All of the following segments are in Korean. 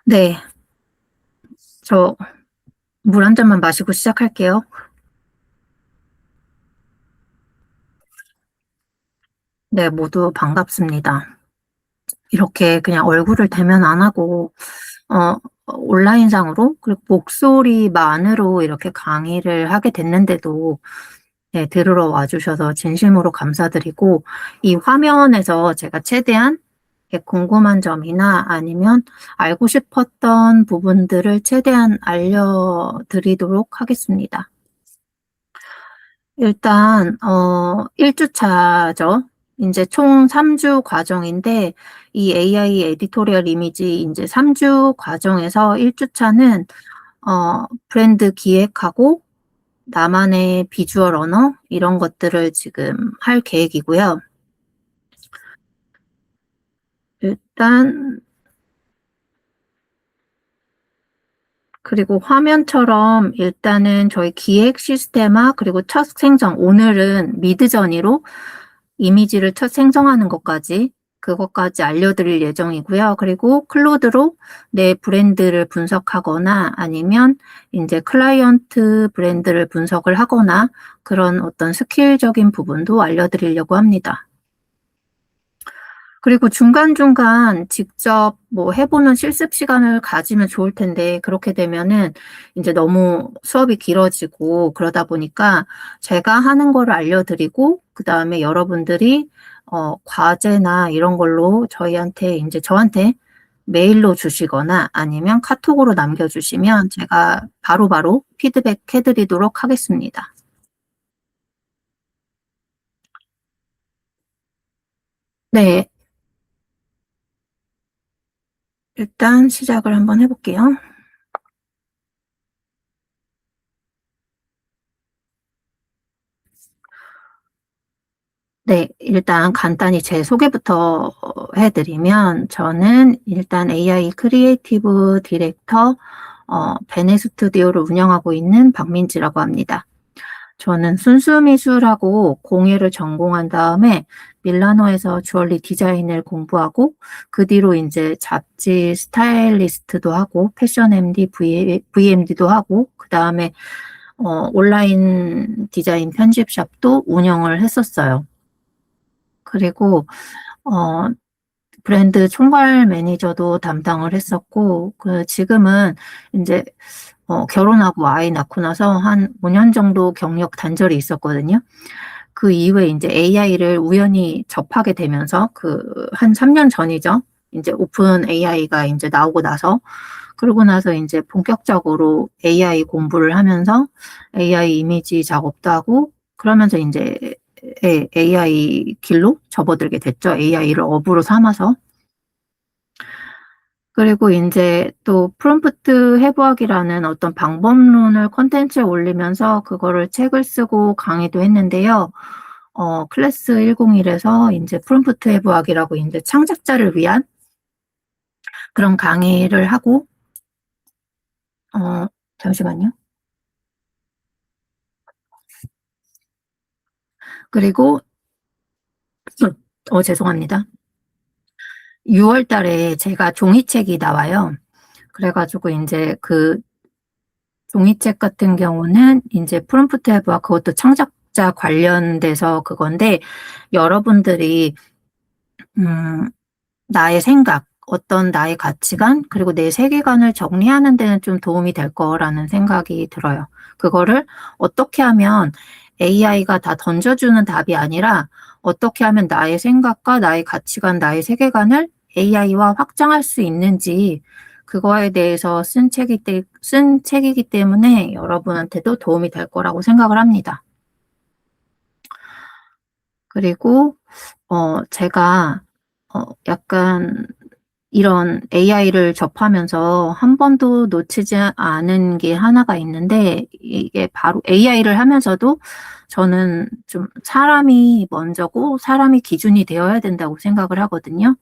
네, 저 물 한 잔만 마시고 시작할게요. 네, 모두 반갑습니다. 이렇게 그냥 얼굴을 대면 안 하고, 온라인상으로, 그리고 목소리만으로 이렇게 강의를 하게 됐는데도, 네, 들으러 와주셔서 진심으로 감사드리고, 이 화면에서 제가 최대한 이렇게 궁금한 점이나 아니면 알고 싶었던 부분들을 최대한 알려드리도록 하겠습니다. 일단 1주 차죠. 인제 총 3주 과정인데 이 AI 에디토리얼 이미지 인제 3주 과정에서 1주 차는 브랜드 기획하고 나만의 비주얼 언어 이런 것들을 지금 할 계획이고요. 일단 그리고 화면처럼 일단은 저희 기획 시스테마 그리고 첫 생성 오늘은 미드저니로 이미지를 첫 생성하는 것까지 그것까지 알려드릴 예정이고요. 그리고 클로드로 내 브랜드를 분석하거나 아니면 인제 클라이언트 브랜드를 분석을 하거나 그런 어떤 스킬적인 부분도 알려드리려고 합니다. 그리고 중간중간 직접 뭐 해 보는 실습 시간을 가지면 좋을 텐데 그렇게 되면은 인제 너무 수업이 길어지고 그러다 보니까 제가 하는 거를 알려드리고 그다음에 여러분들이 과제나 이런 걸로 저희한테 인제 저한테 메일로 주시거나 아니면 카톡으로 남겨 주시면 제가 바로바로 피드백해 드리도록 하겠습니다. 네. 일단 시작을 한번 해 볼게요. 네. 일단 간단히 제 소개부터 해 드리면 저는 일단 AI 크리에이티브 디렉터 베네 스투디오를 운영하고 있는 박민지라고 합니다. 저는 순수미술하고 공예를 전공한 다음에 밀라노에서 주얼리 디자인을 공부하고 그 뒤로 인제 잡지 스타일리스트도 하고 패션 MD, VMD도 하고 그다음에 온라인 디자인 편집샵도 운영을 했었어요. 그리고 어 브랜드 총괄 매니저도 담당을 했었고 지금은 인제 결혼하고 아이 낳고 나서 한 5년 정도 경력 단절이 있었거든요. 그 이후에 인제 AI를 우연히 접하게 되면서 한 3년 전이죠. 인제 오픈 AI가 인제 나오고 나서 그러고 나서 인제 본격적으로 AI 공부를 하면서 AI 이미지 작업도 하고 그러면서 인제 예 AI 길로 접어들게 됐죠, AI를 업으로 삼아서. 그리고 인제 또 프롬프트 해부학이라는 어떤 방법론을 콘텐츠에 올리면서 그거를 책을 쓰고 강의도 했는데요. 클래스 101 에서 인제 프롬프트 해부학이라고 인제 창작자를 위한 그런 강의를 하고 어 잠시만요. 그리고 죄송합니다. 6월 달에 제가 종이책이 나와요. 그래 가지고 인제 종이책 같은 경우는 인제 프롬프트 해부학 그것도 창작자 관련돼서 그건데 여러분들이 음 나의 생각, 어떤 나의 가치관 그리고 내 세계관을 정리하는 데는 좀 도움이 될 거라는 생각이 들어요. 그거를 어떻게 하면 AI가 다 던져주는 답이 아니라 어떻게 하면 나의 생각과 나의 가치관, 나의 세계관을 AI와 확장할 수 있는지 그거에 대해서 쓴 책이기 때문에 여러분한테도 도움이 될 거라고 생각을 합니다. 그리고 제가 약간 이런 AI를 접하면서 한 번도 놓치지 않은 게 하나가 있는데 이게 바로 AI를 하면서도 저는 좀 사람이 먼저고 사람이 기준이 되어야 된다고 생각을 하거든요.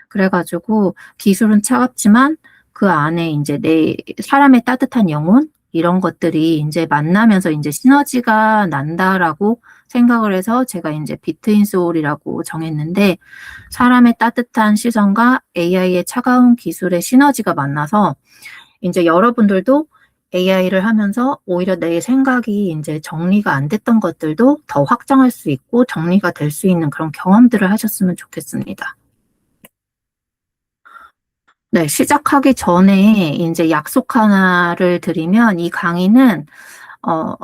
그래 가지고 기술은 차갑지만 그 안에 인제 내 사람의 따뜻한 영혼 이런 것들이 인제 만나면서 인제 시너지가 난다라고 생각을 해서 제가 인제 비트윈 소울이라고 정했는데, 사람의 따뜻한 시선과 AI의 차가운 기술의 시너지가 만나서 인제 여러분들도 AI를 하면서 오히려 내 생각이 인제 정리가 안 됐던 것들도 더 확장할 수 있고 정리가 될 수 있는 그런 경험들을 하셨으면 좋겠습니다. 네. 시작하기 전에 인제 약속 하나를 드리면, 이 강의는 어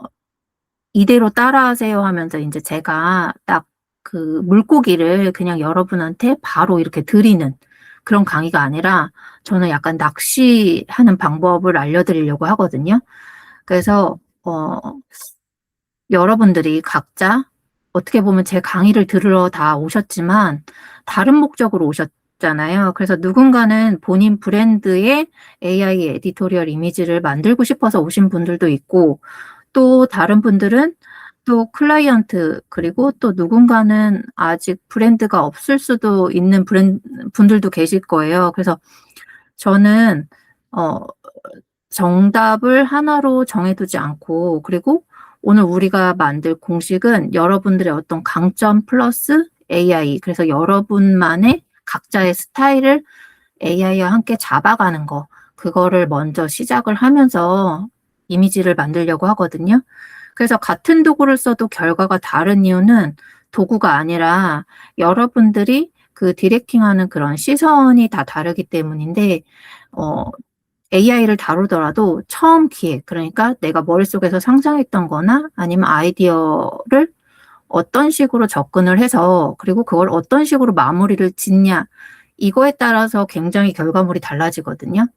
"이대로 따라하세요." 하면서 인제 제가 딱 그 물고기를 그냥 여러분한테 바로 이렇게 드리는 그런 강의가 아니라, 저는 약간 낚시하는 방법을 알려드리려고 하거든요. 그래서 여러분들이 각자 어떻게 보면 제 강의를 들으러 다 오셨지만 다른 목적으로 오셨잖아요. 그래서 누군가는 본인 브랜드의 AI 에디토리얼 이미지를 만들고 싶어서 오신 분들도 있고, 또 다른 분들은 또 클라이언트, 그리고 또 누군가는 아직 브랜드가 없을 수도 있는 분들도 계실 거예요. 그래서 저는 어 정답을 하나로 정해 두지 않고, 그리고 오늘 우리가 만들 공식은 여러분들의 어떤 강점 플러스 AI, 그래서 여러분만의 각자의 스타일을 AI와 함께 잡아가는 거, 그거를 먼저 시작을 하면서 이미지를 만들려고 하거든요. 그래서 같은 도구를 써도 결과가 다른 이유는 도구가 아니라 여러분들이 그 디렉팅하는 그런 시선이 다 다르기 때문인데, 어 AI를 다루더라도 처음 기획, 그러니까 내가 머릿속에서 상상했던 거나 아니면 아이디어를 어떤 식으로 접근을 해서 그리고 그걸 어떤 식으로 마무리를 짓냐, 이거에 따라서 굉장히 결과물이 달라지거든요.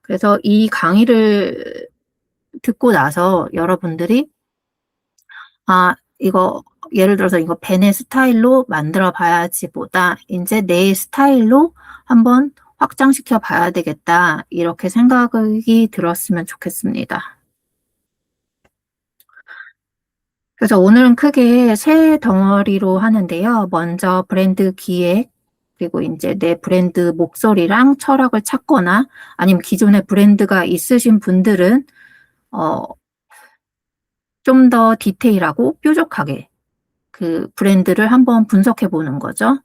그래서 이 강의를 듣고 나서 여러분들이 '아 이거 예를 들어서 이거 벤의 스타일로 만들어 봐야지 보다 인제 내 스타일로 한번 확장시켜 봐야 되겠다.' 이렇게 생각이 들었으면 좋겠습니다. 그래서 오늘은 크게 세 덩어리로 하는데요. 먼저 브랜드 기획, 그리고 인제 내 브랜드 목소리랑 철학을 찾거나 아니면 기존에 브랜드가 있으신 분들은 어 좀 더 디테일하고 뾰족하게 그 브랜드를 한번 분석해 보는 거죠.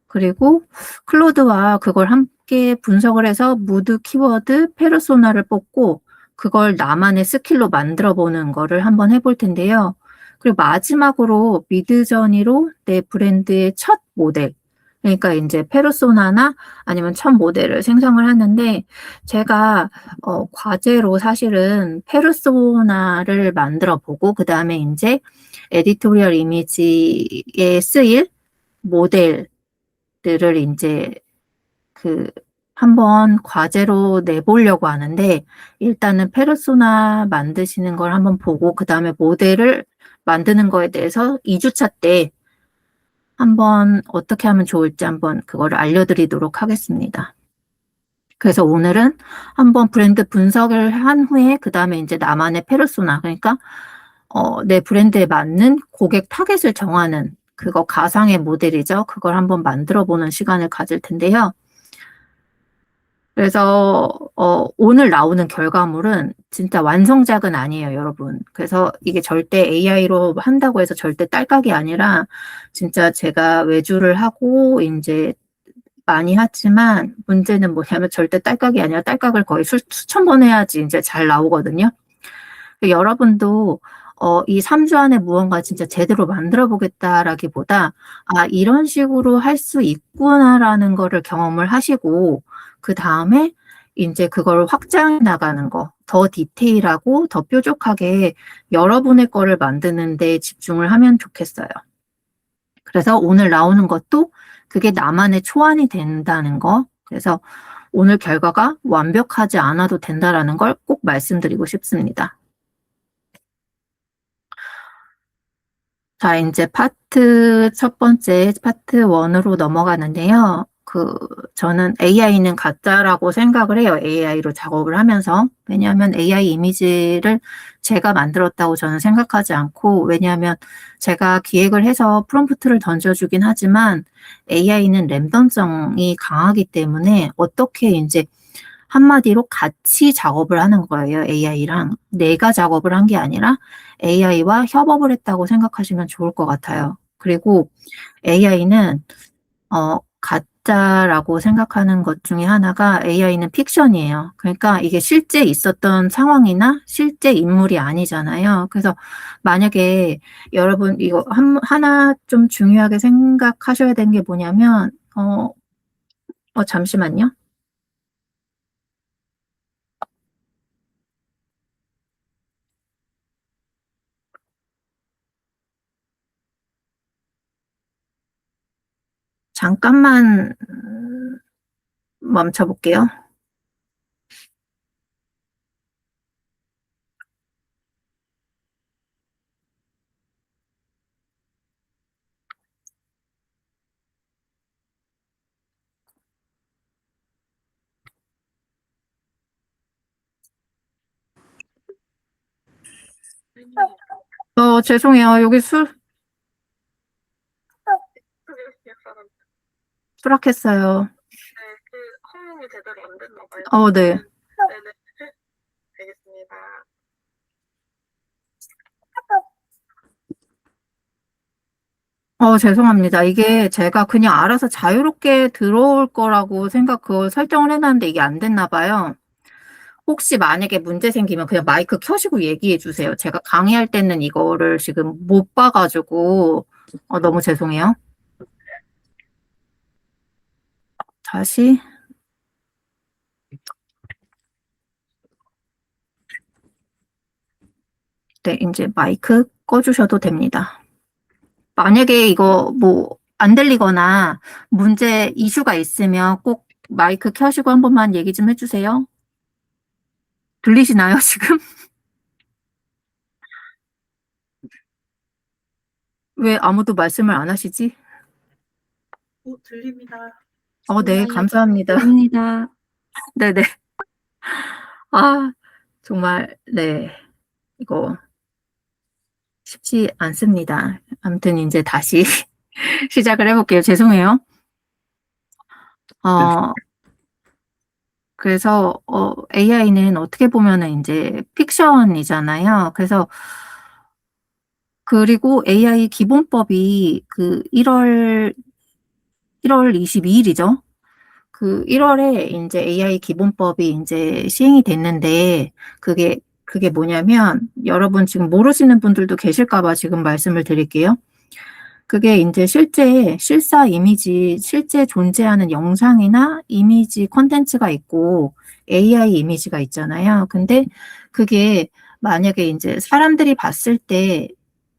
그리고 클로드와 그걸 함께 분석을 해서 무드, 키워드, 페르소나를 뽑고 그걸 나만의 스킬로 만들어 보는 거를 한번 해볼 텐데요. 그리고 마지막으로 미드저니로 내 브랜드의 첫 모델, 그러니까 인제 페르소나나 아니면 첫 모델을 생성을 하는데, 제가 과제로 사실은 페르소나를 만들어 보고 그다음에 인제 에디토리얼 이미지에 쓰일 모델 들을 인제 그 한번 과제로 내 보려고 하는데, 일단은 페르소나 만드시는 걸 한번 보고 그다음에 모델을 만드는 거에 대해서 2 주차 때 한번 어떻게 하면 좋을지 한번 그거를 알려드리도록 하겠습니다. 그래서 오늘은 한번 브랜드 분석을 한 후에 그다음에 인제 나만의 페르소나, 그러니까 내 브랜드에 맞는 고객 타겟을 정하는 그거 가상의 모델이죠. 그걸 한번 만들어 보는 시간을 가질 텐데요. 그래서 오늘 나오는 결과물은 진짜 완성작은 아니에요, 여러분. 그래서 이게 절대 AI로 한다고 해서 절대 딸깍이 아니라, 진짜 제가 외주를 하고 인제 많이 하지만 문제는 뭐냐면 절대 딸깍이 아니라 딸깍을 거의 수천 번 해야지 인제 잘 나오거든요. 여러분도 이 3주 안에 무언가 진짜 제대로 만들어 보겠다라기보다 '아 이런 식으로 할 수 있구나.'라는 거를 경험을 하시고, 그다음에 인제 그걸 확장해 나가는 거, 더 디테일하고 더 뾰족하게 여러분의 거를 만드는 데 집중을 하면 좋겠어요. 그래서 오늘 나오는 것도 그게 나만의 초안이 된다는 거, 그래서 오늘 결과가 완벽하지 않아도 된다라는 걸 꼭 말씀드리고 싶습니다. 자, 인제 파트 첫 번째 파트 1 으로 넘어가는데요. 저는 AI는 가짜라고 생각을 해요, AI로 작업을 하면서. 왜냐하면 AI 이미지를 제가 만들었다고 저는 생각하지 않고, 왜냐하면 제가 기획을 해서 프롬프트를 던져 주긴 하지만 AI는 랜덤성이 강하기 때문에 어떻게 인제 한마디로 같이 작업을 하는 거예요, AI랑. 내가 작업을 한 게 아니라 AI와 협업을 했다고 생각하시면 좋을 것 같아요. 그리고 AI는 가짜라고 생각하는 것 중에 하나가 AI는 픽션이에요. 그러니까 이게 실제 있었던 상황이나 실제 인물이 아니잖아요. 그래서 만약에 여러분 이거 하나 좀 중요하게 생각하셔야 되는 게 뭐냐면, 잠시만요. 잠깐만 멈춰 볼게요. 죄송해요. 여기 수락했어요. 성능이 제대로 안 됐나 봐요. 네. 네네. 알겠습니다. 죄송합니다. 이게 제가 그냥 알아서 자유롭게 들어올 거라고 그걸 설정을 해놨는데 이게 안 됐나 봐요. 혹시 만약에 문제 생기면 그냥 마이크 켜시고 얘기해 주세요. 제가 강의할 때는 이거를 지금 못 봐가지고, 너무 죄송해요. 다시. 네, 이제 마이크 꺼주셔도 됩니다. 만약에 이거 안 들리거나 문제 이슈가 있으면 꼭 마이크 켜시고 한 번만 얘기 좀 해주세요. 들리시나요, 지금? 왜 아무도 말씀을 안 하시지? 들립니다. 네, 감사합니다. 들립니다. 네네. 정말, 네. 이거 쉽지 않습니다. 아무튼 이제 다시 시작을 해볼게요. 죄송해요. 그래서, AI는 어떻게 보면은 이제 픽션이잖아요. 그리고 AI 기본법이 1월 22일이죠. 1월에 이제 AI 기본법이 이제 시행이 됐는데, 그게 뭐냐면, 여러분 지금 모르시는 분들도 계실까봐 지금 말씀을 드릴게요. 그게 이제 실사 이미지, 실제 존재하는 영상이나 이미지 콘텐츠가 있고, AI 이미지가 있잖아요. 근데 그게 만약에 이제 사람들이 봤을 때,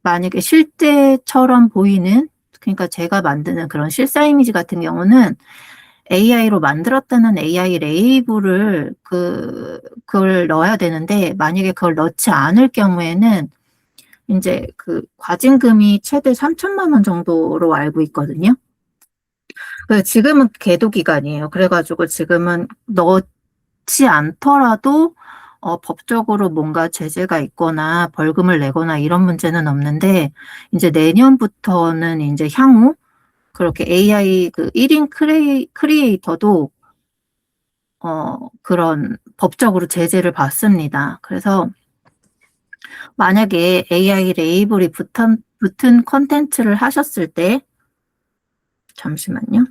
만약에 실제처럼 보이는, 그러니까 제가 만드는 그런 실사 이미지 같은 경우는 AI로 만들었다는 AI 레이블을 그걸 넣어야 되는데, 만약에 그걸 넣지 않을 경우에는 이제 과징금이 최대 3천만 원 정도로 알고 있거든요. 지금은 계도 기간이에요. 그래가지고 지금은 넣지 않더라도 법적으로 뭔가 제재가 있거나 벌금을 내거나 이런 문제는 없는데, 이제 내년부터는 이제 향후 그렇게 AI 1인 크리에이터도 그런 법적으로 제재를 받습니다. 그래서 만약에 AI 레이블이 붙은 컨텐츠를 하셨을 때, 잠시만요.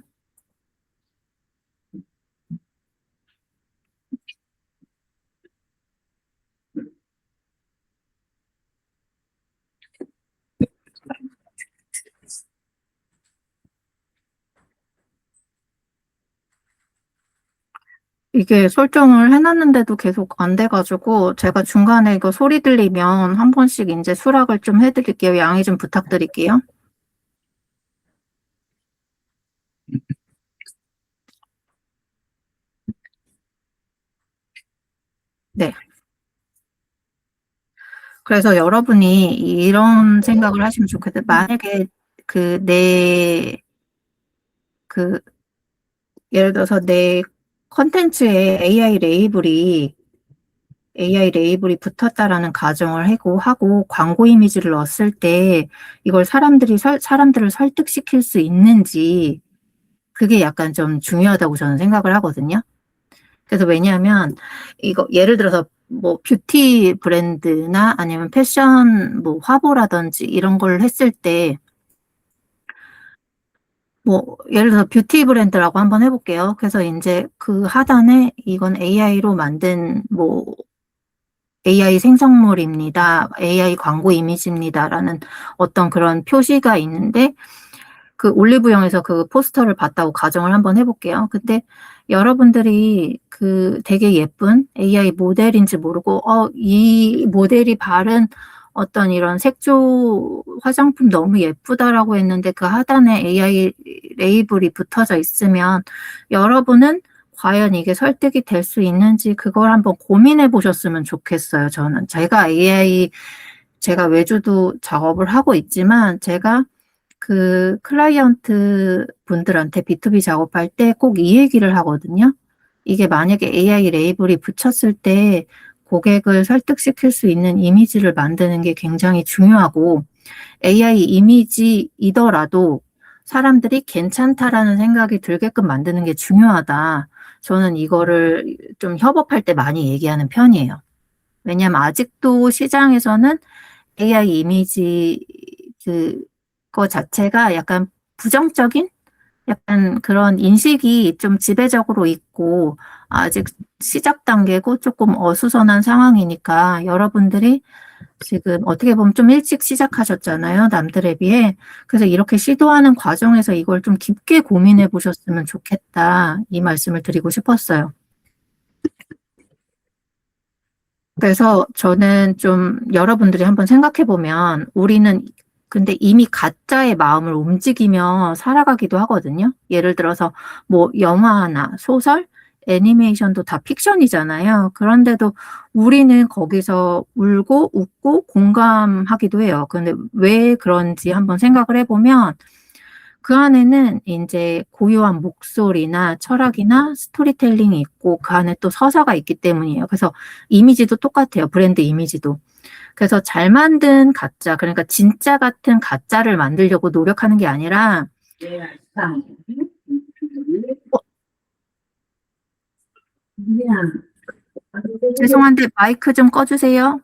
이게 설정을 해놨는데도 계속 안 돼가지고 제가 중간에 이거 소리 들리면 한 번씩 이제 수락을 좀 해드릴게요. 양해 좀 부탁드릴게요. 네. 그래서 여러분이 이런 생각을 하시면 좋겠어요. 만약에 예를 들어서 내 컨텐츠에 AI 레이블이 붙었다라는 가정을 하고 광고 이미지를 넣었을 때 이걸 사람들을 설득시킬 수 있는지, 그게 약간 좀 중요하다고 저는 생각을 하거든요. 그래서 왜냐하면 이거 예를 들어서 뭐 뷰티 브랜드나 아니면 패션 뭐 화보라든지 이런 걸 했을 때 뭐 예를 들어서 뷰티 브랜드라고 한번 해볼게요. 그래서 이제 그 하단에 이건 AI로 만든 뭐 AI 생성물입니다. AI 광고 이미지입니다라는 어떤 그런 표시가 있는데 그 올리브영에서 그 포스터를 봤다고 가정을 한번 해볼게요. 근데 여러분들이 그 되게 예쁜 AI 모델인지 모르고 이 모델이 바른 어떤 이런 색조 화장품 너무 예쁘다라고 했는데 그 하단에 AI 레이블이 붙어져 있으면 여러분은 과연 이게 설득이 될 수 있는지 그걸 한번 고민해 보셨으면 좋겠어요. 저는 제가 외주도 작업을 하고 있지만 제가 그 클라이언트 분들한테 B2B 작업할 때 꼭 이 얘기를 하거든요. 이게 만약에 AI 레이블이 붙였을 때 고객을 설득시킬 수 있는 이미지를 만드는 게 굉장히 중요하고 AI 이미지이더라도 사람들이 괜찮다라는 생각이 들게끔 만드는 게 중요하다. 저는 이거를 좀 협업할 때 많이 얘기하는 편이에요. 왜냐하면 아직도 시장에서는 AI 이미지 그거 자체가 약간 부정적인 약간 그런 인식이 좀 지배적으로 있고 아직 시작 단계고 조금 어수선한 상황이니까 여러분들이 지금 어떻게 보면 좀 일찍 시작하셨잖아요. 남들에 비해. 그래서 이렇게 시도하는 과정에서 이걸 좀 깊게 고민해 보셨으면 좋겠다. 이 말씀을 드리고 싶었어요. 그래서 저는 좀 여러분들이 한번 생각해 보면 우리는 근데 이미 가짜의 마음을 움직이며 살아가기도 하거든요. 예를 들어서 뭐 영화나 소설, 애니메이션도 다 픽션이잖아요. 그런데도 우리는 거기서 울고 웃고 공감하기도 해요. 근데 왜 그런지 한번 생각을 해보면 그 안에는 이제 고유한 목소리나 철학이나 스토리텔링이 있고 그 안에 또 서사가 있기 때문이에요. 그래서 이미지도 똑같아요. 브랜드 이미지도. 그래서 잘 만든 가짜, 그러니까 진짜 같은 가짜를 만들려고 노력하는 게 아니라 죄송한데 마이크 좀 꺼주세요.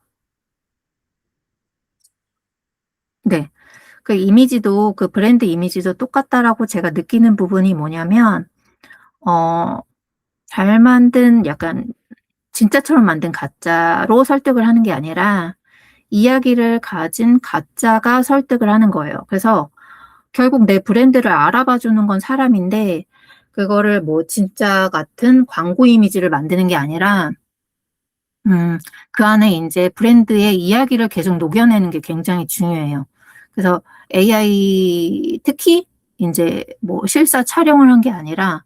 네. 그 이미지도 그 브랜드 이미지도 똑같다라고 제가 느끼는 부분이 뭐냐면 어, 잘 만든 약간 진짜처럼 만든 가짜로 설득을 하는 게 아니라 이야기를 가진 가짜가 설득을 하는 거예요. 그래서 결국 내 브랜드를 알아봐 주는 건 사람인데 그거를 뭐 진짜 같은 광고 이미지를 만드는 게 아니라 그 안에 이제 브랜드의 이야기를 계속 녹여내는 게 굉장히 중요해요. 그래서 AI 특히 이제 뭐 실사 촬영을 한 게 아니라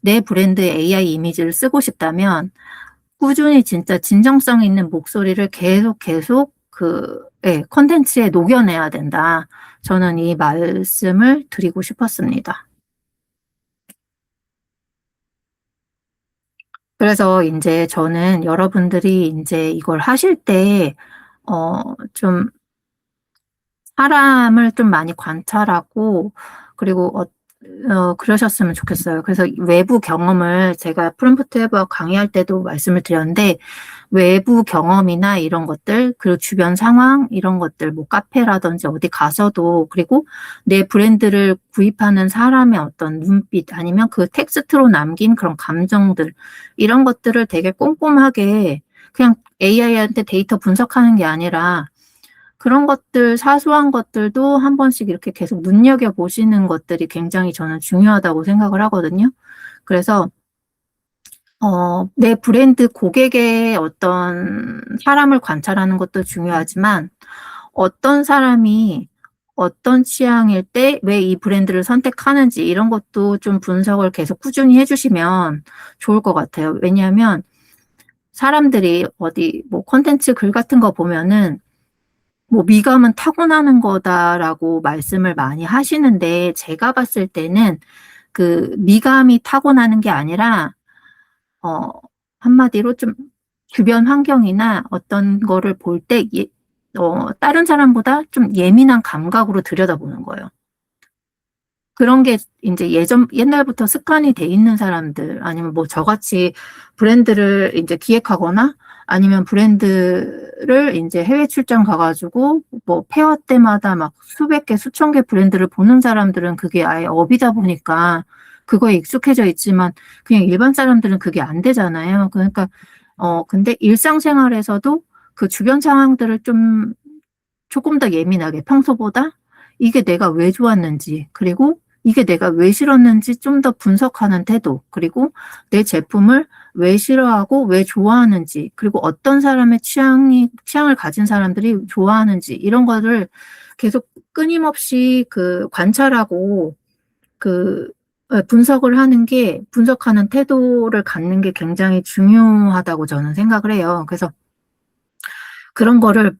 내 브랜드의 AI 이미지를 쓰고 싶다면 꾸준히 진짜 진정성 있는 목소리를 계속 콘텐츠에 녹여내야 된다. 저는 이 말씀을 드리고 싶었습니다. 그래서 이제 저는 여러분들이 이제 이걸 하실 때, 좀 사람을 좀 많이 관찰하고, 그리고 그러셨으면 좋겠어요. 그래서 외부 경험을 제가 프롬프트 해버 강의할 때도 말씀을 드렸는데, 외부 경험이나 이런 것들, 그리고 주변 상황, 이런 것들, 뭐 카페라든지 어디 가서도, 그리고 내 브랜드를 구입하는 사람의 어떤 눈빛, 아니면 그 텍스트로 남긴 그런 감정들, 이런 것들을 되게 꼼꼼하게 그냥 AI한테 데이터 분석하는 게 아니라 그런 것들, 사소한 것들도 한 번씩 이렇게 계속 눈여겨보시는 것들이 굉장히 저는 중요하다고 생각을 하거든요. 그래서 내 브랜드 고객의 어떤 사람을 관찰하는 것도 중요하지만 어떤 사람이 어떤 취향일 때 왜 이 브랜드를 선택하는지 이런 것도 좀 분석을 계속 꾸준히 해주시면 좋을 것 같아요. 왜냐하면 사람들이 어디 뭐 콘텐츠 글 같은 거 보면은 뭐 미감은 타고나는 거다라고 말씀을 많이 하시는데 제가 봤을 때는 그 미감이 타고나는 게 아니라 어, 한마디로 좀 주변 환경이나 어떤 거를 볼 때, 다른 사람보다 좀 예민한 감각으로 들여다보는 거예요. 그런 게 이제 옛날부터 습관이 돼 있는 사람들, 아니면 뭐 저같이 브랜드를 이제 기획하거나 아니면 브랜드를 이제 해외 출장 가가지고 뭐 페어 때마다 막 수백 개, 수천 개 브랜드를 보는 사람들은 그게 아예 업이다 보니까 그거에 익숙해져 있지만 그냥 일반 사람들은 그게 안 되잖아요. 그러니까, 근데 일상생활에서도 그 주변 상황들을 좀 조금 더 예민하게 평소보다 이게 내가 왜 좋았는지, 그리고 이게 내가 왜 싫었는지 좀 더 분석하는 태도, 그리고 내 제품을 왜 싫어하고 왜 좋아하는지, 그리고 어떤 사람의 취향을 가진 사람들이 좋아하는지, 이런 거를 계속 끊임없이 그 관찰하고 그 분석을 하는 게, 분석하는 태도를 갖는 게 굉장히 중요하다고 저는 생각을 해요. 그래서 그런 거를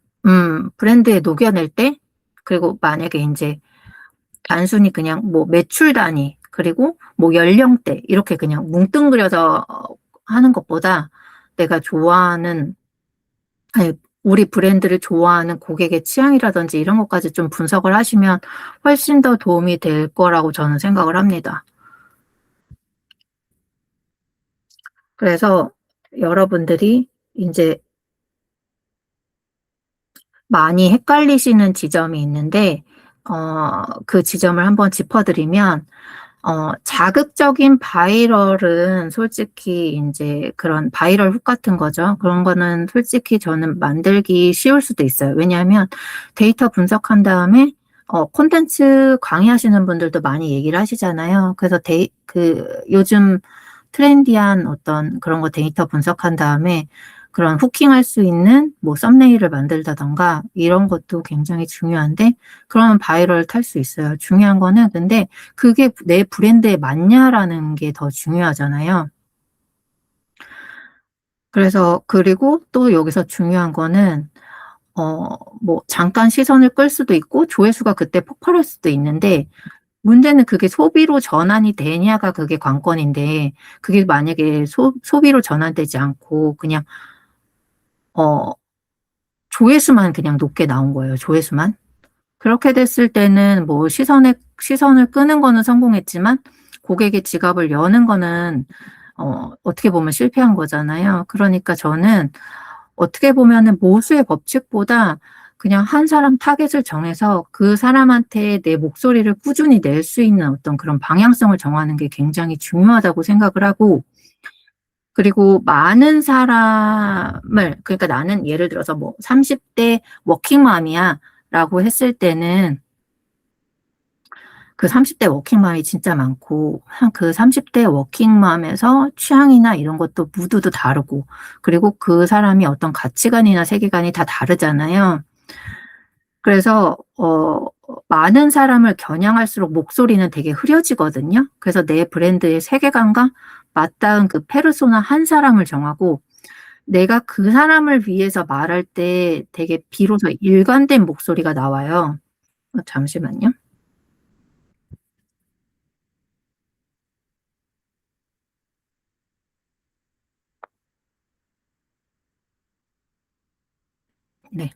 브랜드에 녹여낼 때, 그리고 만약에 이제 단순히 그냥 뭐 매출 단위, 그리고 뭐 연령대 이렇게 그냥 뭉뚱그려서 하는 것보다 내가 좋아하는, 아니, 우리 브랜드를 좋아하는 고객의 취향이라든지 이런 것까지 좀 분석을 하시면 훨씬 더 도움이 될 거라고 저는 생각을 합니다. 그래서 여러분들이 이제 많이 헷갈리시는 지점이 있는데, 그 지점을 한번 짚어드리면, 자극적인 바이럴은 솔직히 이제 그런 바이럴 훅 같은 거죠. 그런 거는 솔직히 저는 만들기 쉬울 수도 있어요. 왜냐하면 데이터 분석한 다음에 콘텐츠 강의하시는 분들도 많이 얘기를 하시잖아요. 그래서 요즘 트렌디한 어떤 그런 거 데이터 분석한 다음에 그런 후킹할 수 있는 뭐 썸네일을 만들다던가 이런 것도 굉장히 중요한데, 그러면 바이럴 탈 수 있어요. 중요한 거는 근데 그게 내 브랜드에 맞냐라는 게 더 중요하잖아요. 그래서, 그리고 또 여기서 중요한 거는, 뭐, 잠깐 시선을 끌 수도 있고, 조회수가 그때 폭발할 수도 있는데, 문제는 그게 소비로 전환이 되냐가 그게 관건인데, 그게 만약에 소비로 전환되지 않고, 그냥, 어, 조회수만 그냥 높게 나온 거예요. 조회수만. 그렇게 됐을 때는 뭐 시선을 끄는 거는 성공했지만 고객의 지갑을 여는 거는 어떻게 보면 실패한 거잖아요. 그러니까 저는 어떻게 보면은 모수의 법칙보다 그냥 한 사람 타겟을 정해서 그 사람한테 내 목소리를 꾸준히 낼 수 있는 어떤 그런 방향성을 정하는 게 굉장히 중요하다고 생각을 하고, 그리고 많은 사람을, 그러니까 나는 예를 들어서 뭐 30대 워킹맘이야 라고 했을 때는 그 30대 워킹맘이 진짜 많고, 그 30대 워킹맘에서 취향이나 이런 것도 무드도 다르고, 그리고 그 사람이 어떤 가치관이나 세계관이 다 다르잖아요. 그래서, 많은 사람을 겨냥할수록 목소리는 되게 흐려지거든요. 그래서 내 브랜드의 세계관과 맞닿은 그 페르소나 한 사람을 정하고, 내가 그 사람을 위해서 말할 때 되게 비로소 일관된 목소리가 나와요. 잠시만요. 네.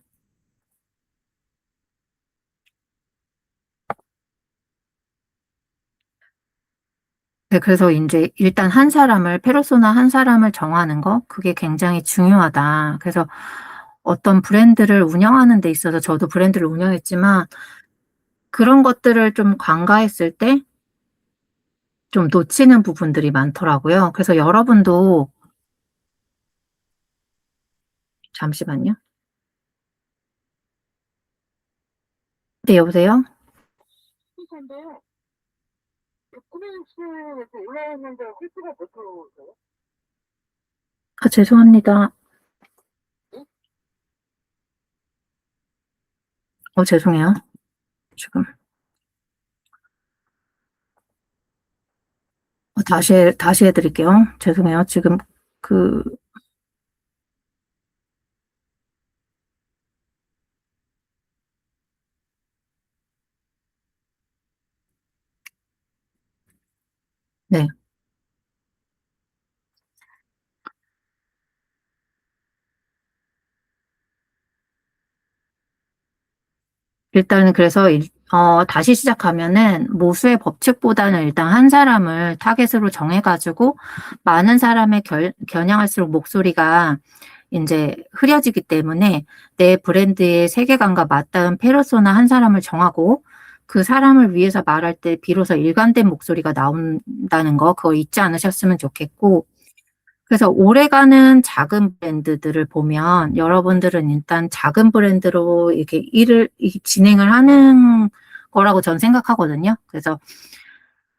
네, 그래서 이제 일단 한 사람을, 페르소나 한 사람을 정하는 거, 그게 굉장히 중요하다. 그래서 어떤 브랜드를 운영하는 데 있어서 저도 브랜드를 운영했지만 그런 것들을 좀 관가했을 때 좀 놓치는 부분들이 많더라고요. 그래서 여러분도, 잠시만요. 네, 여보세요? 근데요, 꾸미스에서 올라왔는데 힐트가 몇 프로세요? 아, 죄송합니다. 죄송해요. 지금. 다시 해드릴게요. 죄송해요. 지금 그, 네. 일단은 그래서 다시 시작하면은 모수의 법칙보다는 일단 한 사람을 타겟으로 정해가지고 많은 사람의 겨냥할수록 목소리가 이제 흐려지기 때문에 내 브랜드의 세계관과 맞닿은 페르소나 한 사람을 정하고 그 사람을 위해서 말할 때 비로소 일관된 목소리가 나온다는 거, 그거 잊지 않으셨으면 좋겠고, 그래서 오래가는 작은 브랜드들을 보면 여러분들은 일단 작은 브랜드로 이렇게 진행을 하는 거라고 전 생각하거든요. 그래서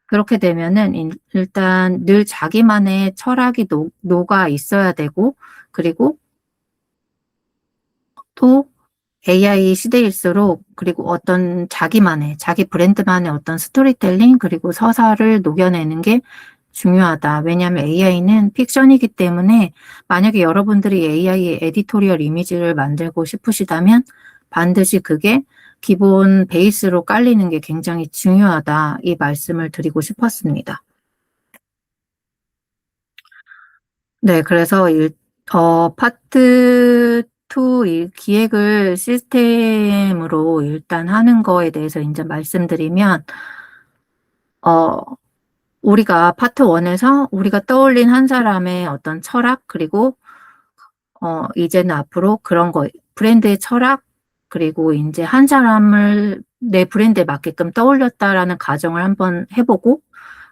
그렇게 되면은 일단 늘 자기만의 철학이 녹아 있어야 되고, 그리고 또 AI 시대일수록 그리고 어떤 자기 브랜드만의 어떤 스토리텔링 그리고 서사를 녹여내는 게 중요하다. 왜냐하면 AI는 픽션이기 때문에 만약에 여러분들이 AI의 에디토리얼 이미지를 만들고 싶으시다면 반드시 그게 기본 베이스로 깔리는 게 굉장히 중요하다. 이 말씀을 드리고 싶었습니다. 네, 그래서 파트 2 기획을 시스템으로 일단 하는 거에 대해서 이제 말씀드리면, 어, 우리가 파트 1에서 우리가 떠올린 한 사람의 어떤 철학, 그리고, 이제는 앞으로 그런 거, 브랜드의 철학, 그리고 이제 한 사람을 내 브랜드에 맞게끔 떠올렸다라는 가정을 한번 해보고,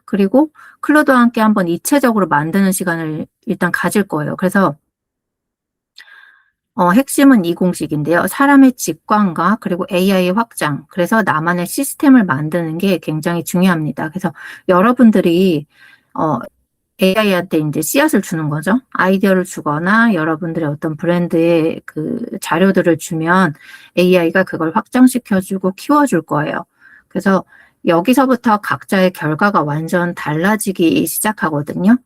그리고 클로드와 함께 한번 입체적으로 만드는 시간을 일단 가질 거예요. 그래서 핵심은 이 공식인데요. 사람의 직관과 그리고 AI의 확장. 그래서 나만의 시스템을 만드는 게 굉장히 중요합니다. 그래서 여러분들이 AI한테 이제 씨앗을 주는 거죠. 아이디어를 주거나 여러분들의 어떤 브랜드의 그 자료들을 주면 AI가 그걸 확장시켜주고 키워줄 거예요. 그래서 여기서부터 각자의 결과가 완전 달라지기 시작하거든요.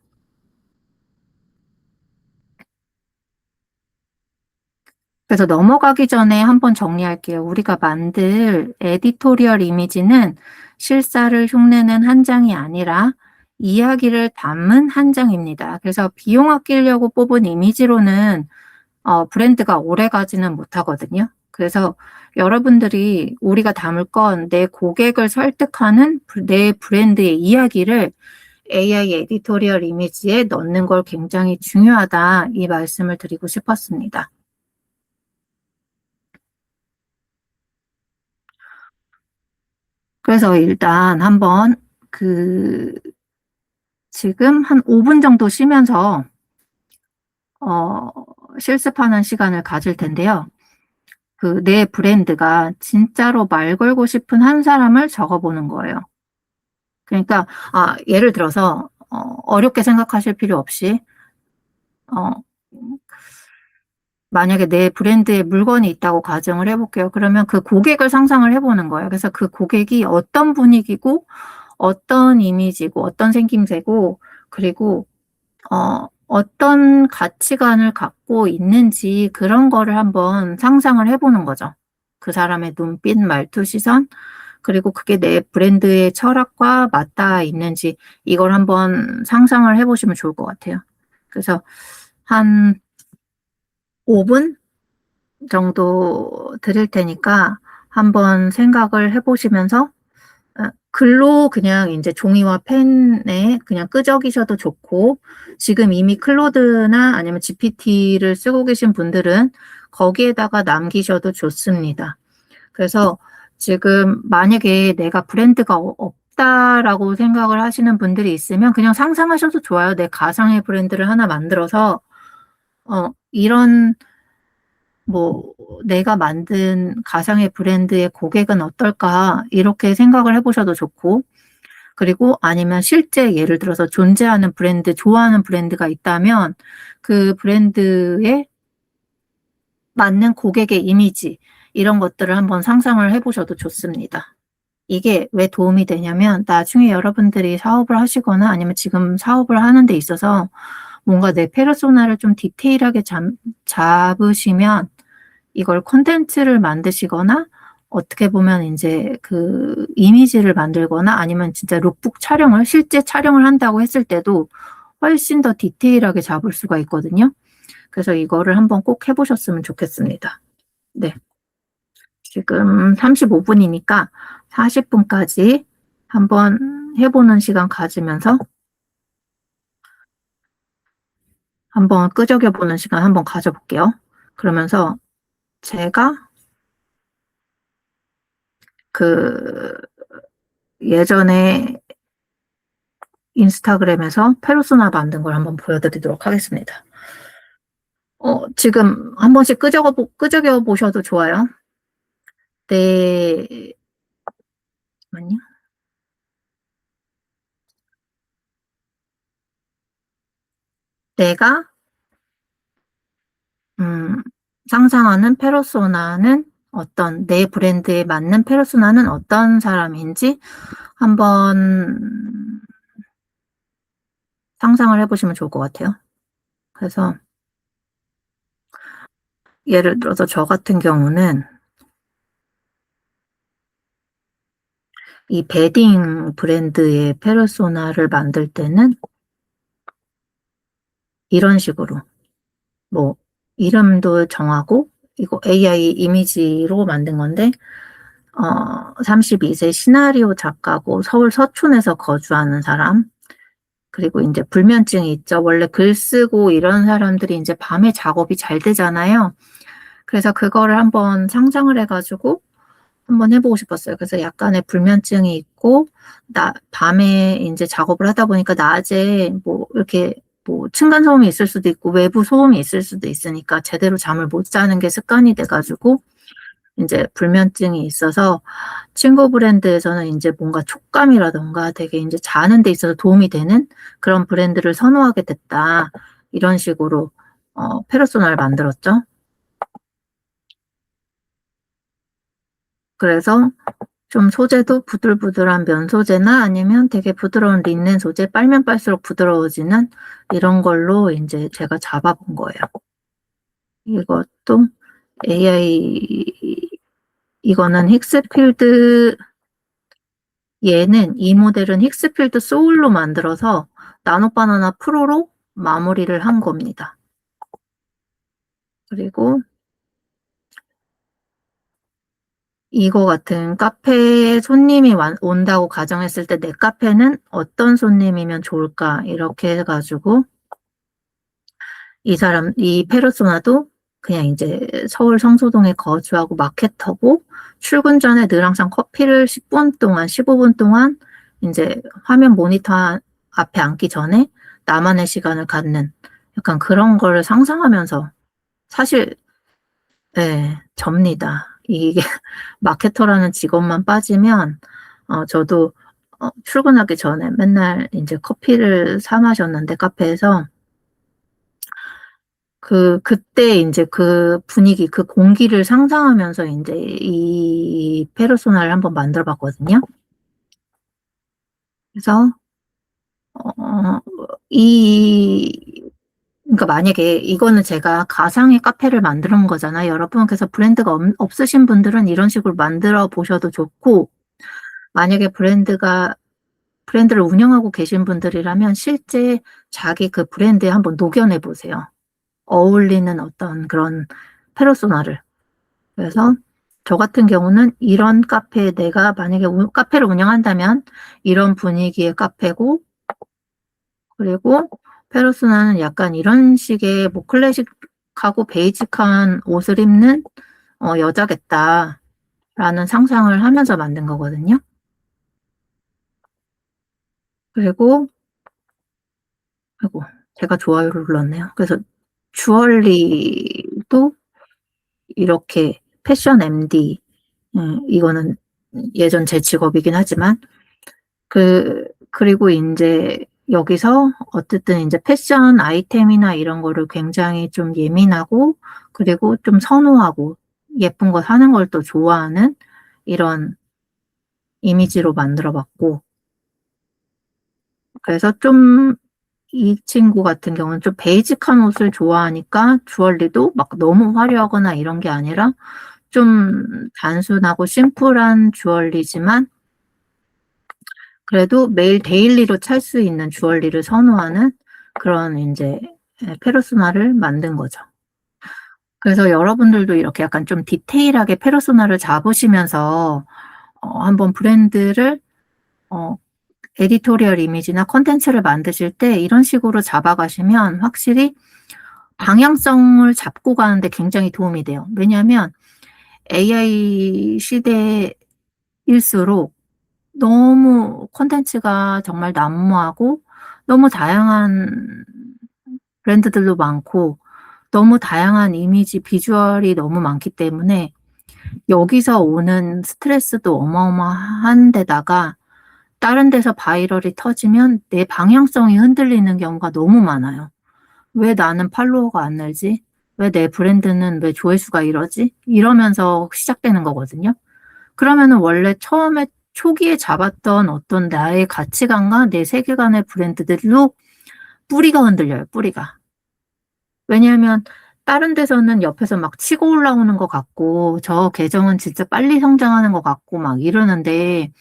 그래서 넘어가기 전에 한번 정리할게요. 우리가 만들 에디토리얼 이미지는 실사를 흉내낸 한 장이 아니라 이야기를 담은 한 장입니다. 그래서 비용 아끼려고 뽑은 이미지로는 브랜드가 오래 가지는 못하거든요. 그래서 여러분들이 우리가 담을 건 내 고객을 설득하는 내 브랜드의 이야기를 AI 에디토리얼 이미지에 넣는 걸 굉장히 중요하다. 이 말씀을 드리고 싶었습니다. 그래서 일단 한번 그 지금 한 5분 정도 쉬면서 어, 실습하는 시간을 가질 텐데요. 그 내 브랜드가 진짜로 말 걸고 싶은 한 사람을 적어보는 거예요. 그러니까 예를 들어서 어렵게 생각하실 필요 없이 어, 만약에 내 브랜드에 물건이 있다고 가정을 해볼게요. 그러면 그 고객을 상상을 해보는 거예요. 그래서 그 고객이 어떤 분위기고 어떤 이미지고 어떤 생김새고 그리고 어떤 가치관을 갖고 있는지 그런 거를 한번 상상을 해보는 거죠. 그 사람의 눈빛, 말투, 시선, 그리고 그게 내 브랜드의 철학과 맞닿아 있는지 이걸 한번 상상을 해보시면 좋을 것 같아요. 그래서 한 5분 정도 드릴 테니까 한번 생각을 해보시면서 글로 그냥 이제 종이와 펜에 그냥 끄적이셔도 좋고, 지금 이미 클로드나 아니면 GPT를 쓰고 계신 분들은 거기에다가 남기셔도 좋습니다. 그래서 지금 만약에 내가 브랜드가 없다라고 생각을 하시는 분들이 있으면 그냥 상상하셔도 좋아요. 내 가상의 브랜드를 하나 만들어서, 이런 뭐 내가 만든 가상의 브랜드의 고객은 어떨까 이렇게 생각을 해보셔도 좋고 그리고 아니면 실제 예를 들어서 존재하는 브랜드, 좋아하는 브랜드가 있다면 그 브랜드에 맞는 고객의 이미지 이런 것들을 한번 상상을 해보셔도 좋습니다. 이게 왜 도움이 되냐면 나중에 여러분들이 사업을 하시거나 아니면 지금 사업을 하는 데 있어서 뭔가 내 페르소나를 좀 디테일하게 잡으시면 이걸 콘텐츠를 만드시거나 어떻게 보면 이제 그 이미지를 만들거나 아니면 진짜 룩북 촬영을 실제 촬영을 한다고 했을 때도 훨씬 더 디테일하게 잡을 수가 있거든요. 그래서 이거를 한번 꼭 해보셨으면 좋겠습니다. 네. 지금 35분이니까 40분까지 한번 해보는 시간 가지면서 한번 끄적여보는 시간 한번 가져볼게요. 그러면서 제가 그 예전에 인스타그램에서 페르소나 만든 걸 한번 보여드리도록 하겠습니다. 지금 한 번씩 끄적여 보셔도 좋아요. 네, 잠깐만요. 내가 상상하는 페르소나는 내 브랜드에 맞는 페르소나는 어떤 사람인지 한번 상상을 해보시면 좋을 것 같아요. 그래서 예를 들어서 저 같은 경우는 이 베딩 브랜드의 페르소나를 만들 때는 이런 식으로 뭐 이름도 정하고 이거 AI 이미지로 만든 건데 32세 시나리오 작가고 서울 서촌에서 거주하는 사람. 그리고 이제 불면증이 있죠. 원래 글 쓰고 이런 사람들이 이제 밤에 작업이 잘 되잖아요. 그래서 그거를 한번 상상을 해가지고 한번 해보고 싶었어요. 그래서 약간의 불면증이 있고, 밤에 이제 작업을 하다 보니까 낮에 뭐 이렇게 뭐 층간소음이 있을 수도 있고 외부 소음이 있을 수도 있으니까 제대로 잠을 못 자는 게 습관이 돼가지고 이제 불면증이 있어서 친구 브랜드에서는 이제 뭔가 촉감이라던가 되게 이제 자는 데 있어서 도움이 되는 그런 브랜드를 선호하게 됐다. 이런 식으로 페르소나를 만들었죠. 그래서 좀 소재도 부들부들한 면 소재나 아니면 되게 부드러운 린넨 소재, 빨면 빨수록 부드러워지는 이런 걸로 이제 제가 잡아본 거예요. 이것도 AI, 이거는 힉스필드, 이 모델은 힉스필드 소울로 만들어서 나노바나나 프로로 마무리를 한 겁니다. 그리고 이거 같은 카페에 손님이 온다고 가정했을 때 내 카페는 어떤 손님이면 좋을까? 이렇게 해가지고 이 페르소나도 그냥 이제 서울 성수동에 거주하고 마케터고 출근 전에 늘 항상 커피를 10분 동안, 15분 동안 이제 화면 모니터 앞에 앉기 전에 나만의 시간을 갖는 약간 그런 걸 상상하면서 사실, 네, 접니다. 이게 마케터라는 직업만 빠지면, 저도 출근하기 전에 맨날 이제 커피를 사 마셨는데 카페에서 그때 이제 그 분위기, 그 공기를 상상하면서 이제 이 페르소나를 한번 만들어 봤거든요. 그래서, 어, 그러니까 만약에 이거는 제가 가상의 카페를 만드는 거잖아요, 여러분. 그래서 브랜드가 없으신 분들은 이런 식으로 만들어 보셔도 좋고, 만약에 브랜드를 운영하고 계신 분들이라면 실제 자기 그 브랜드에 한번 녹여내 보세요. 어울리는 어떤 그런 페르소나를. 그래서 저 같은 경우는 이런 카페에 내가 만약에 카페를 운영한다면 이런 분위기의 카페고, 그리고 페르소나는 약간 이런 식의 뭐 클래식하고 베이직한 옷을 입는 여자겠다라는 상상을 하면서 만든 거거든요. 그리고 아이고 제가 좋아요를 눌렀네요. 그래서 주얼리도 이렇게 패션 MD, 이거는 예전 제 직업이긴 하지만 그리고 이제 여기서 어쨌든 이제 패션 아이템이나 이런 거를 굉장히 좀 예민하고 그리고 좀 선호하고 예쁜 거 사는 걸 또 좋아하는 이런 이미지로 만들어 봤고, 그래서 좀 이 친구 같은 경우는 좀 베이직한 옷을 좋아하니까 주얼리도 막 너무 화려하거나 이런 게 아니라 좀 단순하고 심플한 주얼리지만 그래도 매일 데일리로 찰 수 있는 주얼리를 선호하는 그런 이제 페르소나를 만든 거죠. 그래서 여러분들도 이렇게 약간 좀 디테일하게 페르소나를 잡으시면서 한번 브랜드를 어, 에디토리얼 이미지나 컨텐츠를 만드실 때 이런 식으로 잡아가시면 확실히 방향성을 잡고 가는데 굉장히 도움이 돼요. 왜냐하면 AI 시대일수록 너무 콘텐츠가 정말 난무하고 너무 다양한 브랜드들도 많고 너무 다양한 이미지, 비주얼이 너무 많기 때문에 여기서 오는 스트레스도 어마어마한 데다가 다른 데서 바이럴이 터지면 내 방향성이 흔들리는 경우가 너무 많아요. 왜 나는 팔로워가 안 늘지? 왜 내 브랜드는 왜 조회수가 이러지? 이러면서 시작되는 거거든요. 그러면은 원래 처음에 초기에 잡았던 어떤 나의 가치관과 내 세계관의 브랜드들로 뿌리가 흔들려요, 뿌리가. 왜냐하면 다른 데서는 옆에서 막 치고 올라오는 것 같고, 저 계정은 진짜 빨리 성장하는 것 같고 막 이러는데,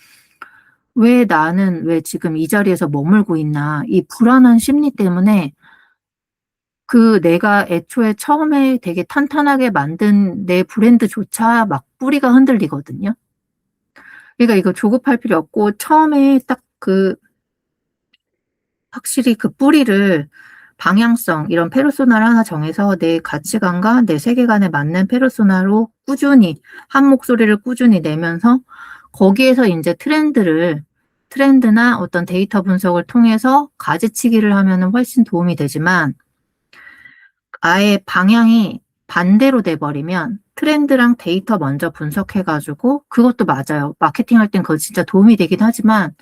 왜 나는 왜 지금 이 자리에서 머물고 있나, 이 불안한 심리 때문에 그 내가 애초에 처음에 되게 탄탄하게 만든 내 브랜드조차 막 뿌리가 흔들리거든요. 그러니까 이거 조급할 필요 없고 처음에 딱 확실히 그 뿌리를 방향성 이런 페르소나를 하나 정해서 내 가치관과 내 세계관에 맞는 페르소나로 꾸준히 한 목소리를 꾸준히 내면서 거기에서 인제 트렌드나 어떤 데이터 분석을 통해서 가지치기를 하면은 훨씬 도움이 되지만 아예 방향이 반대로 돼 버리면 트렌드랑 데이터 먼저 분석해 가지고 그것도 맞아요. 마케팅할 땐 그거 진짜 도움이 되긴 하지만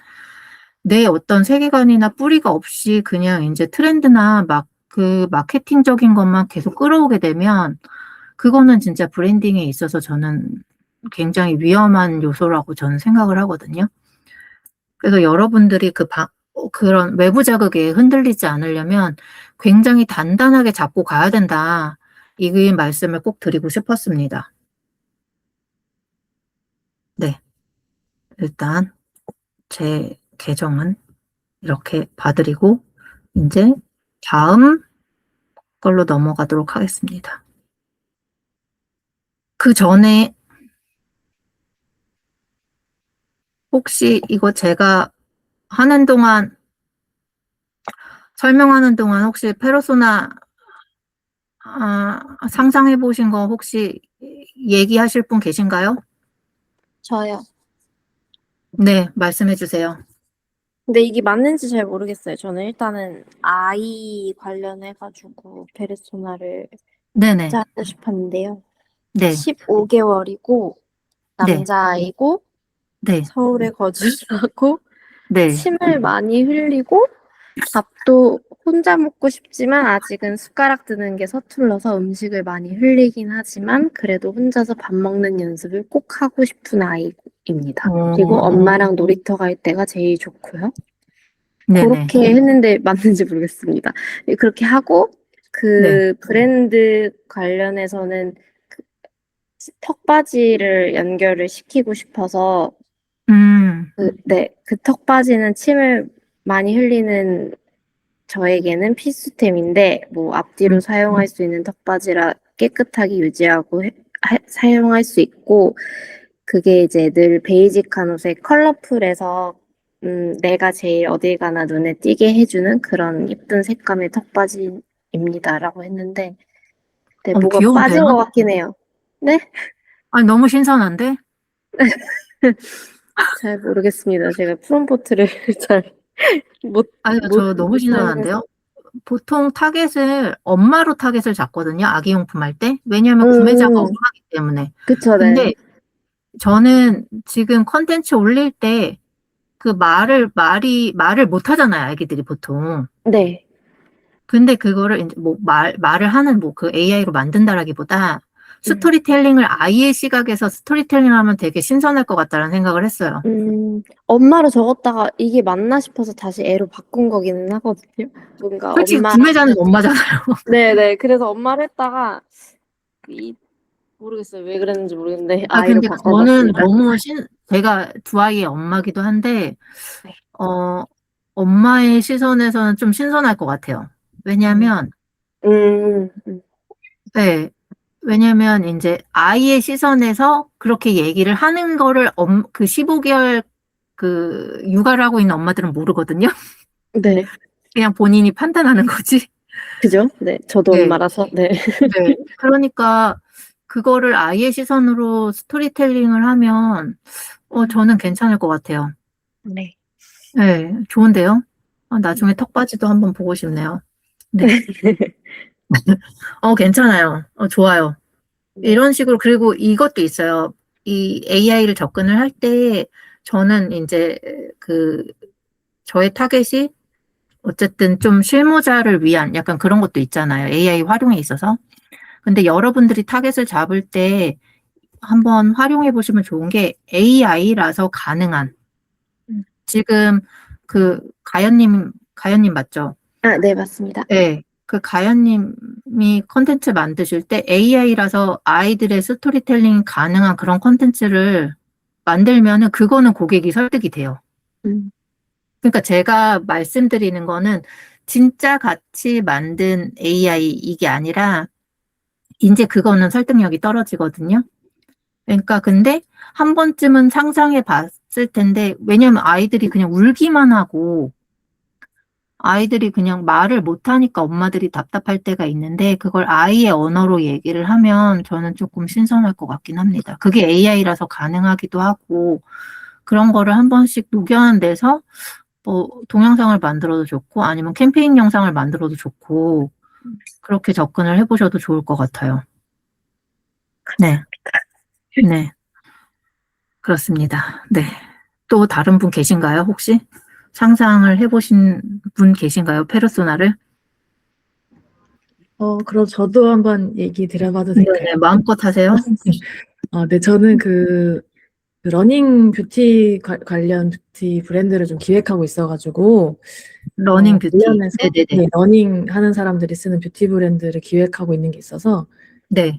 내 어떤 세계관이나 뿌리가 없이 그냥 인제 트렌드나 막 그 마케팅적인 것만 계속 끌어오게 되면 그거는 진짜 브랜딩에 있어서 저는 굉장히 위험한 요소라고 저는 생각을 하거든요. 그래서 여러분들이 그런 외부 자극에 흔들리지 않으려면 굉장히 단단하게 잡고 가야 된다. 이 말씀을 꼭 드리고 싶었습니다. 네. 일단 제 계정은 이렇게 봐 드리고 인제 다음 걸로 넘어가도록 하겠습니다. 그전에 혹시 이거 제가 하는 동안 설명하는 동안 혹시 페르소나 상상해 보신 거 혹시 얘기하실 분 계신가요? 저요. 네. 말씀해 주세요. 근데 이게 맞는지 잘 모르겠어요. 저는 일단은 아이 관련해 가지고 페르소나를 네네. 짜고 싶었는데요. 네. 15개월이고 네. 남자아이고 네. 서울에 거주하고 네. 침을 많이 흘리고 밥도 혼자 먹고 싶지만 아직은 숟가락 드는 게 서툴러서 음식을 많이 흘리긴 하지만 그래도 혼자서 밥 먹는 연습을 꼭 하고 싶은 아이입니다. 그리고 어. 엄마랑 놀이터 갈 때가 제일 좋고요. 네네. 고렇게 했는데 맞는지 모르겠습니다. 그렇게 하고 네. 그 브랜드 관련해서는 그 턱받이를 연결을 시키고 싶어서 음. 그 턱받이는 침을 많이 흘리는 저에게는 필수템인데 뭐 앞뒤로 음. 사용할 수 있는 턱받이라 깨끗하게 유지하고 사용할 수 있고 그게 이제 늘 베이직한 옷에 컬러풀해서 내가 제일 어딜 가나 눈에 띄게 해주는 그런 예쁜 색감의 턱받이입니다라고 했는데 네, 뭐가 귀여운데요? 빠진 것 같긴 해요. 네? 아니 너무 신선한데? 잘 모르겠습니다. 제가 프롬포트를 잘 아니요. 저 너무 사용해서. 신선한데요? 보통 타겟을 엄마로 타겟을 잡거든요, 아기용품 할 때. 왜냐하면 구매자가 음, 엄마기 때문에. 그쵸, 네. 근데 저는 지금 콘텐츠 올릴 때 그 말을 못 하잖아요, 아기들이 보통. 네. 근데 그거를 인제 뭐 말을 하는 뭐 그 AI로 만든다라기보다 음. 스토리텔링을 아이의 시각에서 스토리텔링하면 되게 신선할 것 같다라는 생각을 했어요. 엄마로 적었다가 이게 맞나 싶어서 다시 애로 바꾼 거기는 하거든요. 뭔가 솔직히 엄마 구매자는 엄마잖아요. 네네. 그래서 엄마를 했다가 이 모르겠어요. 왜 그랬는지 모르겠는데 아이로 근데 저는 바꿔봤습니다. 너무 제가 두 아이의 엄마기도 한데 네. 어 엄마의 시선에서는 좀 신선할 것 같아요. 음. 왜냐하면 음. 네. 왜냐면 이제 아이의 시선에서 그렇게 얘기를 하는 거를 그 15개월 그 육아를 하고 있는 엄마들은 모르거든요. 네. 그냥 본인이 판단하는 거지. 그죠? 네. 저도 네. 엄마라서. 네. 네. 그러니까 그거를 아이의 시선으로 스토리텔링을 하면 저는 괜찮을 것 같아요. 네. 네. 좋은데요? 나중에 턱받이도 한번 보고 싶네요. 네. 괜찮아요. 좋아요. 네. 이런 식으로 그리고 이것도 있어요. 이 AI를 접근을 할 때 저는 이제 저의 타겟이 어쨌든 좀 실무자를 위한 약간 그런 것도 있잖아요. AI 활용에 있어서. 근데 여러분들이 타겟을 잡을 때 한번 활용해 보시면 좋은 게 AI라서 가능한 지금 가연님 맞죠? 아, 네, 맞습니다. 네. 그 가연님이 컨텐츠 만드실 때 AI라서 아이들의 스토리텔링 가능한 그런 컨텐츠를 만들면은 그거는 고객이 설득이 돼요. 음. 그러니까 제가 말씀드리는 거는 진짜 같이 만든 AI 이게 아니라 이제 그거는 설득력이 떨어지거든요. 그러니까 근데 한 번쯤은 상상해 봤을 텐데 왜냐면 아이들이 그냥 울기만 하고 아이들이 그냥 말을 못하니까 엄마들이 답답할 때가 있는데 그걸 아이의 언어로 얘기를 하면 저는 조금 신선할 것 같긴 합니다. 그게 AI라서 가능하기도 하고 그런 거를 한 번씩 녹여내서 뭐 동영상을 만들어도 좋고 아니면 캠페인 영상을 만들어도 좋고 그렇게 접근을 해보셔도 좋을 것 같아요. 네, 네, 그렇습니다. 네. 또 다른 분 계신가요, 혹시? 상상을 해보신 분 계신가요, 페르소나를? 그럼 저도 한번 얘기 드려봐도 될까요? 네네, 마음껏 하세요. 네, 저는 그 러닝 뷰티 관련 뷰티 브랜드를 좀 기획하고 있어가지고, 러닝 뷰티. 관련해서 네네네. 네, 러닝 하는 사람들이 쓰는 뷰티 브랜드를 기획하고 있는 게 있어서, 네,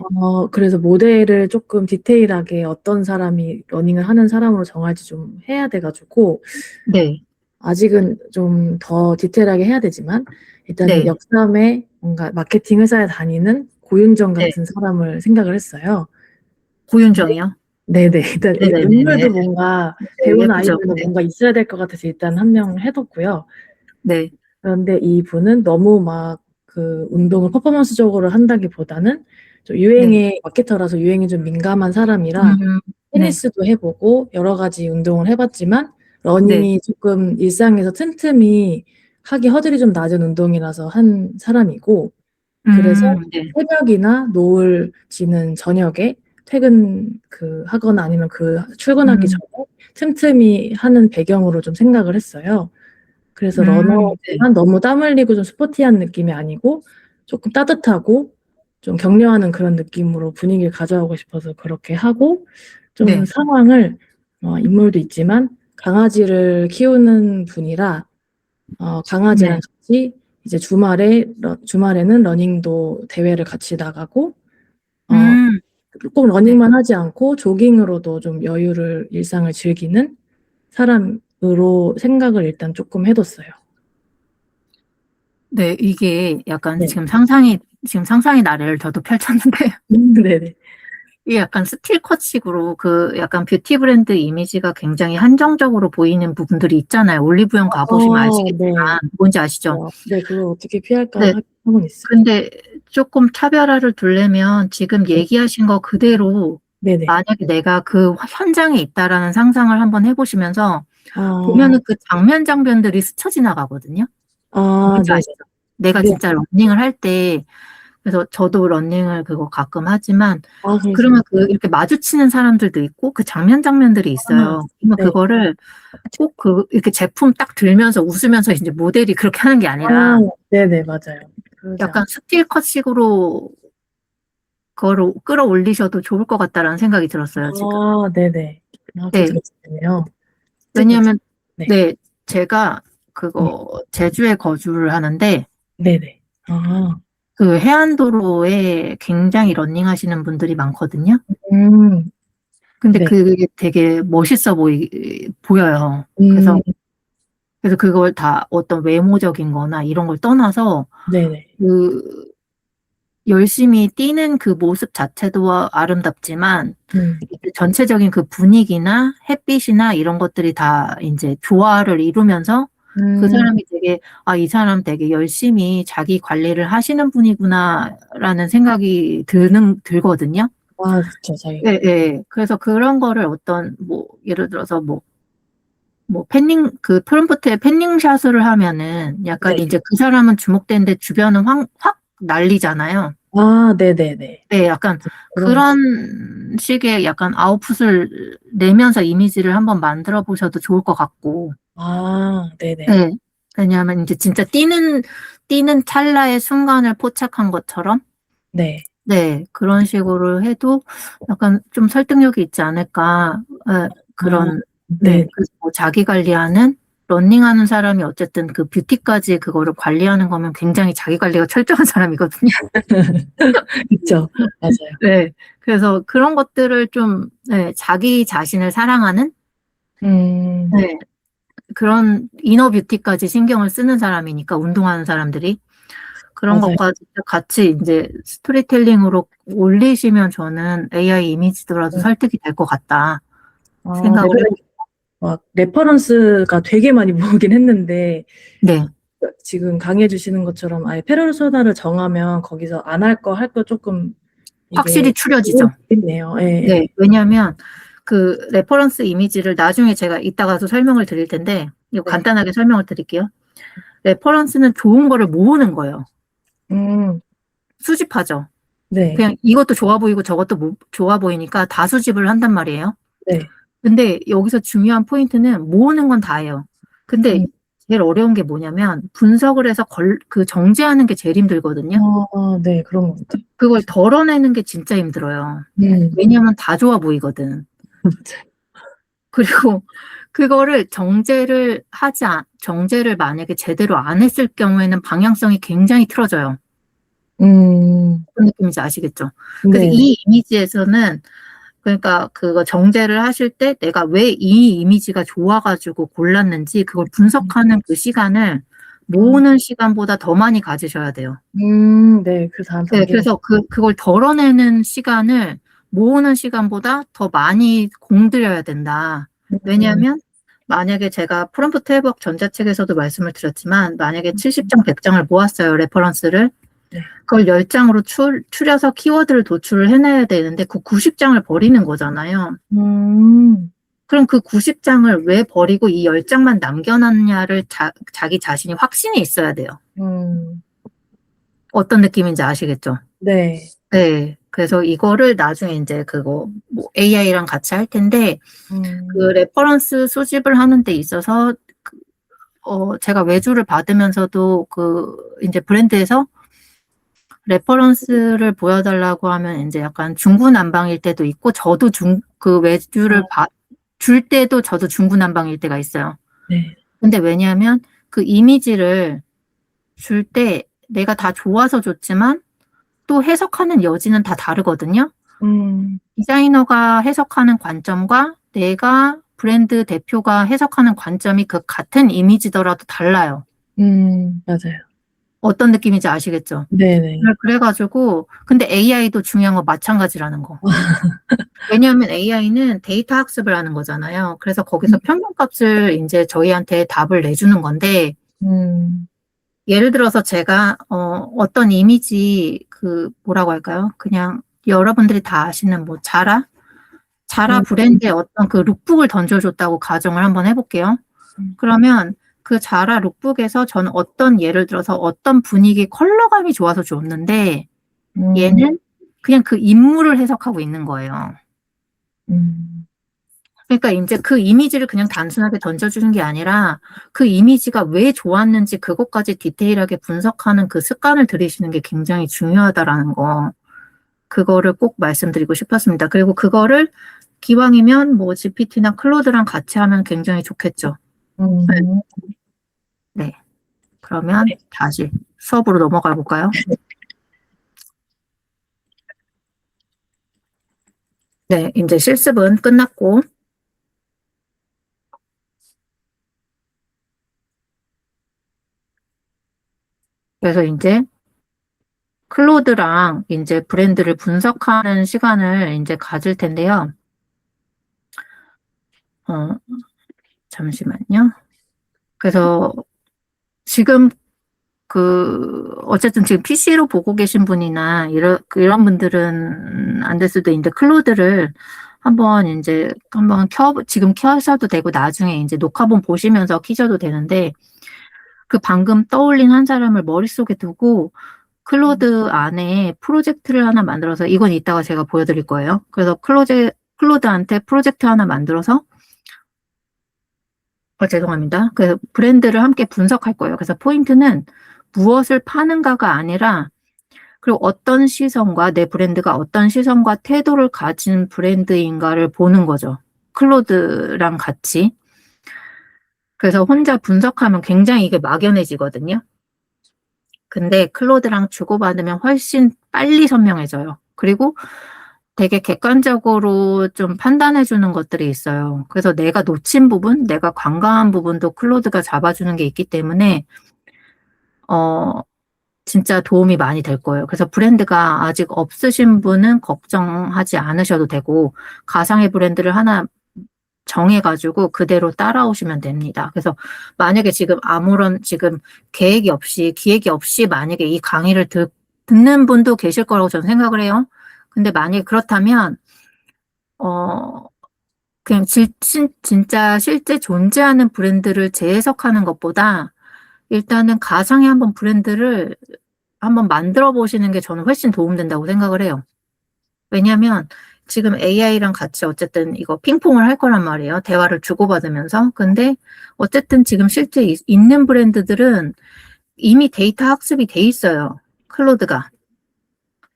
그래서 모델을 조금 디테일하게 어떤 사람이 러닝을 하는 사람으로 정할지 좀 해야 돼가지고, 네, 아직은 좀 더 디테일하게 해야 되지만, 일단은 네, 역삼에 뭔가 마케팅 회사에 다니는 고윤정 네. 같은 사람을 생각을 했어요. 고윤정이요? 네네. 일단 네네네네. 인물도 뭔가 네, 배우는 예쁘죠? 아이들은 네, 뭔가 있어야 될 것 같아서 일단 한 명 해뒀고요. 네, 그런데 이분은 너무 막 그 운동을 퍼포먼스적으로 한다기보다는 좀 네. 유행에 마케터라서 유행에 좀 민감한 사람이라 네, 테니스도 해보고 여러 가지 운동을 해봤지만 네. 러닝이 조금 일상에서 틈틈이 하기 허들이 좀 낮은 운동이라서 한 사람이고 그래서 네. 새벽이나 노을 지는 저녁에 퇴근 하거나 아니면 출근하기 음, 전에 틈틈이 하는 배경으로 좀 생각을 했어요. 그래서 네, 러너지만 너무 땀 흘리고 좀 스포티한 느낌이 아니고 조금 따뜻하고 좀 격려하는 그런 느낌으로 분위기를 가져가고 싶어서 그렇게 하고 좀 네, 상황을 인물도 있지만 강아지를 키우는 분이라 강아지랑 네. 같이 이제 주말에는 러닝도 대회를 같이 나가고 어, 음, 꼭 네. 러닝만 하지 않고 조깅으로도 좀 일상을 즐기는 사람으로 생각을 일단 조금 해뒀어요. 네, 이게 약간 네. 지금 상상의 나래를 저도 펼쳤는데, 네네. 이게 약간 스틸컷식으로 약간 뷰티 브랜드 이미지가 굉장히 한정적으로 보이는 부분들이 있잖아요. 올리브영 가보시면 아시겠지만, 네. 뭔지 아시죠? 네, 그걸 어떻게 피할까 네. 하고는 있어요. 근데 조금 차별화를 두려면 지금 네. 얘기하신 거 그대로 네네. 만약에 내가 그 현장에 있다라는 상상을 한번 해보시면서 아, 보면은 그 장면들이 스쳐 지나가거든요. 뭔지 네네. 아시죠? 내가 네. 진짜 러닝을 할 때, 그래서 저도 러닝을 그거 가끔 하지만, 그러세요. 그러면 이렇게 마주치는 사람들도 있고, 그 장면들이 아, 있어요. 그러면 네. 그거를 꼭 이렇게 제품 딱 들면서 웃으면서 이제 모델이 그렇게 하는 게 아니라, 네네, 맞아요. 그러지 약간 않아요. 스틸컷식으로 그거를 끌어올리셔도 좋을 것 같다라는 생각이 들었어요, 지금. 네네. 네. 괜찮네요 진짜 괜찮 왜냐면, 네. 네, 제가 네. 제주에 거주를 하는데, 네네. 아, 그 해안도로에 굉장히 러닝하시는 분들이 많거든요. 음, 근데 네. 그게 되게 멋있어 보여요. 음, 그래서 그걸 다 어떤 외모적인 거나 이런 걸 떠나서 네네. 그 열심히 뛰는 그 모습 자체도 아름답지만 이제 전체적인 그 분위기나 햇빛이나 이런 것들이 다 이제 조화를 이루면서 그 사람이 되게, 아, 이 사람 되게 열심히 자기 관리를 하시는 분이구나라는 생각이 들거든요. 아, 그쵸, 자기. 예, 예. 그래서 그런 거를 어떤, 뭐, 예를 들어서 그 프롬프트에 팬닝샷을 하면은 약간 네. 이제 그 사람은 주목되는데 주변은 확 날리잖아요. 아, 네네네. 네, 약간 그런 거. 그런 식의 약간 아웃풋을 내면서 이미지를 한번 만들어 보셔도 좋을 것 같고. 아, 네네. 네. 왜냐하면 이제 진짜 뛰는 찰나의 순간을 포착한 것처럼, 네. 네, 그런 식으로 해도 약간 좀 설득력이 있지 않을까. 아, 그런, 네. 네, 뭐 자기 관리하는, 러닝하는 사람이 어쨌든 그 뷰티까지 그거를 관리하는 거면 굉장히 자기 관리가 철저한 사람이거든요. 그쵸. 맞아요. 네. 그래서 그런 것들을 좀, 네, 자기 자신을 사랑하는, 네, 그런 이너 뷰티까지 신경을 쓰는 사람이니까, 운동하는 사람들이. 그런 맞아요. 것까지 같이 이제 스토리텔링으로 올리시면 저는 AI 이미지더라도 설득이 될 것 같다 아, 생각을 해요. 막 레퍼런스가 되게 많이 모으긴 했는데 네. 지금 강의해 주시는 것처럼 아예 페르소나를 정하면 거기서 안 할 거 할 거 조금 확실히 이게 추려지죠. 있네요. 예. 네. 왜냐하면 그 레퍼런스 이미지를 나중에 제가 이따가도 설명을 드릴 텐데, 이거 네. 간단하게 설명을 드릴게요. 레퍼런스는 좋은 거를 모으는 거예요. 수집하죠. 네. 그냥 이것도 좋아 보이고 저것도 좋아 보이니까 다 수집을 한단 말이에요. 네. 근데 여기서 중요한 포인트는 모으는 건 다예요. 근데 제일 어려운 게 뭐냐면 분석을 해서 그 정제하는 게 제일 힘들거든요. 네, 그런 것 같아요. 그걸 덜어내는 게 진짜 힘들어요. 왜냐면 다 좋아 보이거든. 그리고 그거를 정제를 만약에 제대로 안 했을 경우에는 방향성이 굉장히 틀어져요. 무슨 느낌인지 아시겠죠? 그래서 네. 이 이미지에서는 그러니까 그거 정제를 하실 때 내가 왜 이 이미지가 좋아가지고 골랐는지 그걸 분석하는 그 시간을 모으는 시간보다 더 많이 가지셔야 돼요. 네, 그 다음 네, 단계가. 그래서 그걸 덜어내는 시간을 모으는 시간보다 더 많이 공들여야 된다. 왜냐하면 만약에 제가 프롬프트 회복 전자책에서도 말씀을 드렸지만 만약에 70장, 100장을 모았어요, 레퍼런스를. 네. 그걸 10장으로 추려서 키워드를 도출을 해내야 되는데 그 90장을 버리는 거잖아요. 그럼 그 90장을 왜 버리고 이 10장만 남겨놨냐를 자기 자신이 확신이 있어야 돼요. 어떤 느낌인지 아시겠죠? 네. 네. 그래서 이거를 나중에 이제 그거 뭐 AI랑 같이 할 텐데 그 레퍼런스 수집을 하는 데 있어서 제가 외주를 받으면서도 이제 브랜드에서 레퍼런스를 보여달라고 하면 이제 약간 중구난방일 때도 있고 저도 그 외주를 줄 때도 저도 중구난방일 때가 있어요. 네. 근데 왜냐하면 그 이미지를 줄 때 내가 다 좋아서 줬지만 또 해석하는 여지는 다 다르거든요. 디자이너가 해석하는 관점과 내가 브랜드 대표가 해석하는 관점이 그 같은 이미지더라도 달라요. 맞아요. 어떤 느낌인지 아시겠죠? 네네. 그래가지고 근데 AI도 중요한 건 마찬가지라는 거. 왜냐하면 AI는 데이터 학습을 하는 거잖아요. 그래서 거기서 평균값을 이제 저희한테 답을 내주는 건데 예를 들어서 제가 어떤 이미지 뭐라고 할까요? 그냥 여러분들이 다 아시는 뭐 자라 브랜드의 어떤 그 룩북을 던져줬다고 가정을 한번 해볼게요. 그러면 그 자라 룩북에서 저는 예를 들어서 어떤 분위기 컬러감이 좋아서 줬는데 얘는 그냥 그 인물을 해석하고 있는 거예요. 그러니까 이제 그 이미지를 그냥 단순하게 던져주는 게 아니라 그 이미지가 왜 좋았는지 그것까지 디테일하게 분석하는 그 습관을 들이시는 게 굉장히 중요하다라는 거. 그거를 꼭 말씀드리고 싶었습니다. 그리고 그거를 기왕이면 뭐 GPT나 클로드랑 같이 하면 굉장히 좋겠죠. 네. 그러면 다시 수업으로 넘어가 볼까요? 네, 이제 실습은 끝났고 그래서 이제 클로드랑 이제 브랜드를 분석하는 시간을 이제 가질 텐데요. 잠시만요. 그래서 지금 어쨌든 지금 PC로 보고 계신 분이나 이런 분들은 안 될 수도 있는데, 클로드를 한번 지금 켜셔도 되고, 나중에 이제 녹화본 보시면서 키셔도 되는데, 그 방금 떠올린 한 사람을 머릿속에 두고, 클로드 안에 프로젝트를 하나 만들어서, 이건 이따가 제가 보여드릴 거예요. 그래서 클로드한테 프로젝트 하나 만들어서, 죄송합니다. 그 브랜드를 함께 분석할 거예요. 그래서 포인트는 무엇을 파는가가 아니라, 그리고 어떤 시선과 내 브랜드가 어떤 시선과 태도를 가진 브랜드인가를 보는 거죠. 클로드랑 같이. 그래서 혼자 분석하면 굉장히 이게 막연해지거든요. 근데 클로드랑 주고받으면 훨씬 빨리 선명해져요. 그리고 되게 객관적으로 좀 판단해 주는 것들이 있어요. 그래서 내가 놓친 부분, 내가 관과한 부분도 클로드가 잡아주는 게 있기 때문에 진짜 도움이 많이 될 거예요. 그래서 브랜드가 아직 없으신 분은 걱정하지 않으셔도 되고, 가상의 브랜드를 하나 정해가지고 그대로 따라오시면 됩니다. 그래서 만약에 지금 지금 기획이 없이 만약에 이 강의를 듣는 분도 계실 거라고 저는 생각을 해요. 근데 만약에 그렇다면, 그냥 진짜 실제 존재하는 브랜드를 재해석하는 것보다 일단은 가상의 브랜드를 한번 만들어 보시는 게 저는 훨씬 도움된다고 생각을 해요. 왜냐하면 지금 AI랑 같이 어쨌든 이거 핑퐁을 할 거란 말이에요. 대화를 주고받으면서. 근데 어쨌든 지금 실제 있는 브랜드들은 이미 데이터 학습이 돼 있어요. 클로드가.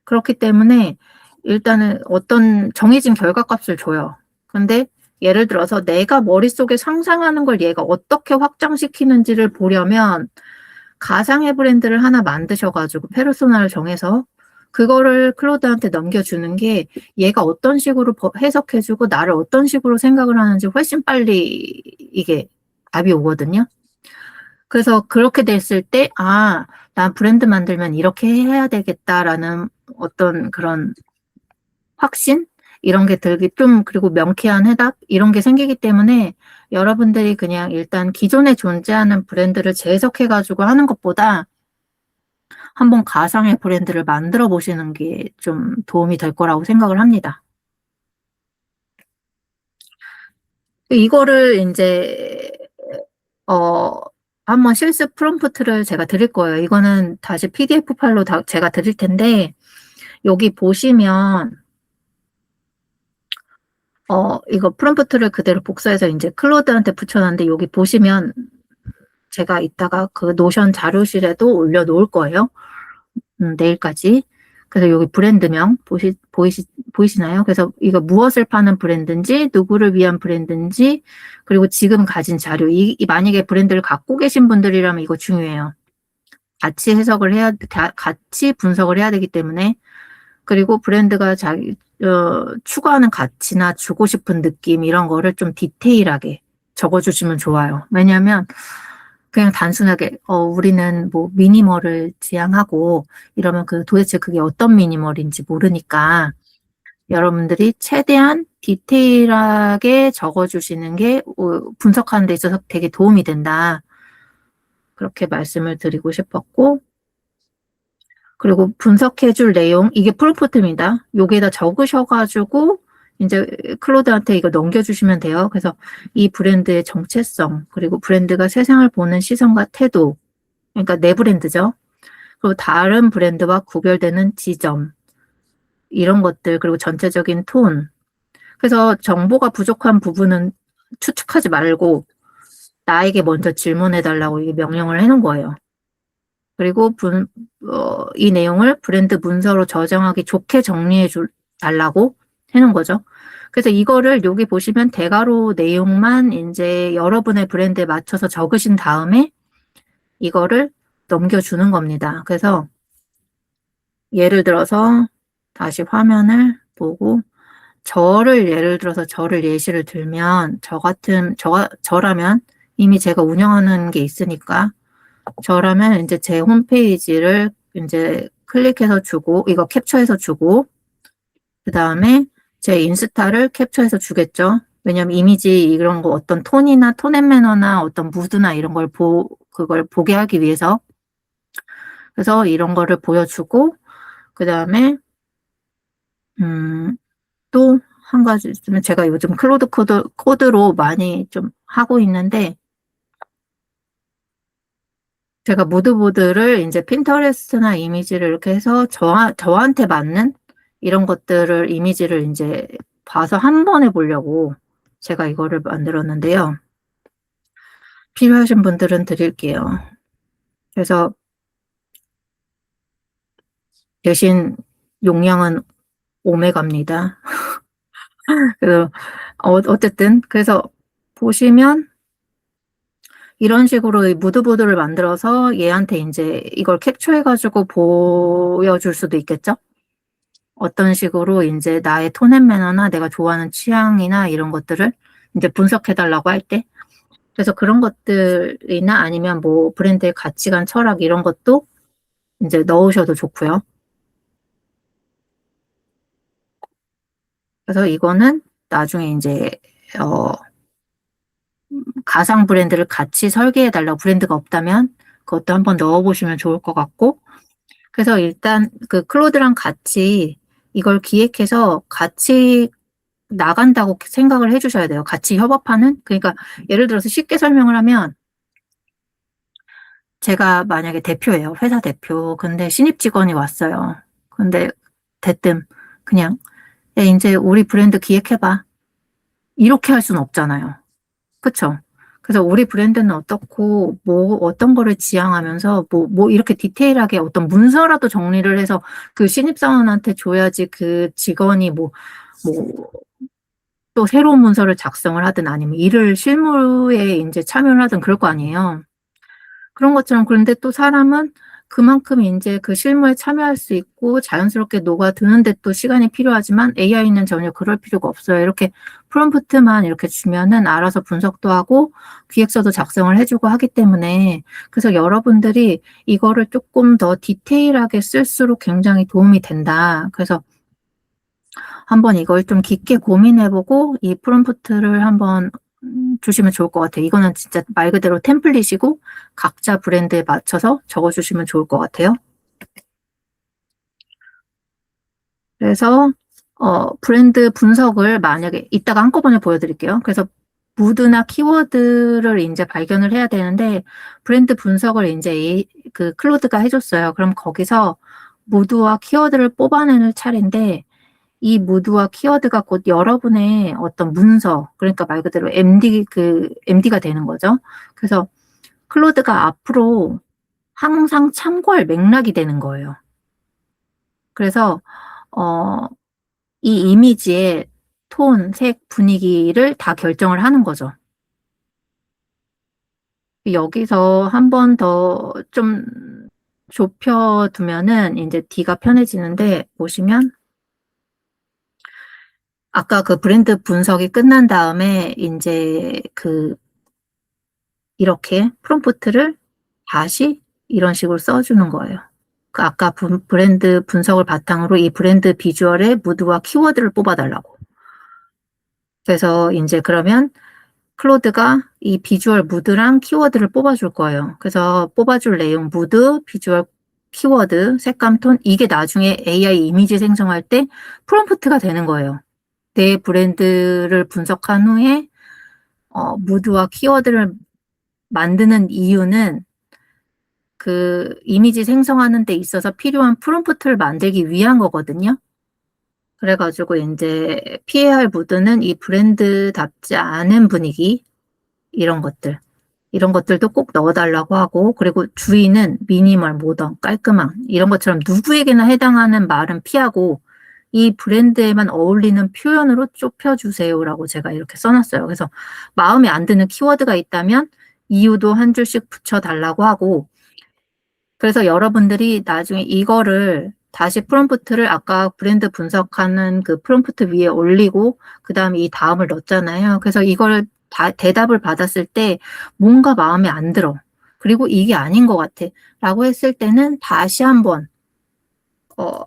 그렇기 때문에 일단은 어떤 정해진 결과값을 줘요. 근데 예를 들어서 내가 머릿속에 상상하는 걸 얘가 어떻게 확장시키는지를 보려면 가상의 브랜드를 하나 만드셔가지고 페르소나를 정해서 그거를 클로드한테 넘겨주는 게 얘가 어떤 식으로 해석해주고 나를 어떤 식으로 생각을 하는지 훨씬 빨리 이게 답이 오거든요. 그래서 그렇게 됐을 때, 난 브랜드 만들면 이렇게 해야 되겠다라는 어떤 그런 확신? 이런 게 그리고 명쾌한 해답? 이런 게 생기기 때문에 여러분들이 그냥 일단 기존에 존재하는 브랜드를 재해석해가지고 하는 것보다 한번 가상의 브랜드를 만들어 보시는 게 좀 도움이 될 거라고 생각을 합니다. 이거를 이제, 한번 실습 프롬프트를 제가 드릴 거예요. 이거는 다시 PDF 파일로 제가 드릴 텐데, 여기 보시면, 이거 프롬프트를 그대로 복사해서 이제 클로드한테 붙여놨는데, 여기 보시면 제가 이따가 그 노션 자료실에도 올려놓을 거예요. 내일까지. 그래서 여기 브랜드명 보이시나요? 그래서 이거 무엇을 파는 브랜드인지, 누구를 위한 브랜드인지, 그리고 지금 가진 자료. 만약에 브랜드를 갖고 계신 분들이라면 이거 중요해요. 같이 같이 분석을 해야 되기 때문에. 그리고 브랜드가 추구하는 가치나 주고 싶은 느낌, 이런 거를 좀 디테일하게 적어주시면 좋아요. 왜냐하면 그냥 단순하게 우리는 뭐 미니멀을 지향하고 이러면 도대체 그게 어떤 미니멀인지 모르니까 여러분들이 최대한 디테일하게 적어주시는 게 분석하는 데 있어서 되게 도움이 된다. 그렇게 말씀을 드리고 싶었고, 그리고 분석해줄 내용, 이게 프롬프트입니다. 여기에다 적으셔가지고 이제 클로드한테 이거 넘겨주시면 돼요. 그래서 이 브랜드의 정체성, 그리고 브랜드가 세상을 보는 시선과 태도, 그러니까 내 브랜드죠. 그리고 다른 브랜드와 구별되는 지점, 이런 것들, 그리고 전체적인 톤. 그래서 정보가 부족한 부분은 추측하지 말고 나에게 먼저 질문해달라고 이게 명령을 해놓은 거예요. 그리고 이 내용을 브랜드 문서로 저장하기 좋게 정리해 달라고 해놓은 거죠. 그래서 이거를 여기 보시면 대괄호 내용만 이제 여러분의 브랜드에 맞춰서 적으신 다음에 이거를 넘겨주는 겁니다. 그래서 예를 들어서 다시 화면을 보고 예를 들어서 저를 예시를 들면 저라면 이미 제가 운영하는 게 있으니까 저라면 이제 제 홈페이지를 이제 클릭해서 주고, 이거 캡처해서 주고, 그 다음에 제 인스타를 캡처해서 주겠죠. 왜냐면 이미지 이런 거 어떤 톤이나 톤 앤 매너나 어떤 무드나 이런 걸 그걸 보게 하기 위해서. 그래서 이런 거를 보여주고, 그 다음에, 또 한 가지 있으면 제가 요즘 클로드 코드로 많이 좀 하고 있는데, 제가 무드보드를 이제 핀터레스트나 이미지를 이렇게 해서 저한테 맞는 이런 것들을 이미지를 이제 봐서 한 번 해보려고 제가 이거를 만들었는데요. 필요하신 분들은 드릴게요. 그래서 대신 용량은 오메가입니다. 그래서 어쨌든 그래서 보시면 이런 식으로 이 무드보드를 만들어서 얘한테 이제 이걸 캡처해가지고 보여줄 수도 있겠죠? 어떤 식으로 이제 나의 톤 앤 매너나 내가 좋아하는 취향이나 이런 것들을 이제 분석해달라고 할 때. 그래서 그런 것들이나 아니면 뭐 브랜드의 가치관, 철학 이런 것도 이제 넣으셔도 좋고요. 그래서 이거는 나중에 이제, 가상 브랜드를 같이 설계해달라고 브랜드가 없다면 그것도 한번 넣어보시면 좋을 것 같고, 그래서 일단 그 클로드랑 같이 이걸 기획해서 같이 나간다고 생각을 해주셔야 돼요. 같이 협업하는? 그러니까 예를 들어서 쉽게 설명을 하면 제가 만약에 대표예요. 회사 대표. 근데 신입 직원이 왔어요. 근데 대뜸 그냥 야, 이제 우리 브랜드 기획해봐. 이렇게 할 수는 없잖아요. 그쵸? 그래서 우리 브랜드는 어떻고, 뭐, 어떤 거를 지향하면서, 뭐, 이렇게 디테일하게 어떤 문서라도 정리를 해서 그 신입사원한테 줘야지 그 직원이 뭐, 또 새로운 문서를 작성을 하든 아니면 일을 실무에 이제 참여를 하든 그럴 거 아니에요. 그런 것처럼 그런데 또 사람은 그만큼 이제 그 실무에 참여할 수 있고 자연스럽게 녹아드는데 또 시간이 필요하지만 AI는 전혀 그럴 필요가 없어요. 이렇게 프롬프트만 이렇게 주면은 알아서 분석도 하고 기획서도 작성을 해주고 하기 때문에 그래서 여러분들이 이거를 조금 더 디테일하게 쓸수록 굉장히 도움이 된다. 그래서 한번 이걸 좀 깊게 고민해보고 이 프롬프트를 한번 주시면 좋을 것 같아요. 이거는 진짜 말 그대로 템플릿이고 각자 브랜드에 맞춰서 적어주시면 좋을 것 같아요. 그래서 브랜드 분석을 만약에 이따가 한꺼번에 보여드릴게요. 그래서 무드나 키워드를 이제 발견을 해야 되는데 브랜드 분석을 이제 그 클로드가 해줬어요. 그럼 거기서 무드와 키워드를 뽑아내는 차례인데 이 무드와 키워드가 곧 여러분의 어떤 문서, 그러니까 말 그대로 MD가 되는 거죠. 그래서 클로드가 앞으로 항상 참고할 맥락이 되는 거예요. 그래서, 이 이미지의 톤, 색, 분위기를 다 결정을 하는 거죠. 여기서 한 번 더 좀 좁혀두면은 이제 D가 편해지는데, 보시면, 아까 그 브랜드 분석이 끝난 다음에 이제 이렇게 프롬프트를 다시 이런 식으로 써주는 거예요. 그 아까 브랜드 분석을 바탕으로 이 브랜드 비주얼의 무드와 키워드를 뽑아달라고. 그래서 이제 그러면 클로드가 이 비주얼 무드랑 키워드를 뽑아줄 거예요. 그래서 뽑아줄 내용 무드, 비주얼, 키워드, 색감, 톤 이게 나중에 AI 이미지 생성할 때 프롬프트가 되는 거예요. 내 브랜드를 분석한 후에 무드와 키워드를 만드는 이유는 그 이미지 생성하는 데 있어서 필요한 프롬프트를 만들기 위한 거거든요. 그래가지고 이제 피해야 할 무드는 이 브랜드답지 않은 분위기 이런 것들도 꼭 넣어달라고 하고 그리고 주의는 미니멀, 모던, 깔끔한 이런 것처럼 누구에게나 해당하는 말은 피하고 이 브랜드에만 어울리는 표현으로 좁혀주세요라고 제가 이렇게 써놨어요. 그래서 마음에 안 드는 키워드가 있다면 이유도 한 줄씩 붙여달라고 하고 그래서 여러분들이 나중에 이거를 다시 프롬프트를 아까 브랜드 분석하는 그 프롬프트 위에 올리고 그 다음에 이 다음을 넣었잖아요. 그래서 이걸 대답을 받았을 때 뭔가 마음에 안 들어. 그리고 이게 아닌 것 같아. 라고 했을 때는 다시 한번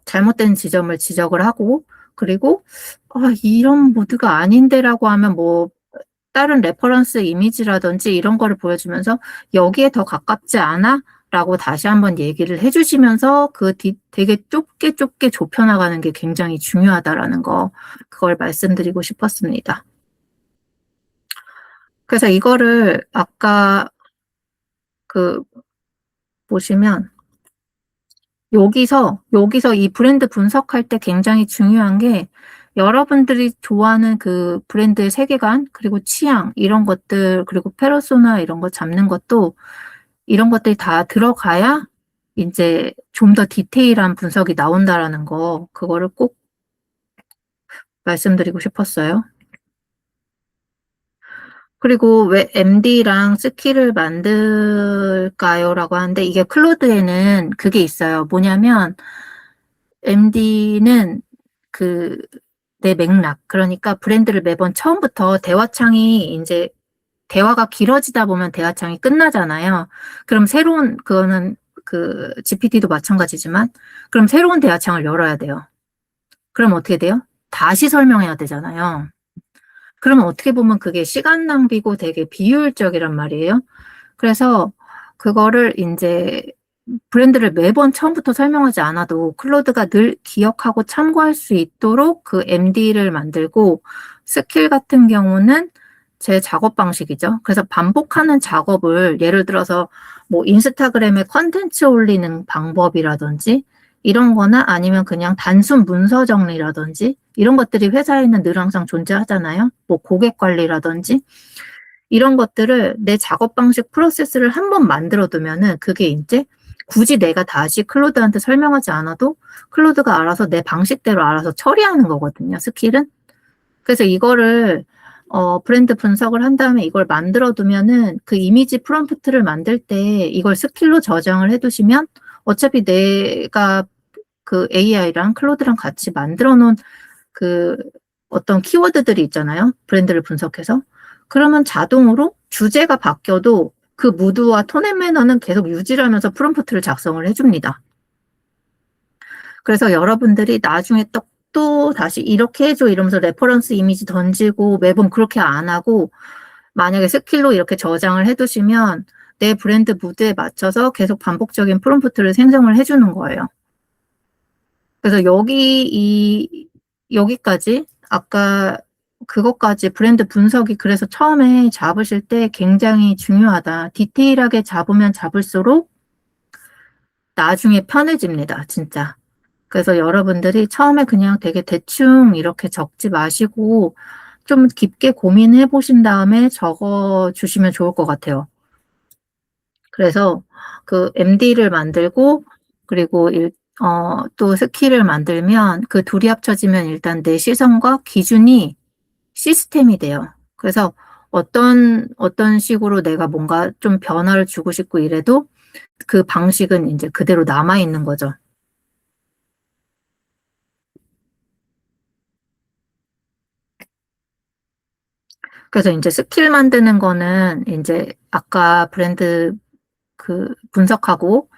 잘못된 지점을 지적을 하고, 그리고 이런 모드가 아닌데라고 하면 뭐 다른 레퍼런스 이미지라든지 이런 거를 보여주면서 여기에 더 가깝지 않아? 라고 다시 한번 얘기를 해주시면서 되게 좁게 좁혀나가는 게 굉장히 중요하다라는 거, 그걸 말씀드리고 싶었습니다. 그래서 이거를 아까 보시면 여기서 이 브랜드 분석할 때 굉장히 중요한 게 여러분들이 좋아하는 그 브랜드의 세계관, 그리고 취향, 이런 것들, 그리고 페르소나 이런 거 잡는 것도 이런 것들이 다 들어가야 이제 좀 더 디테일한 분석이 나온다라는 거, 그거를 꼭 말씀드리고 싶었어요. 그리고 왜 MD랑 스킬을 만들까요? 라고 하는데 이게 클로드에는 그게 있어요. 뭐냐면 MD는 내 맥락, 그러니까 브랜드를 매번 처음부터 대화창이 이제 대화가 길어지다 보면 대화창이 끝나잖아요. 그럼 그거는 GPT도 마찬가지지만, 그럼 새로운 대화창을 열어야 돼요. 그럼 어떻게 돼요? 다시 설명해야 되잖아요. 그러면 어떻게 보면 그게 시간 낭비고 되게 비효율적이란 말이에요. 그래서 그거를 이제 브랜드를 매번 처음부터 설명하지 않아도 클로드가 늘 기억하고 참고할 수 있도록 그 MD를 만들고, 스킬 같은 경우는 제 작업 방식이죠. 그래서 반복하는 작업을 예를 들어서 뭐 인스타그램에 컨텐츠 올리는 방법이라든지 이런 거나 아니면 그냥 단순 문서 정리라든지 이런 것들이 회사에는 늘 항상 존재하잖아요. 뭐 고객 관리라든지 이런 것들을 내 작업 방식 프로세스를 한번 만들어 두면은 그게 이제 굳이 내가 다시 클로드한테 설명하지 않아도 클로드가 알아서 내 방식대로 알아서 처리하는 거거든요, 스킬은. 그래서 이거를 브랜드 분석을 한 다음에 이걸 만들어 두면은 그 이미지 프롬프트를 만들 때 이걸 스킬로 저장을 해 두시면 어차피 내가 그 AI랑 클로드랑 같이 만들어 놓은 어떤 키워드들이 있잖아요. 브랜드를 분석해서. 그러면 자동으로 주제가 바뀌어도 그 무드와 톤 앤 매너는 계속 유지를 하면서 프롬프트를 작성을 해줍니다. 그래서 여러분들이 나중에 또 다시 이렇게 해줘 이러면서 레퍼런스 이미지 던지고 매번 그렇게 안 하고 만약에 스킬로 이렇게 저장을 해두시면 내 브랜드 무드에 맞춰서 계속 반복적인 프롬프트를 생성을 해주는 거예요. 그래서 여기까지 아까 그것까지 브랜드 분석이 그래서 처음에 잡으실 때 굉장히 중요하다. 디테일하게 잡으면 잡을수록 나중에 편해집니다, 진짜. 그래서 여러분들이 처음에 그냥 되게 대충 이렇게 적지 마시고 좀 깊게 고민해 보신 다음에 적어 주시면 좋을 것 같아요. 그래서 그 MD를 만들고 그리고 또 스킬을 만들면 그 둘이 합쳐지면 일단 내 시선과 기준이 시스템이 돼요. 그래서 어떤 식으로 내가 뭔가 좀 변화를 주고 싶고 이래도 그 방식은 이제 그대로 남아 있는 거죠. 그래서 이제 스킬 만드는 거는 이제 아까 브랜드 분석하고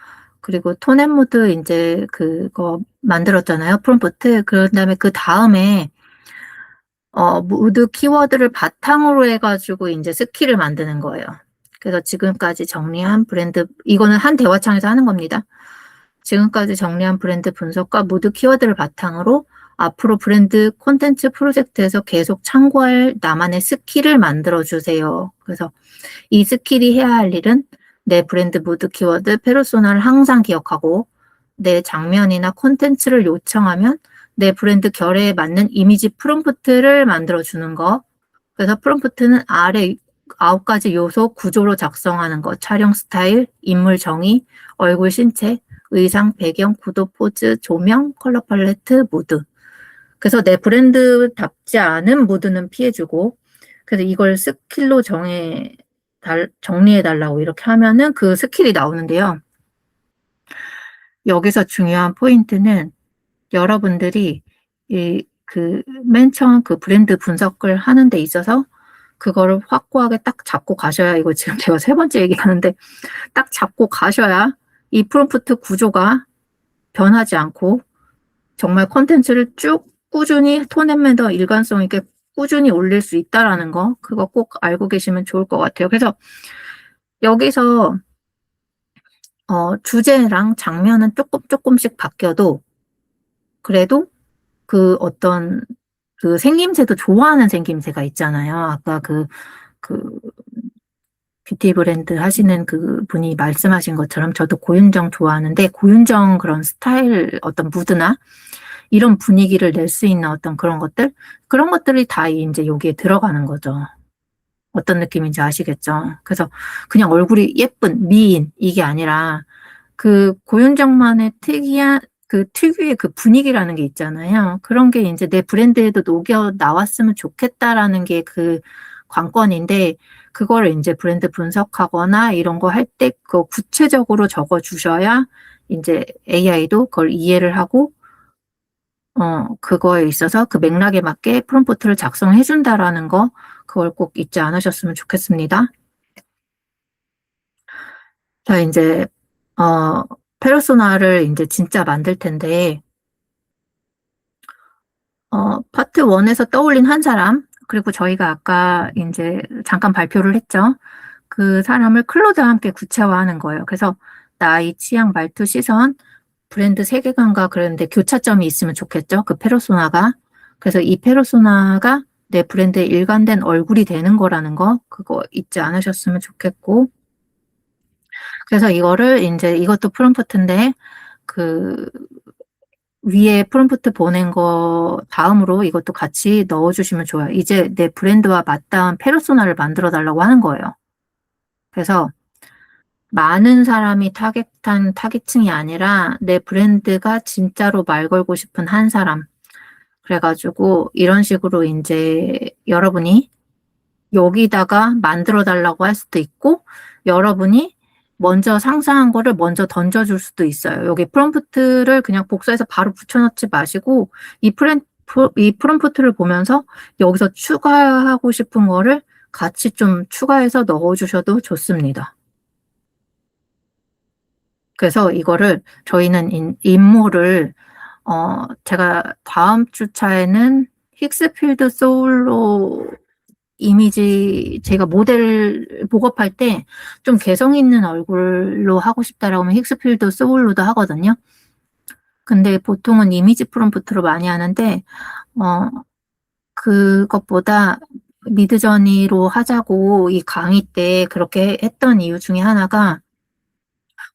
그리고 톤 앤 무드 이제 그거 만들었잖아요. 프롬프트. 그런 다음에 그 다음에 무드 키워드를 바탕으로 해가지고 이제 스킬을 만드는 거예요. 그래서 지금까지 정리한 브랜드, 이거는 한 대화창에서 하는 겁니다. 지금까지 정리한 브랜드 분석과 무드 키워드를 바탕으로 앞으로 브랜드 콘텐츠 프로젝트에서 계속 참고할 나만의 스킬을 만들어주세요. 그래서 이 스킬이 해야 할 일은 내 브랜드 무드 키워드 페르소나를 항상 기억하고 내 장면이나 콘텐츠를 요청하면 내 브랜드 결에 맞는 이미지 프롬프트를 만들어주는 거. 그래서 프롬프트는 아래 9가지 요소 구조로 작성하는 거. 촬영 스타일, 인물 정의, 얼굴 신체, 의상, 배경, 구도, 포즈, 조명, 컬러 팔레트, 무드. 그래서 내 브랜드답지 않은 무드는 피해주고, 그래서 이걸 스킬로 정리해달라고 이렇게 하면은 그 스킬이 나오는데요. 여기서 중요한 포인트는 여러분들이 맨 처음 그 브랜드 분석을 하는 데 있어서 그거를 확고하게 딱 잡고 가셔야, 이거 지금 제가 3번째 얘기하는데 딱 잡고 가셔야 이 프롬프트 구조가 변하지 않고 정말 콘텐츠를 쭉 꾸준히 톤앤매너 일관성 있게 꾸준히 올릴 수 있다라는 거, 그거 꼭 알고 계시면 좋을 것 같아요. 그래서 여기서 주제랑 장면은 조금씩 바뀌어도 그래도 그 어떤 그 생김새도 좋아하는 생김새가 있잖아요. 아까 그 뷰티 브랜드 하시는 그 분이 말씀하신 것처럼 저도 고윤정 좋아하는데 고윤정 그런 스타일 어떤 무드나 이런 분위기를 낼 수 있는 어떤 그런 것들이 다 이제 여기에 들어가는 거죠. 어떤 느낌인지 아시겠죠? 그래서 그냥 얼굴이 예쁜 미인 이게 아니라 그 고윤정만의 특유의 그 분위기라는 게 있잖아요. 그런 게 이제 내 브랜드에도 녹여 나왔으면 좋겠다라는 게 그 관건인데, 그거를 이제 브랜드 분석하거나 이런 거 할 때 그 구체적으로 적어 주셔야 이제 AI도 그걸 이해를 하고, 그거에 있어서 그 맥락에 맞게 프롬프트를 작성해 준다라는 거, 그걸 꼭 잊지 않으셨으면 좋겠습니다. 자, 이제, 페르소나를 이제 진짜 만들 텐데, 파트 1에서 떠올린 한 사람, 그리고 저희가 아까 이제 잠깐 발표를 했죠. 그 사람을 클로드와 함께 구체화하는 거예요. 그래서 나이, 취향, 말투, 시선, 브랜드 세계관과 그런데 교차점이 있으면 좋겠죠. 그 페르소나가. 그래서 이 페르소나가 내 브랜드의 일관된 얼굴이 되는 거라는 거, 그거 잊지 않으셨으면 좋겠고. 그래서 이거를 이제 이것도 프롬프트인데, 그 위에 프롬프트 보낸 거 다음으로 이것도 같이 넣어주시면 좋아요. 이제 내 브랜드와 맞닿은 페르소나를 만들어 달라고 하는 거예요. 그래서 많은 사람이 타겟한 타깃층이 아니라 내 브랜드가 진짜로 말 걸고 싶은 한 사람. 그래가지고 이런 식으로 이제 여러분이 여기다가 만들어 달라고 할 수도 있고, 여러분이 먼저 상상한 거를 먼저 던져줄 수도 있어요. 여기 프롬프트를 그냥 복사해서 바로 붙여넣지 마시고, 이 프롬프트를 보면서 여기서 추가하고 싶은 거를 같이 좀 추가해서 넣어주셔도 좋습니다. 그래서 이거를 저희는 인물을, 제가 다음 주차에는 힉스필드 소울로 이미지 제가 모델 복업할 때 좀 개성 있는 얼굴로 하고 싶다라고 하면 힉스필드 소울로도 하거든요. 근데 보통은 이미지 프롬프트로 많이 하는데 그것보다 미드저니로 하자고 이 강의 때 그렇게 했던 이유 중에 하나가,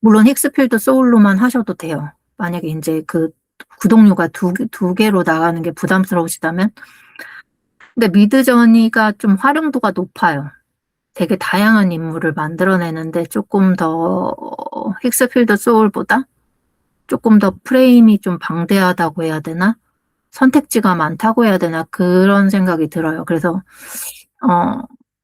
물론 힉스필드 소울로만 하셔도 돼요. 만약에 이제 그 구독료가 두 개로 나가는 게 부담스러우시다면. 근데 미드저니가 좀 활용도가 높아요. 되게 다양한 인물을 만들어내는데 조금 더 힉스필드 소울보다 조금 더 프레임이 좀 방대하다고 해야 되나? 선택지가 많다고 해야 되나? 그런 생각이 들어요. 그래서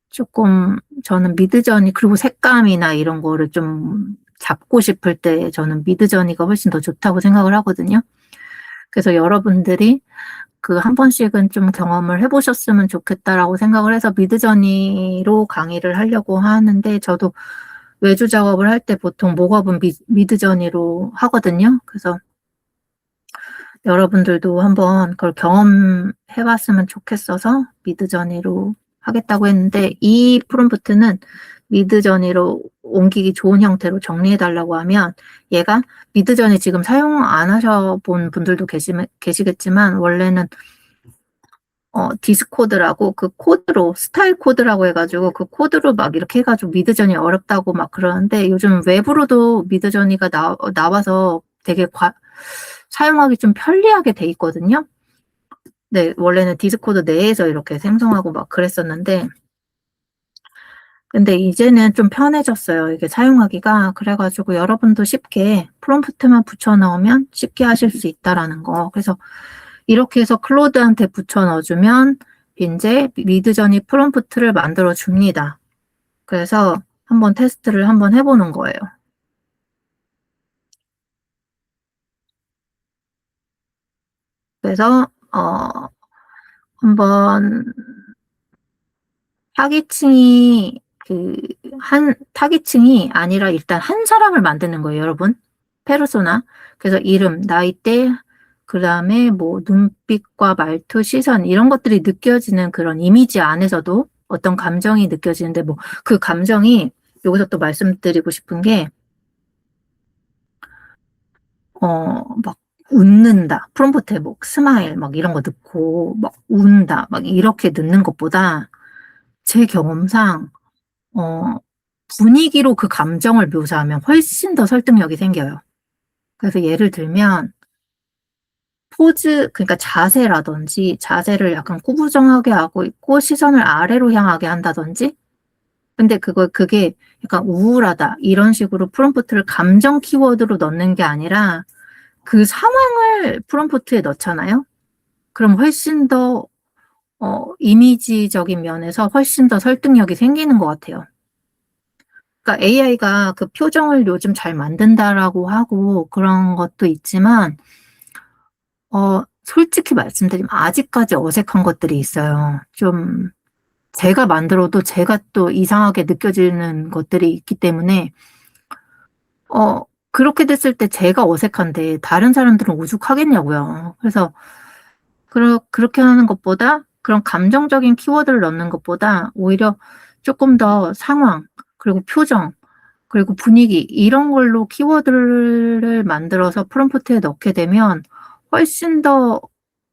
조금 저는 미드저니, 그리고 색감이나 이런 거를 좀 잡고 싶을 때 저는 미드저니가 훨씬 더 좋다고 생각을 하거든요. 그래서 여러분들이 그 한 번씩은 좀 경험을 해보셨으면 좋겠다라고 생각을 해서 미드저니로 강의를 하려고 하는데, 저도 외주 작업을 할 때 보통 목업은 미드저니로 하거든요. 그래서 여러분들도 한번 그걸 경험해봤으면 좋겠어서 미드저니로 하겠다고 했는데, 이 프롬프트는 미드저니로 옮기기 좋은 형태로 정리해달라고 하면, 얘가 미드저니 지금 사용 안 하셔본 분들도 계시겠지만, 원래는 디스코드라고 그 코드로, 스타일 코드라고 해가지고 그 코드로 막 이렇게 해가지고 미드저니 어렵다고 막 그러는데, 요즘 웹으로도 미드저니가 나와서 되게 사용하기 좀 편리하게 돼 있거든요. 네, 원래는 디스코드 내에서 이렇게 생성하고 막 그랬었는데, 근데 이제는 좀 편해졌어요. 이게 사용하기가. 그래가지고 여러분도 쉽게 프롬프트만 붙여 넣으면 쉽게 하실 수 있다라는 거. 그래서 이렇게 해서 클로드한테 붙여 넣어주면 이제 미드저니 프롬프트를 만들어 줍니다. 그래서 한번 테스트를 한번 해보는 거예요. 그래서 한번 타깃층이 아니라 일단 한 사람을 만드는 거예요, 여러분. 페르소나. 그래서 이름, 나이대, 그다음에 뭐 눈빛과 말투, 시선 이런 것들이 느껴지는 그런 이미지 안에서도 어떤 감정이 느껴지는데 뭐 그 감정이 여기서 또 말씀드리고 싶은 게 막 웃는다. 프롬프트에 뭐 스마일 막 이런 거 넣고 막 운다. 막 이렇게 넣는 것보다 제 경험상 분위기로 그 감정을 묘사하면 훨씬 더 설득력이 생겨요. 그래서 예를 들면 포즈, 그러니까 자세라든지 자세를 약간 꾸부정하게 하고 있고 시선을 아래로 향하게 한다든지 근데 그게 약간 우울하다 이런 식으로 프롬프트를 감정 키워드로 넣는 게 아니라 그 상황을 프롬프트에 넣잖아요. 그럼 훨씬 더 이미지적인 면에서 훨씬 더 설득력이 생기는 것 같아요. 그러니까 AI가 그 표정을 요즘 잘 만든다라고 하고 그런 것도 있지만 솔직히 말씀드리면 아직까지 어색한 것들이 있어요. 좀 제가 만들어도 제가 또 이상하게 느껴지는 것들이 있기 때문에 그렇게 됐을 때 제가 어색한데 다른 사람들은 오죽하겠냐고요. 그래서 그렇게 하는 것보다 그런 감정적인 키워드를 넣는 것보다 오히려 조금 더 상황, 그리고 표정, 그리고 분위기 이런 걸로 키워드를 만들어서 프롬프트에 넣게 되면 훨씬 더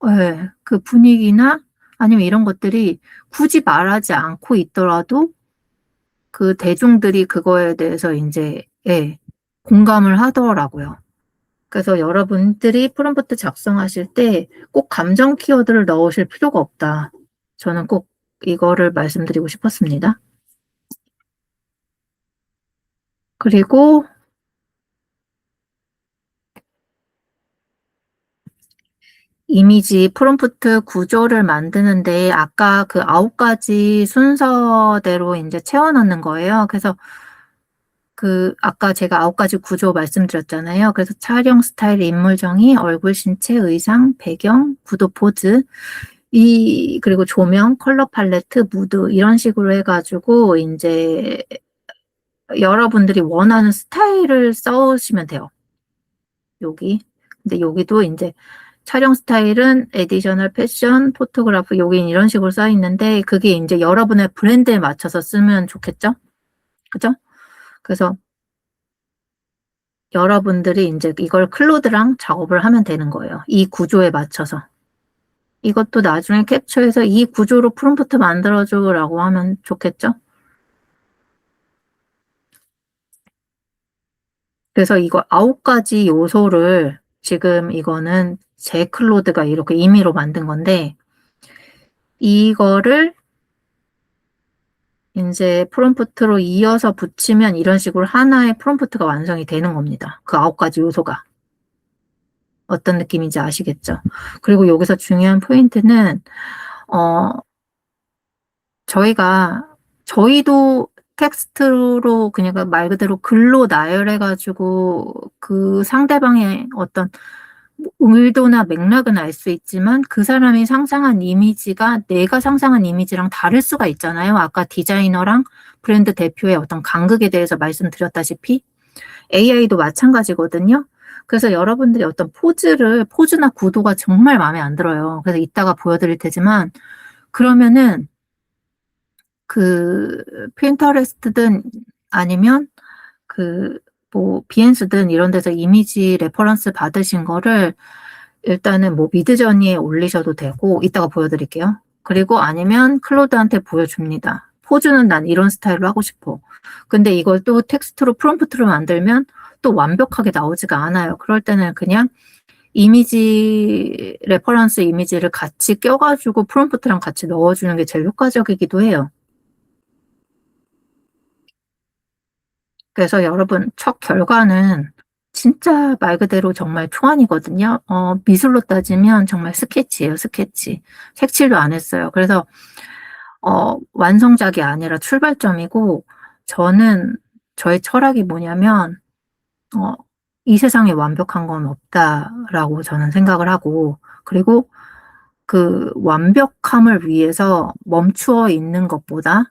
예, 그 분위기나 아니면 이런 것들이 굳이 말하지 않고 있더라도 그 대중들이 그거에 대해서 인제 예, 공감을 하더라고요. 그래서 여러분들이 프롬프트 작성하실 때 꼭 감정 키워드를 넣으실 필요가 없다. 저는 꼭 이거를 말씀드리고 싶었습니다. 그리고 이미지 프롬프트 구조를 만드는데 아까 그 9가지 순서대로 인제 채워 넣는 거예요. 그래서 아까 제가 9가지 구조 말씀드렸잖아요. 그래서 촬영 스타일, 인물 정의, 얼굴, 신체, 의상, 배경, 구도, 포즈 그리고 조명, 컬러 팔레트, 무드 이런 식으로 해 가지고 인제 여러분들이 원하는 스타일을 써오시면 돼요. 여기. 근데 여기도 인제 촬영 스타일은 에디셔널 패션, 포토그래프 여긴 이런 식으로 써 있는데 그게 인제 여러분의 브랜드에 맞춰서 쓰면 좋겠죠? 그죠? 그래서 여러분들이 인제 이걸 클로드랑 작업을 하면 되는 거예요. 이 구조에 맞춰서. 이것도 나중에 캡처해서 "이 구조로 프롬프트 만들어 줘."라고 하면 좋겠죠? 그래서 이거 9가지 요소를 지금 이거는 제 클로드가 이렇게 임의로 만든 건데 이거를 인제 프롬프트로 이어서 붙이면 이런 식으로 하나의 프롬프트가 완성이 되는 겁니다. 그 9가지 요소가. 어떤 느낌인지 아시겠죠? 그리고 여기서 중요한 포인트는 어 저희도 텍스트로 그냥 말 그대로 글로 나열해 가지고 그 상대방의 어떤 의도나 맥락은 알 수 있지만 그 사람이 상상한 이미지가 내가 상상한 이미지랑 다를 수가 있잖아요. 아까 디자이너랑 브랜드 대표의 어떤 간극에 대해서 말씀드렸다시피 AI도 마찬가지거든요. 그래서 여러분들이 어떤 포즈나 구도가 정말 마음에 안 들어요. 그래서 이따가 보여드릴 테지만 그러면은 핀터레스트든 아니면 비엔스든 이런 데서 이미지 레퍼런스 받으신 거를 일단은 뭐 미드저니에 올리셔도 되고 이따가 보여드릴게요. 그리고 아니면 클로드한테 보여줍니다. 포즈는 난 이런 스타일로 하고 싶어. 근데 이걸 또 텍스트로 프롬프트로 만들면 또 완벽하게 나오지가 않아요. 그럴 때는 그냥 레퍼런스 이미지를 같이 껴가지고 프롬프트랑 같이 넣어주는 게 제일 효과적이기도 해요. 그래서 여러분 첫 결과는 진짜 말 그대로 정말 초안이거든요. 미술로 따지면 정말 스케치예요, 스케치. 색칠도 안 했어요. 그래서 완성작이 아니라 출발점이고 저는 저의 철학이 뭐냐면 이 세상에 완벽한 건 없다라고 저는 생각을 하고 그리고 그 완벽함을 위해서 멈추어 있는 것보다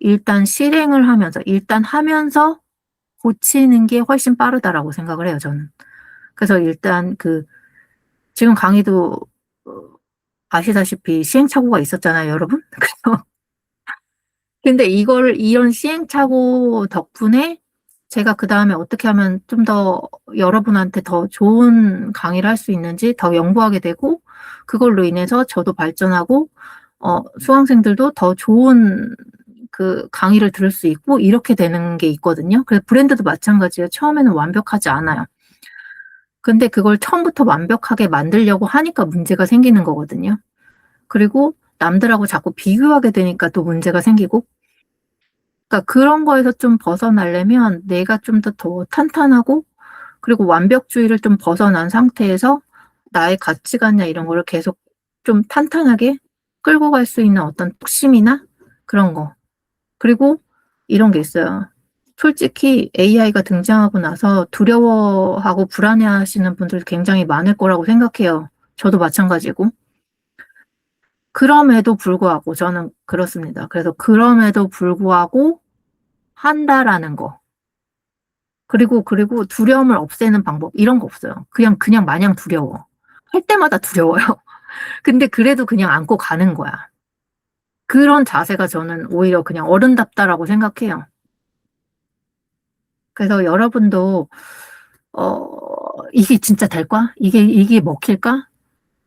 일단 실행을 하면서 일단 하면서 고치는 게 훨씬 빠르다라고 생각을 해요, 저는. 그래서 일단 지금 강의도 아시다시피 시행착오가 있었잖아요, 여러분. 그래서 근데 이런 시행착오 덕분에 제가 그 다음에 어떻게 하면 좀 더 여러분한테 더 좋은 강의를 할 수 있는지 더 연구하게 되고, 그걸로 인해서 저도 발전하고, 수강생들도 더 좋은 그 강의를 들을 수 있고, 이렇게 되는 게 있거든요. 그래서 브랜드도 마찬가지예요. 처음에는 완벽하지 않아요. 근데 그걸 처음부터 완벽하게 만들려고 하니까 문제가 생기는 거거든요. 그리고 남들하고 자꾸 비교하게 되니까 또 문제가 생기고, 그러니까 그런 거에서 좀 벗어나려면 내가 좀 더 탄탄하고, 그리고 완벽주의를 좀 벗어난 상태에서 나의 가치관이나 이런 거를 계속 좀 탄탄하게 끌고 갈 수 있는 어떤 뚝심이나 그런 거. 그리고 이런 게 있어요. 솔직히 AI가 등장하고 나서 두려워하고 불안해하시는 분들 굉장히 많을 거라고 생각해요. 저도 마찬가지고. 그럼에도 불구하고 저는 그렇습니다. 그래서 그럼에도 불구하고 한다라는 거. 그리고 두려움을 없애는 방법 이런 거 없어요. 그냥 마냥 두려워. 할 때마다 두려워요. 근데 그래도 그냥 안고 가는 거야. 그런 자세가 저는 오히려 그냥 어른답다라고 생각해요. 그래서 여러분도 이게 진짜 될까? 이게 먹힐까?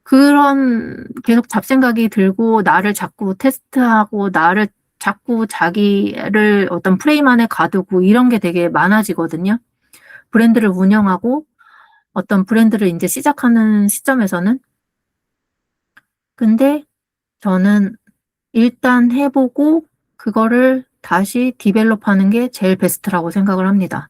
그런 계속 잡생각이 들고 나를 자꾸 테스트하고 나를 자꾸 자기를 어떤 프레임 안에 가두고 이런 게 되게 많아지거든요. 브랜드를 운영하고 어떤 브랜드를 이제 시작하는 시점에서는. 근데 저는 일단 해보고 그거를 다시 디벨롭하는 게 제일 베스트라고 생각을 합니다.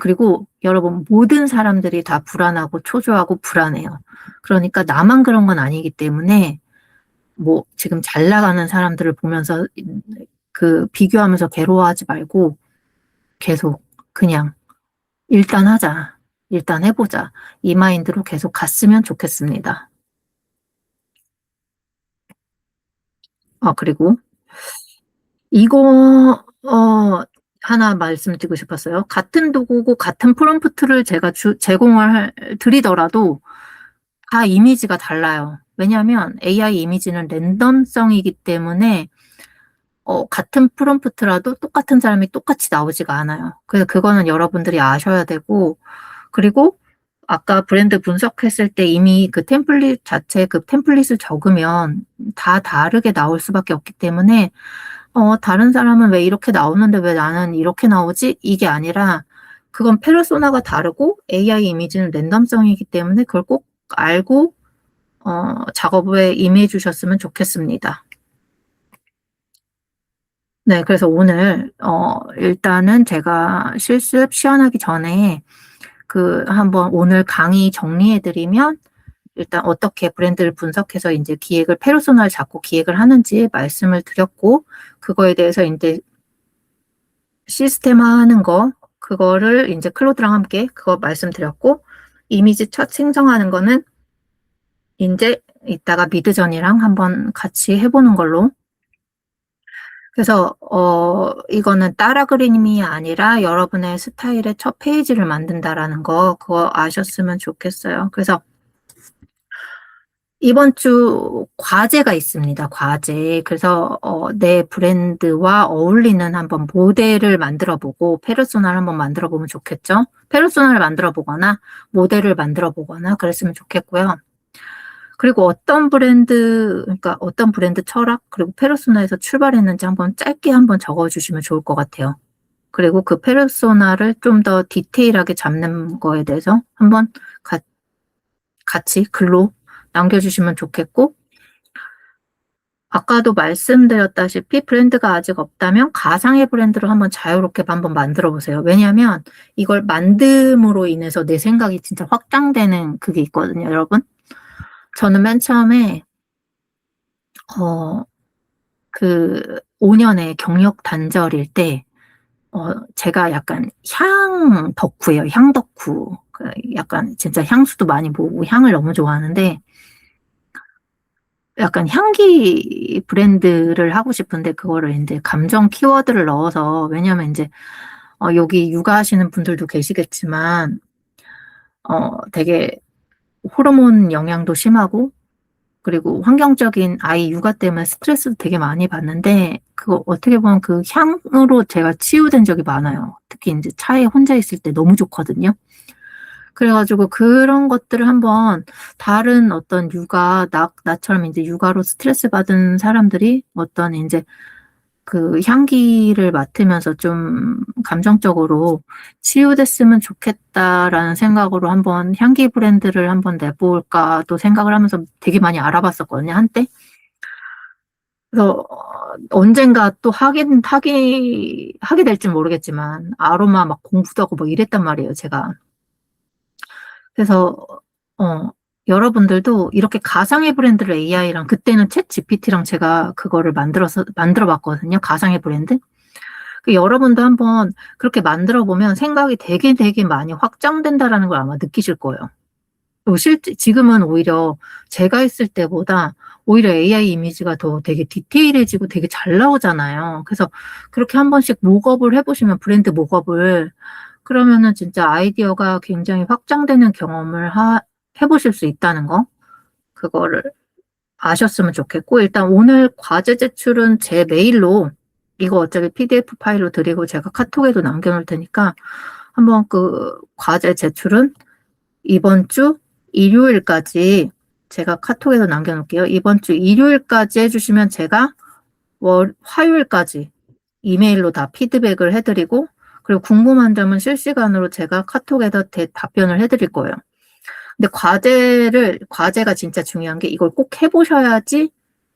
그리고 여러분, 모든 사람들이 다 불안하고 초조하고 불안해요. 그러니까 나만 그런 건 아니기 때문에 지금 잘 나가는 사람들을 보면서 비교하면서 괴로워하지 말고 계속 그냥 일단 하자. 일단 해보자. 이 마인드로 계속 갔으면 좋겠습니다. 그리고 이거 하나 말씀드리고 싶었어요. 같은 도구고 같은 프롬프트를 제가 제공을 드리더라도 다 이미지가 달라요. 왜냐하면 AI 이미지는 랜덤성이기 때문에 같은 프롬프트라도 똑같은 사람이 똑같이 나오지가 않아요. 그래서 그거는 여러분들이 아셔야 되고, 그리고 아까 브랜드 분석했을 때 이미 그 템플릿 자체 그 템플릿을 적으면 다 다르게 나올 수밖에 없기 때문에 다른 사람은 왜 이렇게 나오는데 왜 나는 이렇게 나오지? 이게 아니라 그건 페르소나가 다르고 AI 이미지는 랜덤성이기 때문에 그걸 꼭 알고 작업에 임해 주셨으면 좋겠습니다. 네, 그래서 오늘 일단은 제가 실습 시연하기 전에 한번 오늘 강의 정리해드리면 일단 어떻게 브랜드를 분석해서 이제 페르소나를 잡고 기획을 하는지 말씀을 드렸고, 그거에 대해서 이제 시스템화하는 거, 그거를 이제 클로드랑 함께 그거 말씀드렸고, 이미지 첫 생성하는 거는 이제 이따가 미드전이랑 한번 같이 해보는 걸로. 그래서 이거는 따라 그림이 아니라 여러분의 스타일의 첫 페이지를 만든다라는 거, 그거 아셨으면 좋겠어요. 그래서 이번 주 과제가 있습니다. 과제. 그래서 내 브랜드와 어울리는 한번 모델을 만들어보고 페르소나를 한번 만들어보면 좋겠죠. 페르소나를 만들어보거나 모델을 만들어보거나 그랬으면 좋겠고요. 그리고 그러니까 어떤 브랜드 철학, 그리고 페르소나에서 출발했는지 한번 짧게 한번 적어주시면 좋을 것 같아요. 그리고 그 페르소나를 좀 더 디테일하게 잡는 거에 대해서 한번 같이 글로 남겨주시면 좋겠고, 아까도 말씀드렸다시피 브랜드가 아직 없다면 가상의 브랜드로 한번 자유롭게 한번 만들어 보세요. 왜냐하면 이걸 만듦으로 인해서 내 생각이 진짜 확장되는 그게 있거든요, 여러분. 저는 맨 처음에 5년의 경력 단절일 때 제가 약간 향 덕후예요. 향 덕후. 약간 진짜 향수도 많이 모으고 향을 너무 좋아하는데 약간 향기 브랜드를 하고 싶은데 그거를 이제 감정 키워드를 넣어서, 왜냐면 이제 여기 육아하시는 분들도 계시겠지만 되게 호르몬 영향도 심하고, 그리고 환경적인 아이 육아 때문에 스트레스도 되게 많이 받는데, 그거 어떻게 보면 그 향으로 제가 치유된 적이 많아요. 특히 이제 차에 혼자 있을 때 너무 좋거든요. 그래가지고 그런 것들을 한번 다른 어떤 나처럼 이제 육아로 스트레스 받은 사람들이 어떤 이제 그 향기를 맡으면서 좀 감정적으로 치유됐으면 좋겠다라는 생각으로 한번 향기 브랜드를 한번 내볼까 또 생각을 하면서 되게 많이 알아봤었거든요, 한때. 그래서 언젠가 또 하게 될지 모르겠지만 아로마 막 공부도 하고 막 이랬단 말이에요, 제가. 그래서 여러분들도 이렇게 가상의 브랜드를 AI랑 그때는 챗 GPT랑 제가 그거를 만들어 봤거든요. 가상의 브랜드. 여러분도 한번 그렇게 만들어 보면 생각이 되게 많이 확장된다라는 걸 아마 느끼실 거예요. 지금은 오히려 제가 했을 때보다 오히려 AI 이미지가 더 되게 디테일해지고 되게 잘 나오잖아요. 그래서 그렇게 한 번씩 목업을 해보시면 브랜드 목업을 그러면은 진짜 아이디어가 굉장히 확장되는 경험을 해보실 수 있다는 거, 그거를 아셨으면 좋겠고, 일단 오늘 과제 제출은 제 메일로, 이거 어차피 PDF 파일로 드리고 제가 카톡에도 남겨놓을 테니까, 한번 그 과제 제출은 이번 주 일요일까지 제가 카톡에도 남겨놓을게요. 이번 주 일요일까지 해주시면 제가 화요일까지 이메일로 다 피드백을 해드리고, 그리고 궁금한 점은 실시간으로 제가 카톡에다 답변을 해드릴 거예요. 근데 과제가 진짜 중요한 게 이걸 꼭 해보셔야지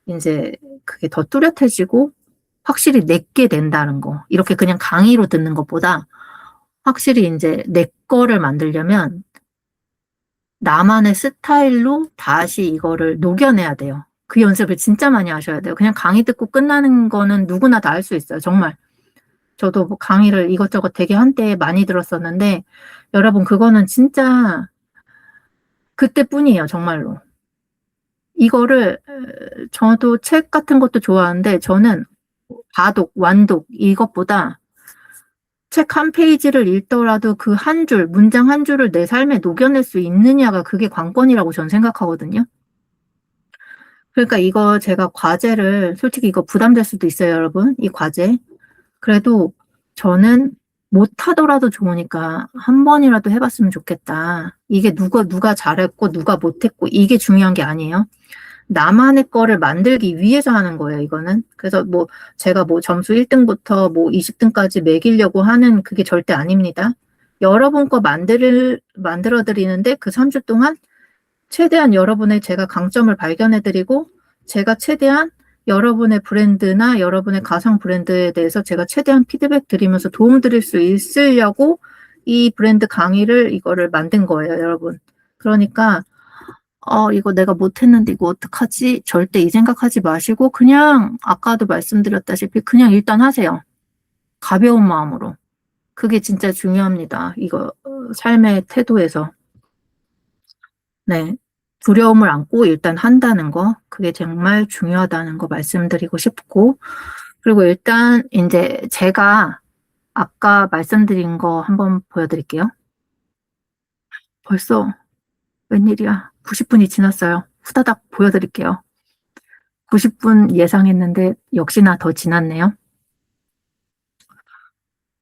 이제 그게 더 뚜렷해지고 확실히 내게 된다는 거. 이렇게 그냥 강의로 듣는 것보다 확실히 이제 내 거를 만들려면 나만의 스타일로 다시 이거를 녹여내야 돼요. 그 연습을 진짜 많이 하셔야 돼요. 그냥 강의 듣고 끝나는 거는 누구나 다 할 수 있어요. 정말. 저도 뭐 강의를 이것저것 되게 한때 많이 들었었는데 여러분 그거는 진짜 그때뿐이에요. 정말로. 이거를 저도 책 같은 것도 좋아하는데 저는 다독, 완독 이것보다 책 한 페이지를 읽더라도 그 한 줄, 문장 한 줄을 내 삶에 녹여낼 수 있느냐가 그게 관건이라고 저는 생각하거든요. 그러니까 이거 제가 과제를 솔직히 이거 부담될 수도 있어요, 여러분. 이 과제. 그래도 저는 못하더라도 좋으니까 한 번이라도 해봤으면 좋겠다. 이게 누가 잘했고 누가 못했고 이게 중요한 게 아니에요. 나만의 거를 만들기 위해서 하는 거예요, 이거는. 그래서 뭐 제가 뭐 점수 1등부터 뭐 20등까지 매기려고 하는 그게 절대 아닙니다. 여러분 거 만들어 드리는데 그 3주 동안 최대한 여러분의 제가 강점을 발견해 드리고 제가 최대한 여러분의 브랜드나 여러분의 가상 브랜드에 대해서 제가 최대한 피드백 드리면서 도움 드릴 수 있으려고 이 브랜드 강의를 이거를 만든 거예요, 여러분. 그러니까 이거 내가 못했는데 이거 어떡하지? 절대 이 생각하지 마시고 그냥 아까도 말씀드렸다시피 그냥 일단 하세요. 가벼운 마음으로. 그게 진짜 중요합니다. 이거 삶의 태도에서. 네. 두려움을 안고 일단 한다는 거, 그게 정말 중요하다는 거 말씀드리고 싶고, 그리고 일단 이제 제가 아까 말씀드린 거 한번 보여드릴게요. 벌써 웬일이야. 90분이 지났어요. 후다닥 보여드릴게요. 90분 예상했는데 역시나 더 지났네요.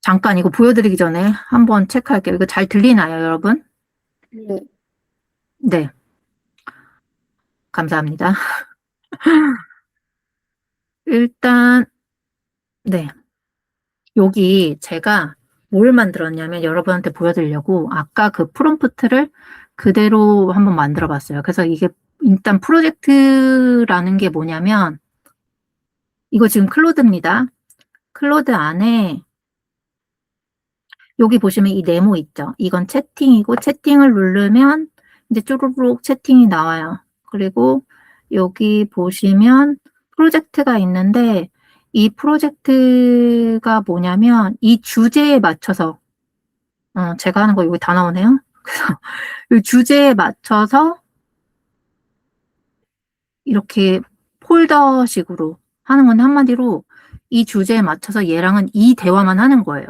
잠깐 이거 보여드리기 전에 한번 체크할게요. 이거 잘 들리나요, 여러분? 네. 네. 감사합니다. 일단, 네. 여기 제가 뭘 만들었냐면 여러분한테 보여드리려고 아까 그 프롬프트를 그대로 한번 만들어 봤어요. 그래서 이게 일단 프로젝트라는 게 뭐냐면 이거 지금 클로드입니다. 클로드 안에 여기 보시면 이 네모 있죠? 이건 채팅이고 채팅을 누르면 이제 쭈루룩 채팅이 나와요. 그리고 여기 보시면 프로젝트가 있는데 이 프로젝트가 뭐냐면 이 주제에 맞춰서 제가 하는 거 여기 다 나오네요. 그래서 이 주제에 맞춰서 이렇게 폴더식으로 하는 건데 한마디로 이 주제에 맞춰서 얘랑은 이 대화만 하는 거예요.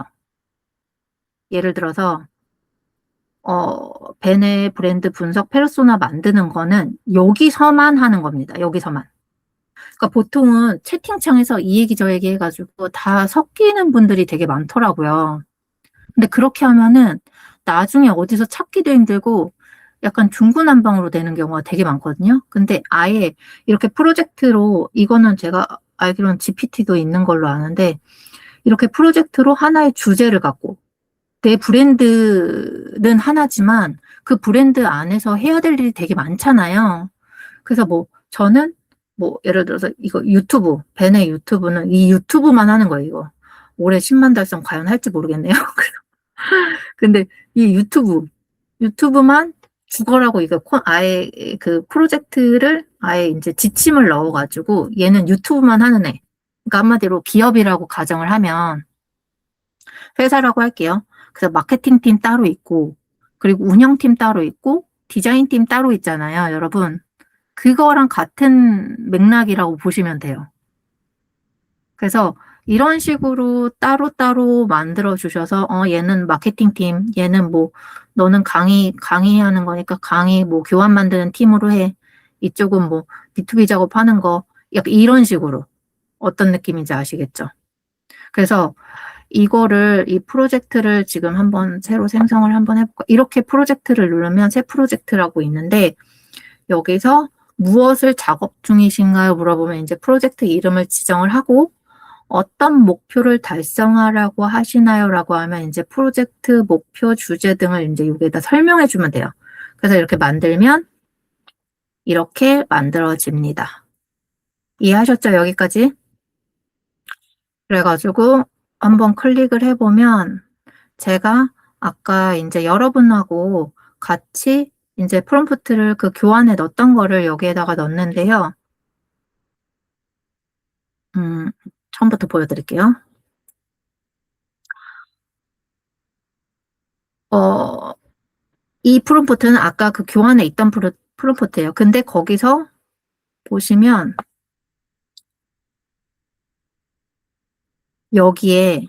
예를 들어서 벤의 브랜드 분석 페르소나 만드는 거는 여기서만 하는 겁니다. 여기서만. 그러니까 보통은 채팅창에서 이 얘기 저 얘기 해가지고 다 섞이는 분들이 되게 많더라고요. 근데 그렇게 하면은 나중에 어디서 찾기도 힘들고 약간 중구난방으로 되는 경우가 되게 많거든요. 근데 아예 이렇게 프로젝트로, 이거는 제가 알기로는 GPT도 있는 걸로 아는데, 이렇게 프로젝트로 하나의 주제를 갖고 내 브랜드는 하나지만 그 브랜드 안에서 해야 될 일이 되게 많잖아요. 그래서 뭐 저는 뭐 예를 들어서 이거 유튜브, 벤의 유튜브는 이 유튜브만 하는 거예요, 이거. 올해 10만 달성 과연 할지 모르겠네요. 근데 이 유튜브만 죽어라고 이거 아예 그 프로젝트를 아예 이제 지침을 넣어가지고 얘는 유튜브만 하는 애. 그러니까 한마디로 기업이라고 가정을 하면 회사라고 할게요. 그래서 마케팅팀 따로 있고, 그리고 운영팀 따로 있고, 디자인팀 따로 있잖아요, 여러분. 그거랑 같은 맥락이라고 보시면 돼요. 그래서 이런 식으로 따로따로 만들어 주셔서, 얘는 마케팅팀, 얘는 뭐, 너는 강의하는 거니까 강의 뭐 교환 만드는 팀으로 해. 이쪽은 뭐, B2B 작업하는 거, 약간 이런 식으로. 어떤 느낌인지 아시겠죠? 그래서 이 프로젝트를 지금 한번 새로 생성을 한번 해볼까? 이렇게 프로젝트를 누르면 새 프로젝트라고 있는데, 여기서 무엇을 작업 중이신가요? 물어보면 이제 프로젝트 이름을 지정을 하고, 어떤 목표를 달성하라고 하시나요? 라고 하면 이제 프로젝트 목표 주제 등을 이제 여기에다 설명해 주면 돼요. 그래서 이렇게 만들면 이렇게 만들어집니다. 이해하셨죠? 여기까지? 그래가지고 한번 클릭을 해보면 제가 아까 이제 여러분하고 같이 이제 프롬프트를 그 교환에 넣었던 거를 여기에다가 넣었는데요. 처음부터 보여드릴게요. 이 프롬프트는 아까 그 교환에 있던 프롬프트예요. 근데 거기서 보시면 여기에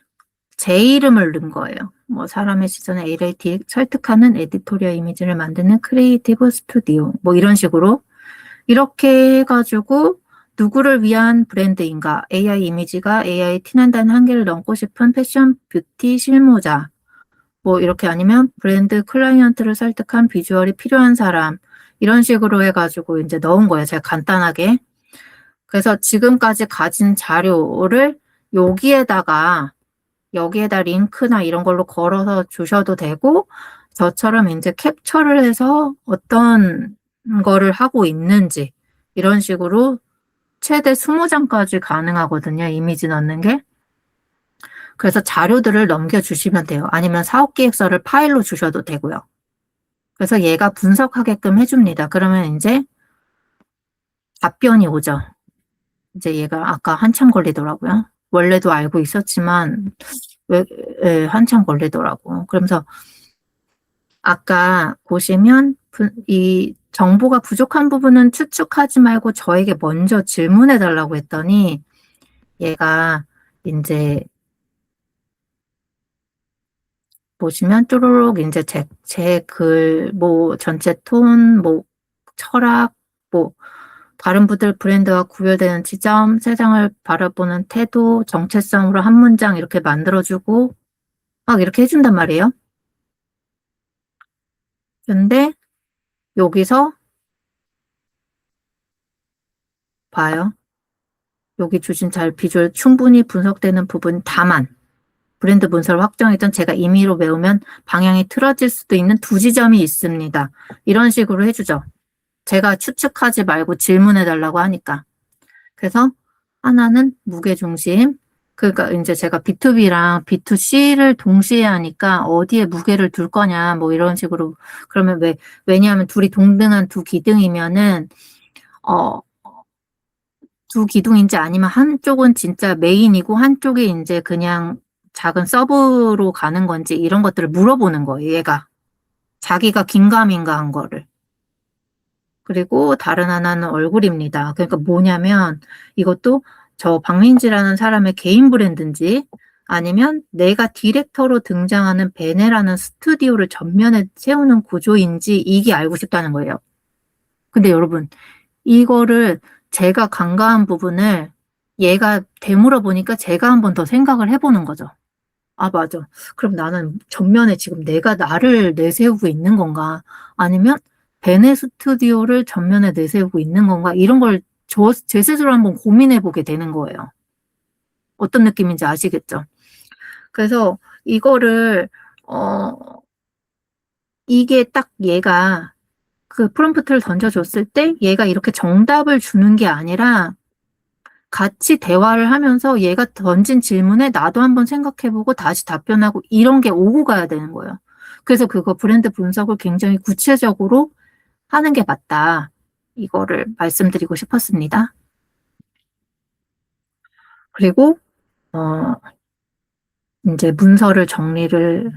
제 이름을 넣은 거예요. 뭐 사람의 시선에 A를 설득하는 에디토리얼 이미지를 만드는 크리에이티브 스튜디오, 뭐 이런 식으로 이렇게 해가지고 누구를 위한 브랜드인가? AI 이미지가 AI 티난다는 한계를 넘고 싶은 패션 뷰티 실무자, 뭐 이렇게 아니면 브랜드 클라이언트를 설득한 비주얼이 필요한 사람, 이런 식으로 해가지고 이제 넣은 거예요. 제가 간단하게. 그래서 지금까지 가진 자료를 여기에다 링크나 이런 걸로 걸어서 주셔도 되고, 저처럼 이제 캡처를 해서 어떤 거를 하고 있는지, 이런 식으로 최대 20장까지 가능하거든요. 이미지 넣는 게. 그래서 자료들을 넘겨주시면 돼요. 아니면 사업계획서를 파일로 주셔도 되고요. 그래서 얘가 분석하게끔 해줍니다. 그러면 이제 답변이 오죠. 이제 얘가 아까 한참 걸리더라고요. 원래도 알고 있었지만 한참 걸리더라고. 그러면서 아까 보시면 이 정보가 부족한 부분은 추측하지 말고 저에게 먼저 질문해 달라고 했더니 얘가 이제 보시면 쪼르륵 이제 제 글, 뭐 전체 톤, 뭐 철학, 뭐 다른 분들 브랜드와 구별되는 지점, 세상을 바라보는 태도, 정체성으로 한 문장 이렇게 만들어주고 막 이렇게 해준단 말이에요. 근데 여기서 봐요. 여기 주신 잘 비주얼 충분히 분석되는 부분 다만 브랜드 문서를 확정했던 제가 임의로 외우면 방향이 틀어질 수도 있는 두 지점이 있습니다. 이런 식으로 해주죠. 제가 추측하지 말고 질문해 달라고 하니까. 그래서 하나는 무게중심. 그러니까 이제 제가 B2B랑 B2C를 동시에 하니까 어디에 무게를 둘 거냐 뭐 이런 식으로. 그러면 왜냐하면 둘이 동등한 두 기둥이면은 두 기둥인지 아니면 한쪽은 진짜 메인이고 한쪽이 이제 그냥 작은 서브로 가는 건지 이런 것들을 물어보는 거예요, 얘가. 자기가 긴가민가 한 거를. 그리고 다른 하나는 얼굴입니다. 그러니까 뭐냐면 이것도 저 박민지라는 사람의 개인 브랜드인지 아니면 내가 디렉터로 등장하는 베네라는 스튜디오를 전면에 세우는 구조인지 이게 알고 싶다는 거예요. 근데 여러분, 이거를 제가 간과한 부분을 얘가 되물어 보니까 제가 한 번 더 생각을 해보는 거죠. 아, 맞아. 그럼 나는 전면에 지금 내가 나를 내세우고 있는 건가? 아니면 베네 스튜디오를 전면에 내세우고 있는 건가? 이런 걸 제 스스로 한번 고민해 보게 되는 거예요. 어떤 느낌인지 아시겠죠? 그래서 이거를, 이게 딱 얘가 그 프롬프트를 던져줬을 때 얘가 이렇게 정답을 주는 게 아니라 같이 대화를 하면서 얘가 던진 질문에 나도 한번 생각해보고 다시 답변하고 이런 게 오고 가야 되는 거예요. 그래서 그거 브랜드 분석을 굉장히 구체적으로 하는 게 맞다. 이거를 말씀드리고 싶었습니다. 그리고, 이제 문서를 정리를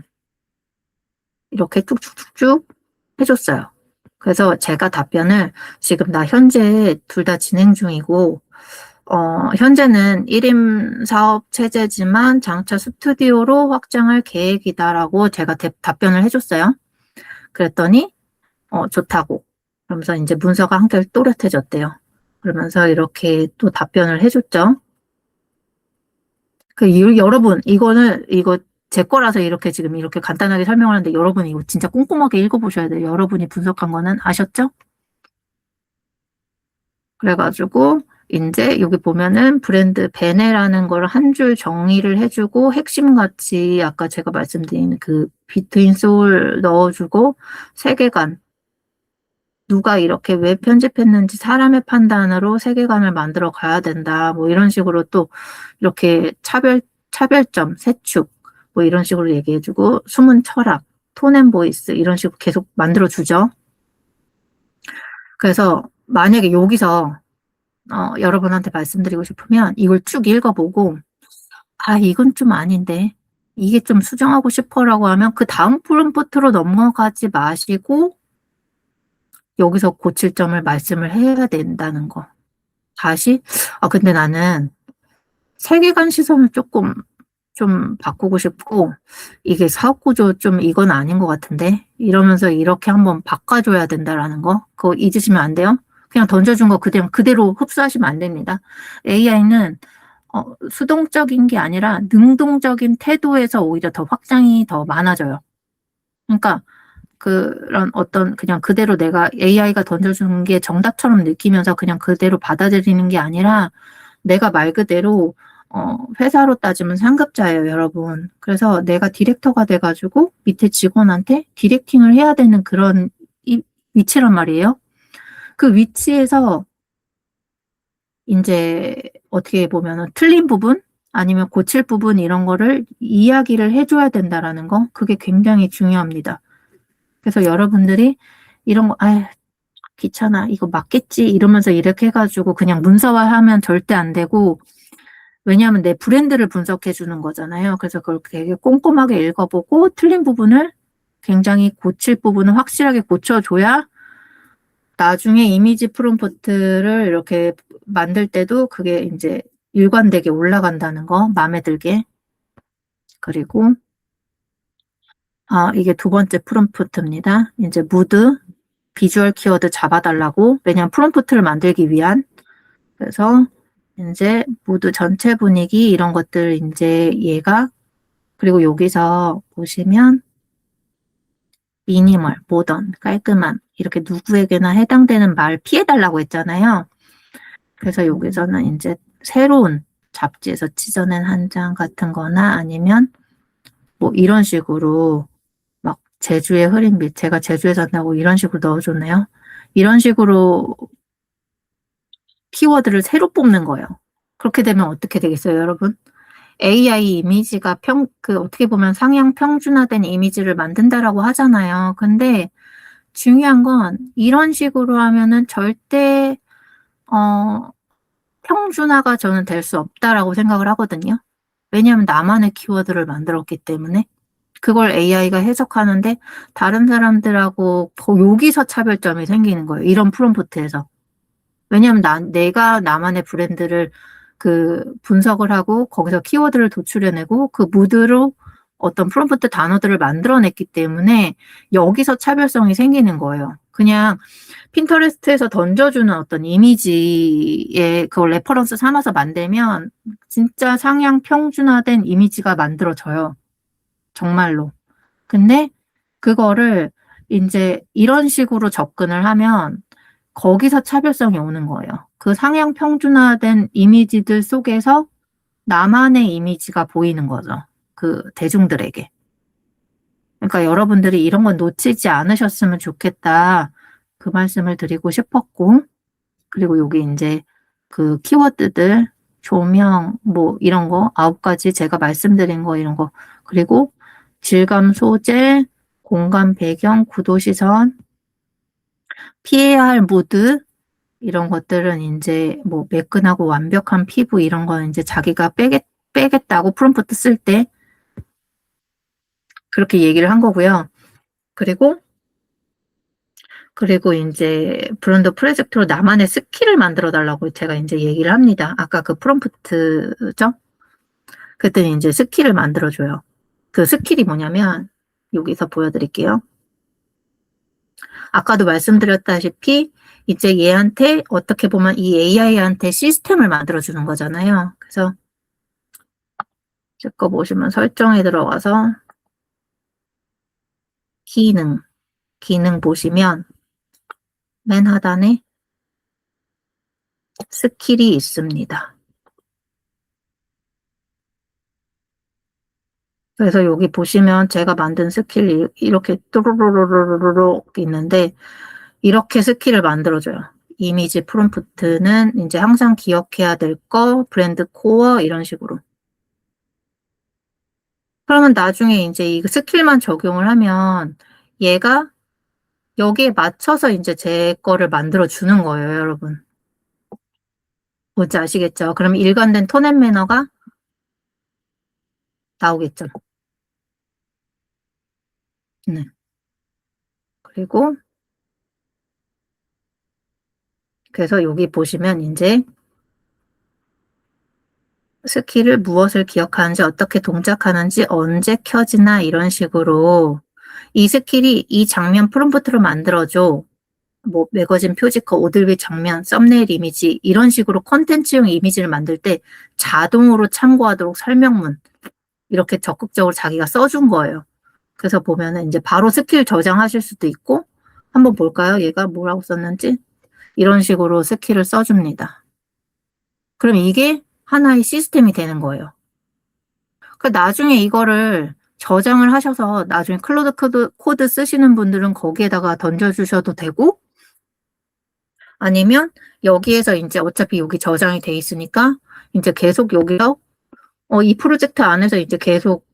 이렇게 쭉쭉쭉쭉 해줬어요. 그래서 제가 답변을 지금 나 현재 둘 다 진행 중이고, 현재는 1임 사업 체제지만 장차 스튜디오로 확장할 계획이다라고 제가 답변을 해줬어요. 그랬더니, 좋다고. 그러면서 이제 문서가 한결 또렷해졌대요. 그러면서 이렇게 또 답변을 해줬죠. 여러분, 이거 제 거라서 이렇게 지금 이렇게 간단하게 설명을 하는데 여러분 이거 진짜 꼼꼼하게 읽어보셔야 돼요. 여러분이 분석한 거는 아셨죠? 그래가지고 이제 여기 보면은 브랜드 베네라는 걸 한 줄 정리를 해주고 핵심같이 아까 제가 말씀드린 그 비트윈 소울 넣어주고 세계관 누가 이렇게 왜 편집했는지 사람의 판단으로 세계관을 만들어 가야 된다. 뭐 이런 식으로 또 이렇게 차별점, 세축 뭐 이런 식으로 얘기해주고 숨은 철학, 톤앤보이스 이런 식으로 계속 만들어주죠. 그래서 만약에 여기서 여러분한테 말씀드리고 싶으면 이걸 쭉 읽어보고 아 이건 좀 아닌데 이게 좀 수정하고 싶어라고 하면 그 다음 프롬프트로 넘어가지 마시고 여기서 고칠 점을 말씀을 해야 된다는 거. 다시 근데 나는 세계관 시선을 조금 좀 바꾸고 싶고 이게 사업구조 좀 이건 아닌 것 같은데 이러면서 이렇게 한번 바꿔줘야 된다라는 거 그거 잊으시면 안 돼요. 그냥 던져준 거 그대로 흡수하시면 안 됩니다. AI는 수동적인 게 아니라 능동적인 태도에서 오히려 더 확장이 더 많아져요. 그러니까 그런 어떤 그냥 그대로 내가 AI가 던져주는 게 정답처럼 느끼면서 그냥 그대로 받아들이는 게 아니라 내가 말 그대로 회사로 따지면 상급자예요, 여러분. 그래서 내가 디렉터가 돼가지고 밑에 직원한테 디렉팅을 해야 되는 그런 위치란 말이에요. 그 위치에서 이제 어떻게 보면은 틀린 부분 아니면 고칠 부분 이런 거를 이야기를 해줘야 된다라는 거 그게 굉장히 중요합니다. 그래서 여러분들이 이런 거 귀찮아 이거 맞겠지 이러면서 이렇게 해가지고 그냥 문서화하면 절대 안 되고 왜냐하면 내 브랜드를 분석해 주는 거잖아요. 그래서 그걸 되게 꼼꼼하게 읽어보고 틀린 부분을 굉장히 고칠 부분을 확실하게 고쳐줘야 나중에 이미지 프롬프트를 이렇게 만들 때도 그게 이제 일관되게 올라간다는 거 마음에 들게. 그리고 이게 두 번째 프롬프트입니다. 이제 무드 비주얼 키워드 잡아달라고 왜냐하면 프롬프트를 만들기 위한 그래서 이제 무드 전체 분위기 이런 것들 이제 얘가 그리고 여기서 보시면 미니멀, 모던, 깔끔한 이렇게 누구에게나 해당되는 말 피해달라고 했잖아요. 그래서 여기서는 이제 새로운 잡지에서 찢어낸 한 장 같은 거나 아니면 뭐 이런 식으로 막 제주의 흐린 빛, 제가 제주에 산다고 이런 식으로 넣어줬네요. 이런 식으로 키워드를 새로 뽑는 거예요. 그렇게 되면 어떻게 되겠어요, 여러분? AI 이미지가 어떻게 보면 상향 평준화된 이미지를 만든다라고 하잖아요. 근데 중요한 건 이런 식으로 하면은 절대, 평준화가 저는 될 수 없다라고 생각을 하거든요. 왜냐하면 나만의 키워드를 만들었기 때문에. 그걸 AI가 해석하는데 다른 사람들하고 여기서 차별점이 생기는 거예요. 이런 프롬프트에서. 왜냐하면 내가 나만의 브랜드를 그 분석을 하고 거기서 키워드를 도출해내고 그 무드로 어떤 프롬프트 단어들을 만들어냈기 때문에 여기서 차별성이 생기는 거예요. 그냥 핀터레스트에서 던져주는 어떤 이미지에 그걸 레퍼런스 삼아서 만들면 진짜 상향 평준화된 이미지가 만들어져요. 정말로. 근데 그거를 이제 이런 식으로 접근을 하면 거기서 차별성이 오는 거예요. 그 상향 평준화된 이미지들 속에서 나만의 이미지가 보이는 거죠. 그 대중들에게. 그러니까 여러분들이 이런 건 놓치지 않으셨으면 좋겠다. 그 말씀을 드리고 싶었고, 그리고 여기 이제 그 키워드들, 조명, 뭐 이런 거, 9가지 제가 말씀드린 거 이런 거, 그리고 질감 소재, 공간 배경, 구도 시선, 피해야 할 무드, 이런 것들은 이제 뭐 매끈하고 완벽한 피부 이런 거 이제 자기가 빼겠다고 프롬프트 쓸 때 그렇게 얘기를 한 거고요. 그리고 이제 브런더 프로젝트로 나만의 스킬을 만들어 달라고 제가 이제 얘기를 합니다. 아까 그 프롬프트죠? 그랬더니 이제 스킬을 만들어 줘요. 그 스킬이 뭐냐면 여기서 보여드릴게요. 아까도 말씀드렸다시피 이제 얘한테 어떻게 보면 이 AI한테 시스템을 만들어 주는 거잖아요. 그래서 제 거 보시면 설정에 들어가서 기능 보시면 맨 하단에 스킬이 있습니다. 그래서 여기 보시면 제가 만든 스킬이 이렇게 뚜루루루루루루 있는데 이렇게 스킬을 만들어줘요. 이미지 프롬프트는 이제 항상 기억해야 될 거, 브랜드 코어 이런 식으로. 그러면 나중에 이제 이 스킬만 적용을 하면 얘가 여기에 맞춰서 이제 제 거를 만들어 주는 거예요, 여러분. 뭔지 아시겠죠? 그럼 일관된 톤 앤 매너가 나오겠죠. 네. 그리고 그래서 여기 보시면 이제 스킬을 무엇을 기억하는지, 어떻게 동작하는지, 언제 켜지나 이런 식으로 이 스킬이 이 장면 프롬프트로 만들어줘. 뭐 매거진 표지커, 오들비 장면, 썸네일 이미지 이런 식으로 콘텐츠용 이미지를 만들 때 자동으로 참고하도록 설명문 이렇게 적극적으로 자기가 써준 거예요. 그래서 보면은 이제 바로 스킬 저장하실 수도 있고 한번 볼까요? 얘가 뭐라고 썼는지 이런 식으로 스킬을 써줍니다. 그럼 이게 하나의 시스템이 되는 거예요. 그 나중에 이거를 저장을 하셔서 나중에 클로드 코드 쓰시는 분들은 거기에다가 던져주셔도 되고 아니면 여기에서 이제 어차피 여기 저장이 돼 있으니까 이제 계속 여기서 이 프로젝트 안에서 이제 계속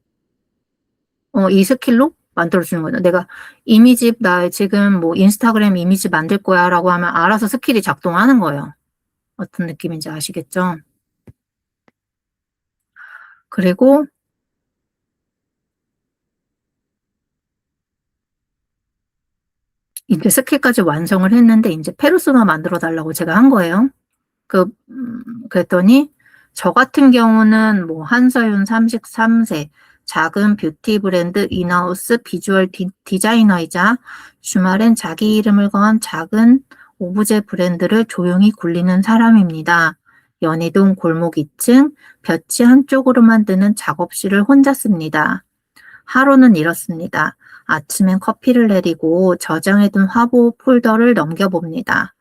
이 스킬로 만들어주는 거죠. 내가 이미지 나 지금 뭐 인스타그램 이미지 만들 거야 라고 하면 알아서 스킬이 작동하는 거예요. 어떤 느낌인지 아시겠죠? 그리고 이제 스킬까지 완성을 했는데 이제 페르소나 만들어 달라고 제가 한 거예요. 그랬더니 저 같은 경우는 뭐 한서윤 33세 작은 뷰티 브랜드 인하우스 비주얼 디자이너이자 주말엔 자기 이름을 건 작은 오브제 브랜드를 조용히 굴리는 사람입니다. 연희동 골목 2층 볕이 한쪽으로만 드는 작업실을 혼자 씁니다. 하루는 이렇습니다. 아침엔 커피를 내리고 저장해둔 화보 폴더를 넘겨봅니다.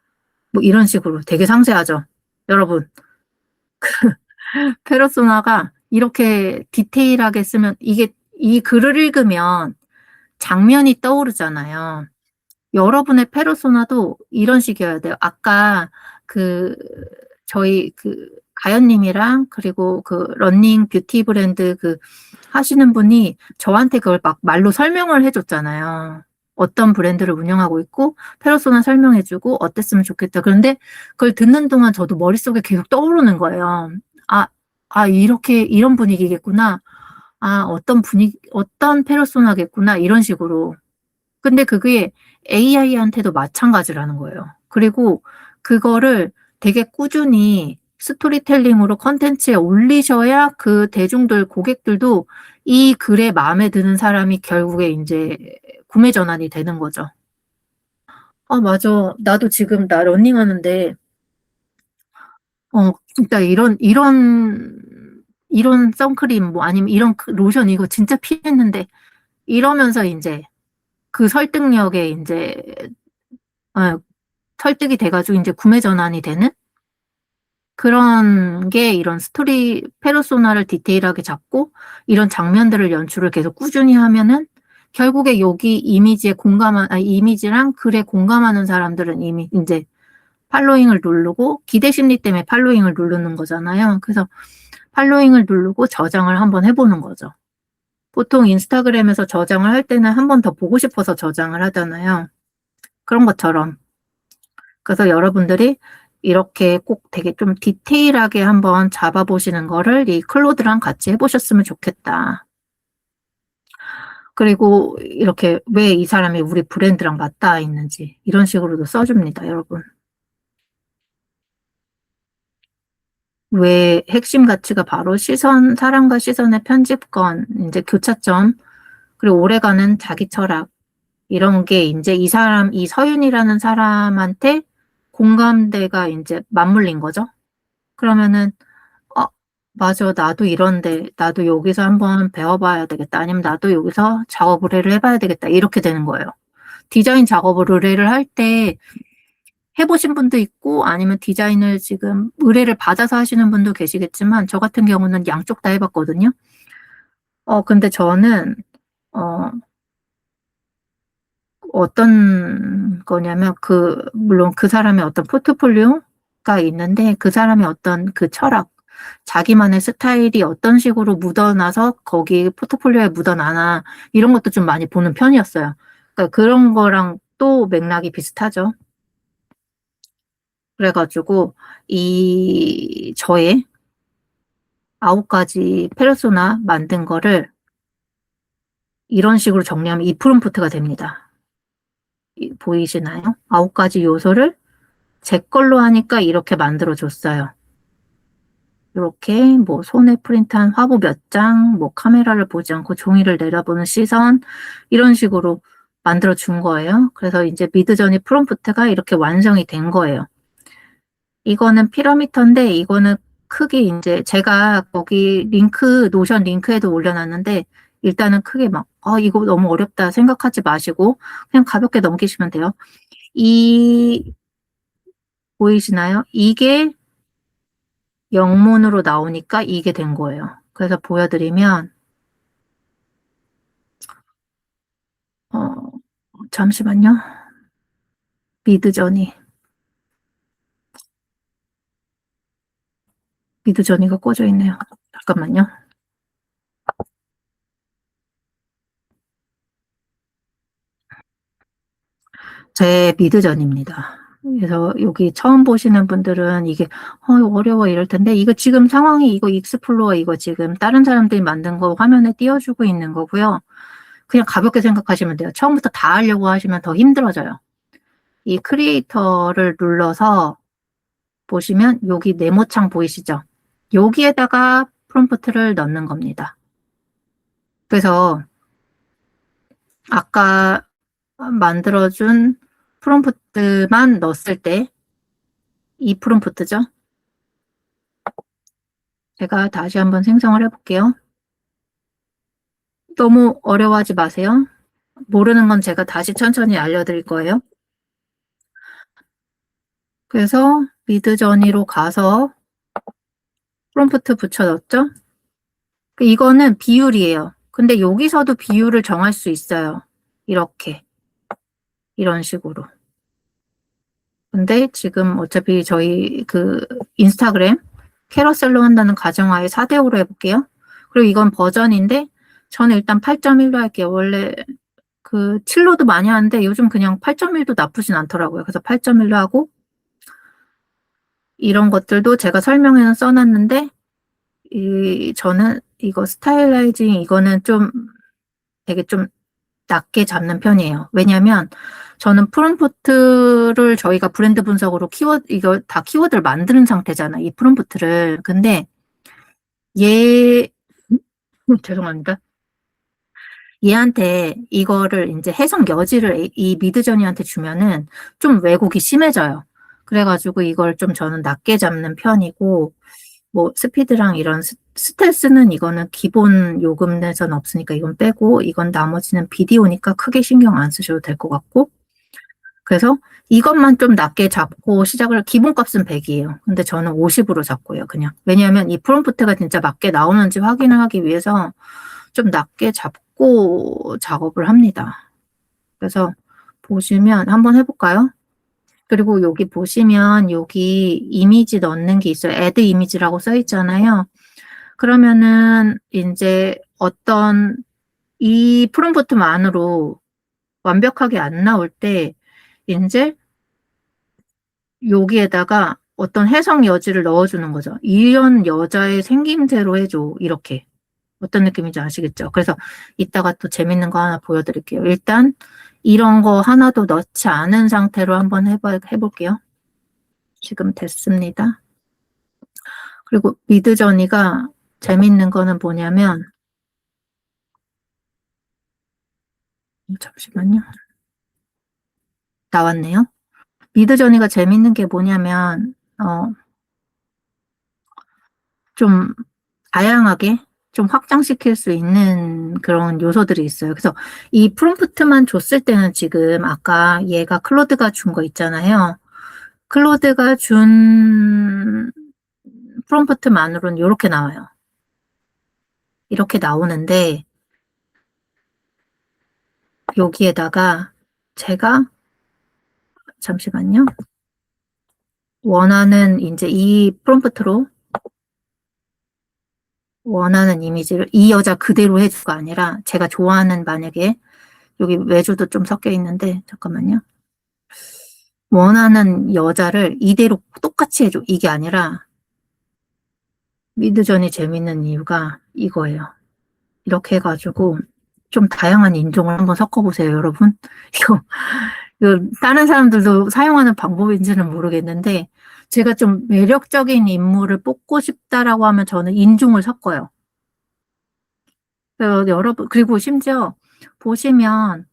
뭐 이런 식으로 되게 상세하죠. 여러분, 페르소나가 이렇게 디테일하게 쓰면 이게 이 글을 읽으면 장면이 떠오르잖아요. 여러분의 페르소나도 이런 식이어야 돼요. 아까 저희 가연님이랑 그리고 러닝 뷰티 브랜드 하시는 분이 저한테 그걸 막 말로 설명을 해줬잖아요. 어떤 브랜드를 운영하고 있고 페르소나 설명해주고 어땠으면 좋겠다. 그런데 그걸 듣는 동안 저도 머릿속에 계속 떠오르는 거예요. 이렇게 이런 분위기겠구나. 어떤 페르소나겠구나. 이런 식으로. 근데 그게 AI한테도 마찬가지라는 거예요. 그리고 그거를 되게 꾸준히 스토리텔링으로 컨텐츠에 올리셔야 그 대중들, 고객들도 이 글에 마음에 드는 사람이 결국에 이제 구매 전환이 되는 거죠. 아, 맞아. 나도 지금 나 러닝하는데, 진짜 이런 선크림, 뭐 아니면 이런 로션 이거 진짜 필요했는데, 이러면서 이제 그 설득력에 이제, 설득이 돼가지고 이제 구매 전환이 되는 그런 게 이런 스토리 페르소나를 디테일하게 잡고 이런 장면들을 연출을 계속 꾸준히 하면은 결국에 여기 이미지랑 글에 공감하는 사람들은 이미 이제 팔로잉을 누르고 기대 심리 때문에 팔로잉을 누르는 거잖아요. 그래서 팔로잉을 누르고 저장을 한번 해보는 거죠. 보통 인스타그램에서 저장을 할 때는 한 번 더 보고 싶어서 저장을 하잖아요. 그런 것처럼. 그래서 여러분들이 이렇게 꼭 되게 좀 디테일하게 한번 잡아보시는 거를 이 클로드랑 같이 해보셨으면 좋겠다. 그리고 이렇게 왜 이 사람이 우리 브랜드랑 맞닿아 있는지 이런 식으로도 써줍니다, 여러분. 왜 핵심 가치가 바로 사람과 시선의 편집권, 이제 교차점, 그리고 오래가는 자기 철학, 이런 게 이제 이 서윤이라는 사람한테 공감대가 이제 맞물린 거죠. 그러면은, 맞아. 나도 이런데, 나도 여기서 한번 배워봐야 되겠다. 아니면 나도 여기서 작업 의뢰를 해봐야 되겠다. 이렇게 되는 거예요. 디자인 작업 의뢰를 할 때 해보신 분도 있고, 아니면 디자인을 지금 의뢰를 받아서 하시는 분도 계시겠지만, 저 같은 경우는 양쪽 다 해봤거든요. 근데 저는, 어떤 거냐면, 물론 그 사람의 어떤 포트폴리오가 있는데, 그 사람의 어떤 그 철학, 자기만의 스타일이 어떤 식으로 묻어나서 거기 포트폴리오에 묻어나나, 이런 것도 좀 많이 보는 편이었어요. 그러니까 그런 거랑 또 맥락이 비슷하죠. 그래가지고, 저의 9가지 페르소나 만든 거를 이런 식으로 정리하면 이 프롬프트가 됩니다. 보이시나요? 9가지 요소를 제 걸로 하니까 이렇게 만들어줬어요. 이렇게 뭐 손에 프린트한 화보 몇 장, 뭐 카메라를 보지 않고 종이를 내려보는 시선, 이런 식으로 만들어준 거예요. 그래서 이제 미드저니 프롬프트가 이렇게 완성이 된 거예요. 이거는 피라미터인데 이거는 크게 이제 제가 거기 노션 링크에도 올려놨는데 일단은 크게 이거 너무 어렵다 생각하지 마시고 그냥 가볍게 넘기시면 돼요. 보이시나요? 이게 영문으로 나오니까 이게 된 거예요. 그래서 보여드리면, 잠시만요. 미드저니가 꺼져 있네요. 잠깐만요. 제 미드저니입니다. 그래서 여기 처음 보시는 분들은 이게 어려워 이럴 텐데 이거 지금 상황이 이거 익스플로어 이거 지금 다른 사람들이 만든 거 화면에 띄워주고 있는 거고요. 그냥 가볍게 생각하시면 돼요. 처음부터 다 하려고 하시면 더 힘들어져요. 이 크리에이터를 눌러서 보시면 여기 네모창 보이시죠? 여기에다가 프롬프트를 넣는 겁니다. 그래서 아까 만들어준 프롬프트만 넣었을 때 이 프롬프트죠. 제가 다시 한번 생성을 해볼게요. 너무 어려워하지 마세요. 모르는 건 제가 다시 천천히 알려드릴 거예요. 그래서 미드저니로 가서 프롬프트 붙여 넣었죠. 이거는 비율이에요. 근데 여기서도 비율을 정할 수 있어요. 이런 식으로. 근데 지금 어차피 저희 인스타그램 캐러셀로 한다는 가정하에 4대5로 해볼게요. 그리고 이건 버전인데 저는 일단 8.1로 할게요. 원래 7로도 많이 하는데 요즘 그냥 8.1도 나쁘진 않더라고요. 그래서 8.1로 하고 이런 것들도 제가 설명에는 써놨는데 저는 이거 스타일라이징 이거는 좀 되게 좀 낮게 잡는 편이에요. 왜냐면 저는 프롬프트를 저희가 브랜드 분석으로 이거 다 키워드를 만드는 상태잖아, 이 프롬프트를. 근데 얘, 죄송합니다. 얘한테 이거를 이제 해석 여지를 이 미드저니한테 주면은 좀 왜곡이 심해져요. 그래가지고 이걸 좀 저는 낮게 잡는 편이고, 뭐 스피드랑 이런 스텔스는 이거는 기본 요금 내선 없으니까 이건 빼고, 이건 나머지는 비디오니까 크게 신경 안 쓰셔도 될 것 같고, 그래서 이것만 좀 낮게 잡고 시작을, 기본값은 100이에요. 근데 저는 50으로 잡고요, 그냥. 왜냐하면 이 프롬프트가 진짜 맞게 나오는지 확인을 하기 위해서 좀 낮게 잡고 작업을 합니다. 그래서 보시면 한번 해볼까요? 그리고 여기 보시면 여기 이미지 넣는 게 있어요. add 이미지라고 써 있잖아요. 그러면은 이제 어떤 이 프롬프트만으로 완벽하게 안 나올 때 이제 여기에다가 어떤 해석 여지를 넣어주는 거죠. 이런 여자의 생김새로 해줘. 이렇게. 어떤 느낌인지 아시겠죠? 그래서 이따가 또 재밌는 거 하나 보여드릴게요. 일단 이런 거 하나도 넣지 않은 상태로 한번 해볼게요. 지금 됐습니다. 그리고 미드저니가 재밌는 거는 뭐냐면, 잠시만요. 나왔네요. 미드저니가 재밌는 게 뭐냐면, 좀 다양하게 좀 확장시킬 수 있는 그런 요소들이 있어요. 그래서 이 프롬프트만 줬을 때는 지금 아까 얘가 클로드가 준 거 있잖아요. 클로드가 준 프롬프트만으로는 이렇게 나와요. 이렇게 나오는데 여기에다가 제가 잠시만요. 원하는 이제 이 프롬프트로 원하는 이미지를 이 여자 그대로 해주가 아니라 제가 좋아하는 만약에 여기 외주도 좀 섞여 있는데 잠깐만요. 원하는 여자를 이대로 똑같이 해줘. 이게 아니라 미드전이 재밌는 이유가 이거예요. 이렇게 해가지고 좀 다양한 인종을 한번 섞어보세요, 여러분. 이거 다른 사람들도 사용하는 방법인지는 모르겠는데 제가 좀 매력적인 인물을 뽑고 싶다라고 하면 저는 인종을 섞어요. 여러분, 그리고 심지어 보시면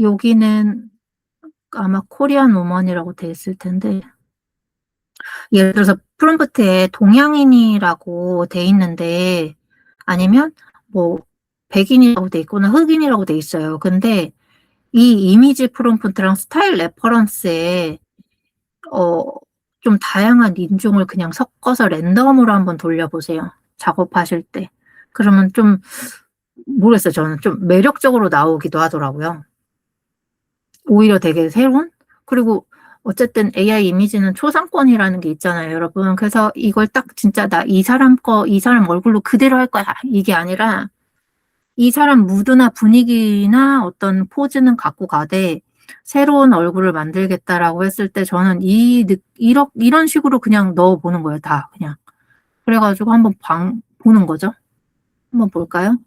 여기는 아마 코리안 우먼이라고 돼 있을 텐데 예를 들어서 프롬프트에 동양인이라고 돼 있는데 아니면 뭐 백인이라고 돼 있거나 흑인이라고 돼 있어요. 근데 이 이미지 프롬프트랑 스타일 레퍼런스에 좀 다양한 인종을 그냥 섞어서 랜덤으로 한번 돌려보세요. 작업하실 때. 그러면 좀 모르겠어요. 저는 좀 매력적으로 나오기도 하더라고요. 오히려 되게 새로운? 그리고 어쨌든 AI 이미지는 초상권이라는 게 있잖아요, 여러분. 그래서 이걸 딱 진짜 나 이 사람 이 사람 얼굴로 그대로 할 거야. 이게 아니라 이 사람 무드나 분위기나 어떤 포즈는 갖고 가되 새로운 얼굴을 만들겠다라고 했을 때 저는 이런 식으로 그냥 넣어보는 거예요, 다 그냥. 그래가지고 한번 보는 거죠. 한번 볼까요?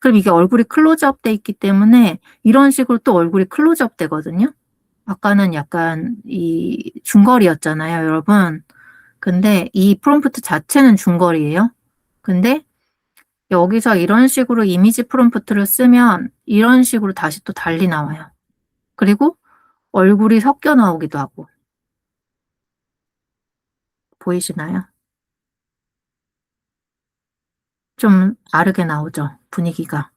그럼 이게 얼굴이 클로즈업 돼 있기 때문에 이런 식으로 또 얼굴이 클로즈업 되거든요. 아까는 약간 이 중거리였잖아요, 여러분. 근데 이 프롬프트 자체는 중거리예요. 근데 여기서 이런 식으로 이미지 프롬프트를 쓰면 이런 식으로 다시 또 달리 나와요. 그리고 얼굴이 섞여 나오기도 하고. 보이시나요? 좀 다르게 나오죠, 분위기가.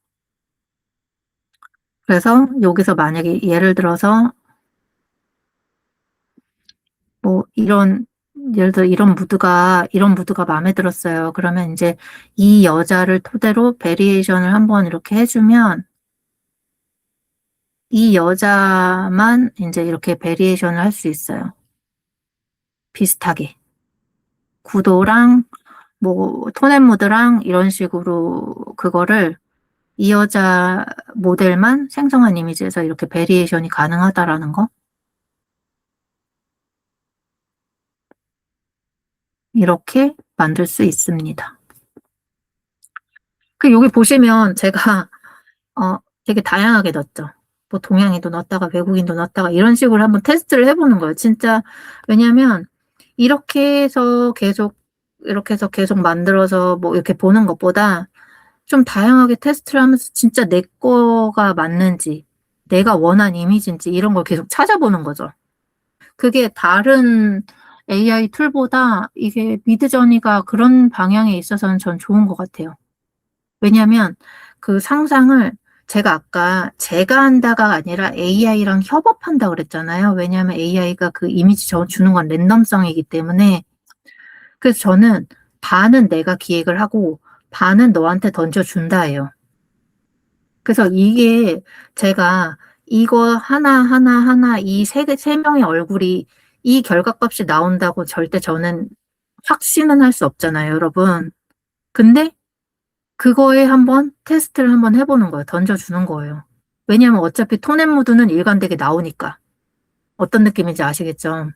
그래서 여기서 만약에 예를 들어서 뭐 예를 들어 이런 무드가 마음에 들었어요. 그러면 이제 이 여자를 토대로 베리에이션을 한번 이렇게 해주면 이 여자만 이제 이렇게 베리에이션을 할 수 있어요. 비슷하게. 구도랑 뭐 톤앤무드랑 이런 식으로 그거를 이 여자 모델만 생성한 이미지에서 이렇게 베리에이션이 가능하다라는 거. 이렇게 만들 수 있습니다. 여기 보시면 제가 되게 다양하게 넣었죠. 뭐 동양인도 넣었다가 외국인도 넣었다가 이런 식으로 한번 테스트를 해보는 거예요. 진짜 왜냐면 이렇게 해서 계속 만들어서 뭐 이렇게 보는 것보다 좀 다양하게 테스트를 하면서 진짜 내 거가 맞는지, 내가 원한 이미지인지 이런 걸 계속 찾아보는 거죠. 그게 다른 AI 툴보다 이게 미드저니가 그런 방향에 있어서는 전 좋은 것 같아요. 왜냐면 그 상상을 제가 아까 제가 한다가 아니라 AI랑 협업한다 그랬잖아요. 왜냐하면 AI가 그 이미지 주는 건 랜덤성이기 때문에. 그래서 저는 반은 내가 기획을 하고 반은 너한테 던져준다예요. 그래서 이게 제가 이거 하나 이 세 명의 얼굴이 이 결과값이 나온다고 절대 저는 확신은 할 수 없잖아요, 여러분. 근데 그거에 한번 테스트를 한번 해보는 거예요. 던져주는 거예요. 왜냐하면 어차피 톤앤무드는 일관되게 나오니까. 어떤 느낌인지 아시겠죠?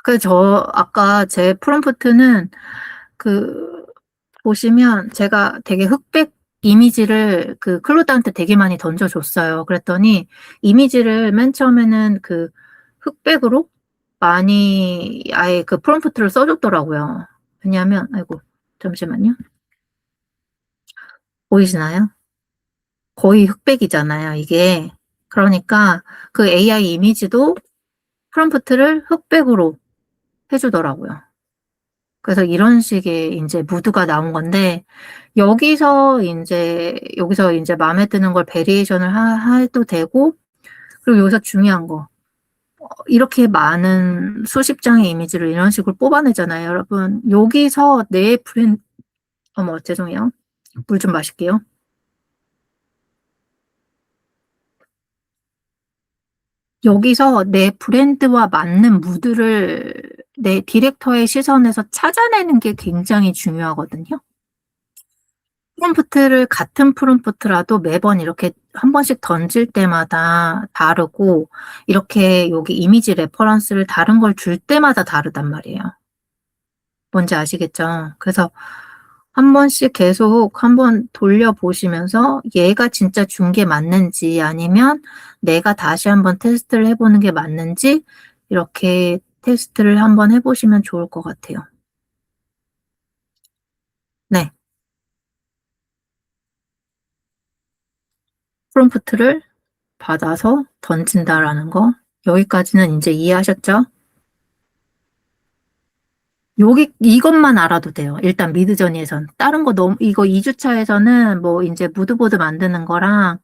그래서 아까 제 프롬프트는 그, 보시면 제가 되게 흑백 이미지를 그 클로드한테 되게 많이 던져줬어요. 그랬더니 이미지를 맨 처음에는 그 흑백으로 많이 아예 그 프롬프트를 써줬더라고요. 왜냐하면, 아이고, 잠시만요. 보이시나요? 거의 흑백이잖아요, 이게. 그러니까 그 AI 이미지도 프롬프트를 흑백으로 해주더라고요. 그래서 이런 식의 이제 무드가 나온 건데, 여기서 이제 마음에 드는 걸 베리에이션을 해도 되고, 그리고 여기서 중요한 거. 이렇게 많은 수십 장의 이미지를 이런 식으로 뽑아내잖아요, 여러분. 여기서 내 브랜드, 어머, 죄송해요. 물 좀 마실게요. 여기서 내 브랜드와 맞는 무드를 내 디렉터의 시선에서 찾아내는 게 굉장히 중요하거든요. 프롬프트를 같은 프롬프트라도 매번 이렇게 한 번씩 던질 때마다 다르고 이렇게 여기 이미지 레퍼런스를 다른 걸 줄 때마다 다르단 말이에요. 뭔지 아시겠죠? 그래서 한 번씩 계속 한번 돌려보시면서 얘가 진짜 준 게 맞는지 아니면 내가 다시 한번 테스트를 해보는 게 맞는지 이렇게 테스트를 한번 해보시면 좋을 것 같아요. 네. 프롬프트를 받아서 던진다라는 거. 여기까지는 이제 이해하셨죠? 이것만 알아도 돼요. 일단 미드저니에선. 다른 거 이거 2주차에서는 뭐 이제 무드보드 만드는 거랑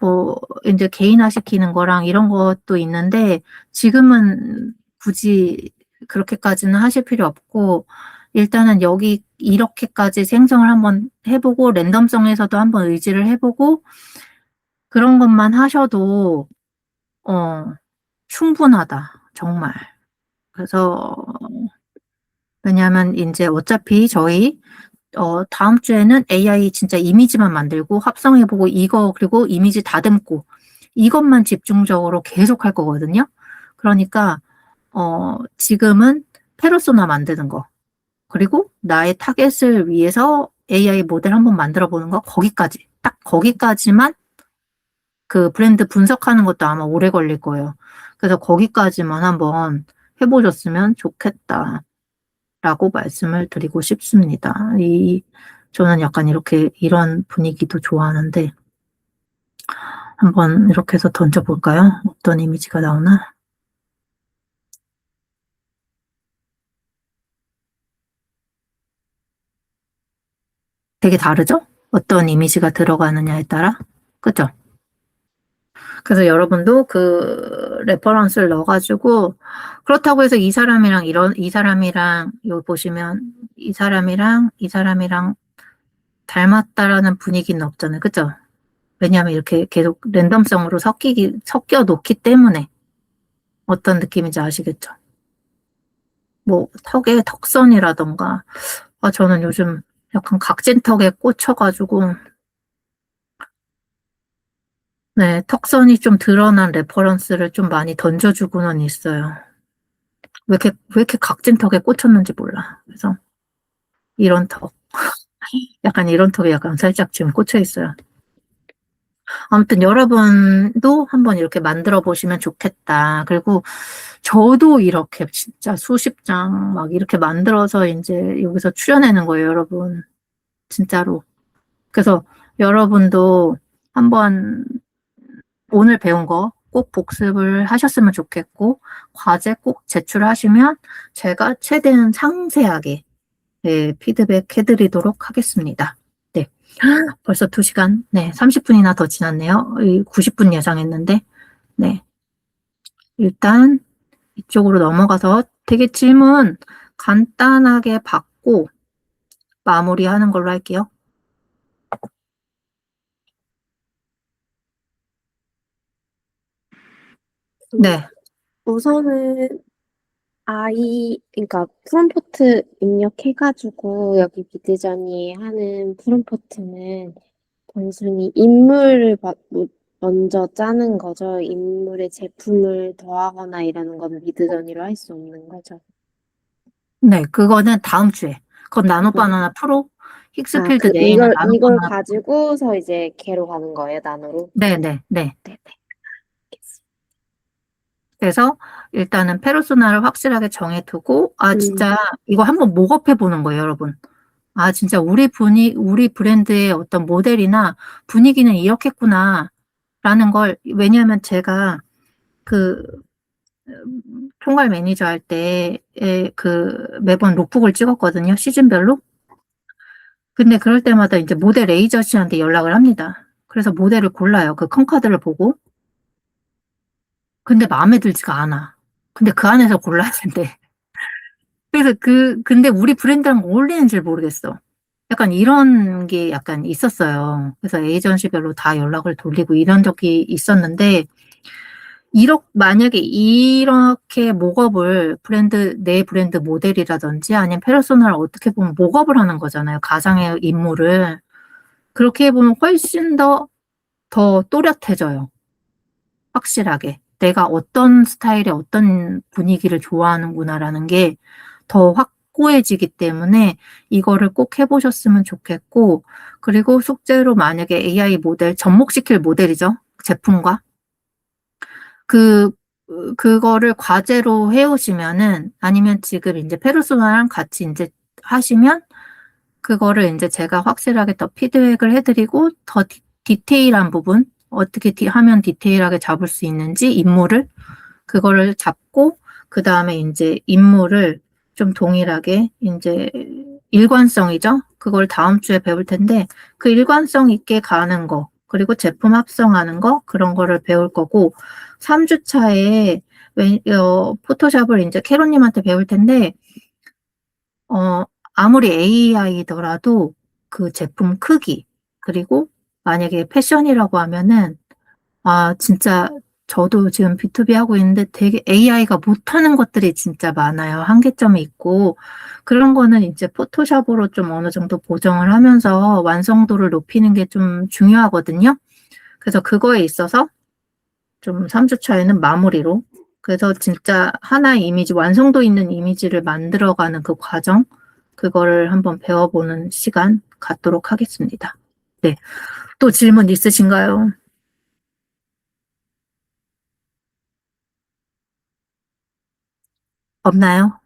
뭐 이제 개인화 시키는 거랑 이런 것도 있는데 지금은 굳이 그렇게까지는 하실 필요 없고 일단은 여기 이렇게까지 생성을 한번 해보고 랜덤성에서도 한번 의지를 해보고 그런 것만 하셔도 충분하다. 정말. 그래서 왜냐하면 이제 어차피 저희 다음 주에는 AI 진짜 이미지만 만들고 합성해보고 그리고 이미지 다듬고 이것만 집중적으로 계속 할 거거든요. 그러니까 지금은 페르소나 만드는 거 그리고 나의 타겟을 위해서 AI 모델 한번 만들어 보는 거 거기까지 딱 거기까지만 그 브랜드 분석하는 것도 아마 오래 걸릴 거예요. 그래서 거기까지만 한번 해보셨으면 좋겠다. 라고 말씀을 드리고 싶습니다. 저는 약간 이런 분위기도 좋아하는데, 한번 이렇게 해서 던져볼까요? 어떤 이미지가 나오나? 되게 다르죠? 어떤 이미지가 들어가느냐에 따라. 그죠? 그래서 여러분도 그 레퍼런스를 넣어가지고, 그렇다고 해서 이 사람이랑, 여기 보시면, 이 사람이랑 닮았다라는 분위기는 없잖아요. 그죠? 왜냐하면 이렇게 계속 랜덤성으로 섞여 놓기 때문에 어떤 느낌인지 아시겠죠? 뭐 턱의 턱선이라던가 저는 요즘 약간 각진 턱에 꽂혀가지고 네, 턱선이 좀 드러난 레퍼런스를 좀 많이 던져주고는 있어요. 왜 이렇게 각진 턱에 꽂혔는지 몰라. 그래서 이런 턱, 약간 이런 턱에 약간 살짝 지금 꽂혀 있어요. 아무튼 여러분도 한번 이렇게 만들어 보시면 좋겠다. 그리고 저도 이렇게 진짜 수십 장 막 이렇게 만들어서 이제 여기서 추려내는 거예요, 여러분. 진짜로. 그래서 여러분도 한번 오늘 배운 거 꼭 복습을 하셨으면 좋겠고, 과제 꼭 제출하시면 제가 최대한 상세하게 피드백 해드리도록 하겠습니다. 네. 벌써 2시간, 네, 30분이나 더 지났네요. 90분 예상했는데, 네. 일단 이쪽으로 넘어가서 되게 질문 간단하게 받고 마무리하는 걸로 할게요. 네. 우선은 그러니까 프롬프트 입력해가지고 여기 비드저니 하는 프롬프트는 단순히 먼저 짜는 거죠. 인물의 제품을 더하거나 이러는 건 비드저니로 할 수 없는 거죠. 네, 그거는 다음 주에. 그건 나노바나나 프로 힉스필드 내에 있는 이걸 나노바나나. 가지고서 이제 걔로 가는 거예요, 나노로. 네네, 네. 네네. 그래서 일단은 페르소나를 확실하게 정해두고, 진짜 이거 한번 목업해 보는 거예요, 여러분. 진짜 우리 브랜드의 어떤 모델이나 분위기는 이렇겠구나, 라는 걸, 왜냐하면 제가 총괄 매니저 할 때, 매번 룩북을 찍었거든요, 시즌별로. 근데 그럴 때마다 이제 모델 에이전시한테 연락을 합니다. 그래서 모델을 골라요. 그 컴카드를 보고. 근데 마음에 들지가 않아. 근데 그 안에서 골라야 된대. 그래서 근데 우리 브랜드랑 어울리는지 모르겠어. 약간 이런 게 약간 있었어요. 그래서 에이전시별로 다 연락을 돌리고 이런 적이 있었는데, 만약에 이렇게 목업을 내 브랜드 모델이라든지 아니면 페르소나를 어떻게 보면 목업을 하는 거잖아요. 가상의 인물을. 그렇게 해보면 훨씬 더 또렷해져요. 확실하게. 내가 어떤 스타일의 어떤 분위기를 좋아하는구나라는 게 더 확고해지기 때문에 이거를 꼭 해보셨으면 좋겠고, 그리고 숙제로 만약에 AI 모델, 접목시킬 모델이죠. 제품과. 그거를 과제로 해오시면은, 아니면 지금 이제 페르소나랑 같이 이제 하시면, 그거를 이제 제가 확실하게 더 피드백을 해드리고, 더 디테일한 부분, 어떻게 하면 디테일하게 잡을 수 있는지, 인물을, 그거를 잡고, 그 다음에 이제 인물을 좀 동일하게, 이제 일관성이죠? 그걸 다음 주에 배울 텐데, 그 일관성 있게 가는 거, 그리고 제품 합성하는 거, 그런 거를 배울 거고, 3주 차에 포토샵을 이제 캐로님한테 배울 텐데, 아무리 AI더라도 그 제품 크기, 그리고 만약에 패션이라고 하면은, 진짜 저도 지금 B2B 하고 있는데 되게 AI가 못하는 것들이 진짜 많아요. 한계점이 있고, 그런 거는 이제 포토샵으로 좀 어느 정도 보정을 하면서 완성도를 높이는 게 좀 중요하거든요. 그래서 그거에 있어서 좀 3주 차에는 마무리로, 그래서 진짜 하나의 이미지, 완성도 있는 이미지를 만들어가는 그 과정, 그거를 한번 배워보는 시간 갖도록 하겠습니다. 네. 또 질문 있으신가요? 없나요?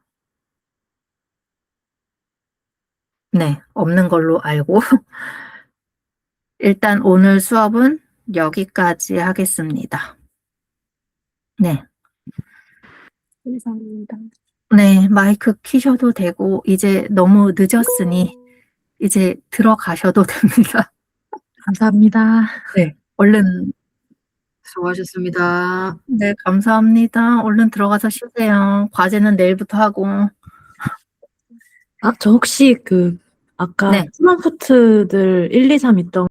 네, 없는 걸로 알고. 일단 오늘 수업은 여기까지 하겠습니다. 네. 감사합니다. 네, 마이크 키셔도 되고, 이제 너무 늦었으니, 이제 들어가셔도 됩니다. 감사합니다. 네, 얼른, 수고하셨습니다. 네, 감사합니다. 얼른 들어가서 쉬세요. 과제는 내일부터 하고. 저 혹시 아까 네. 프롬프트들 1, 2, 3 있던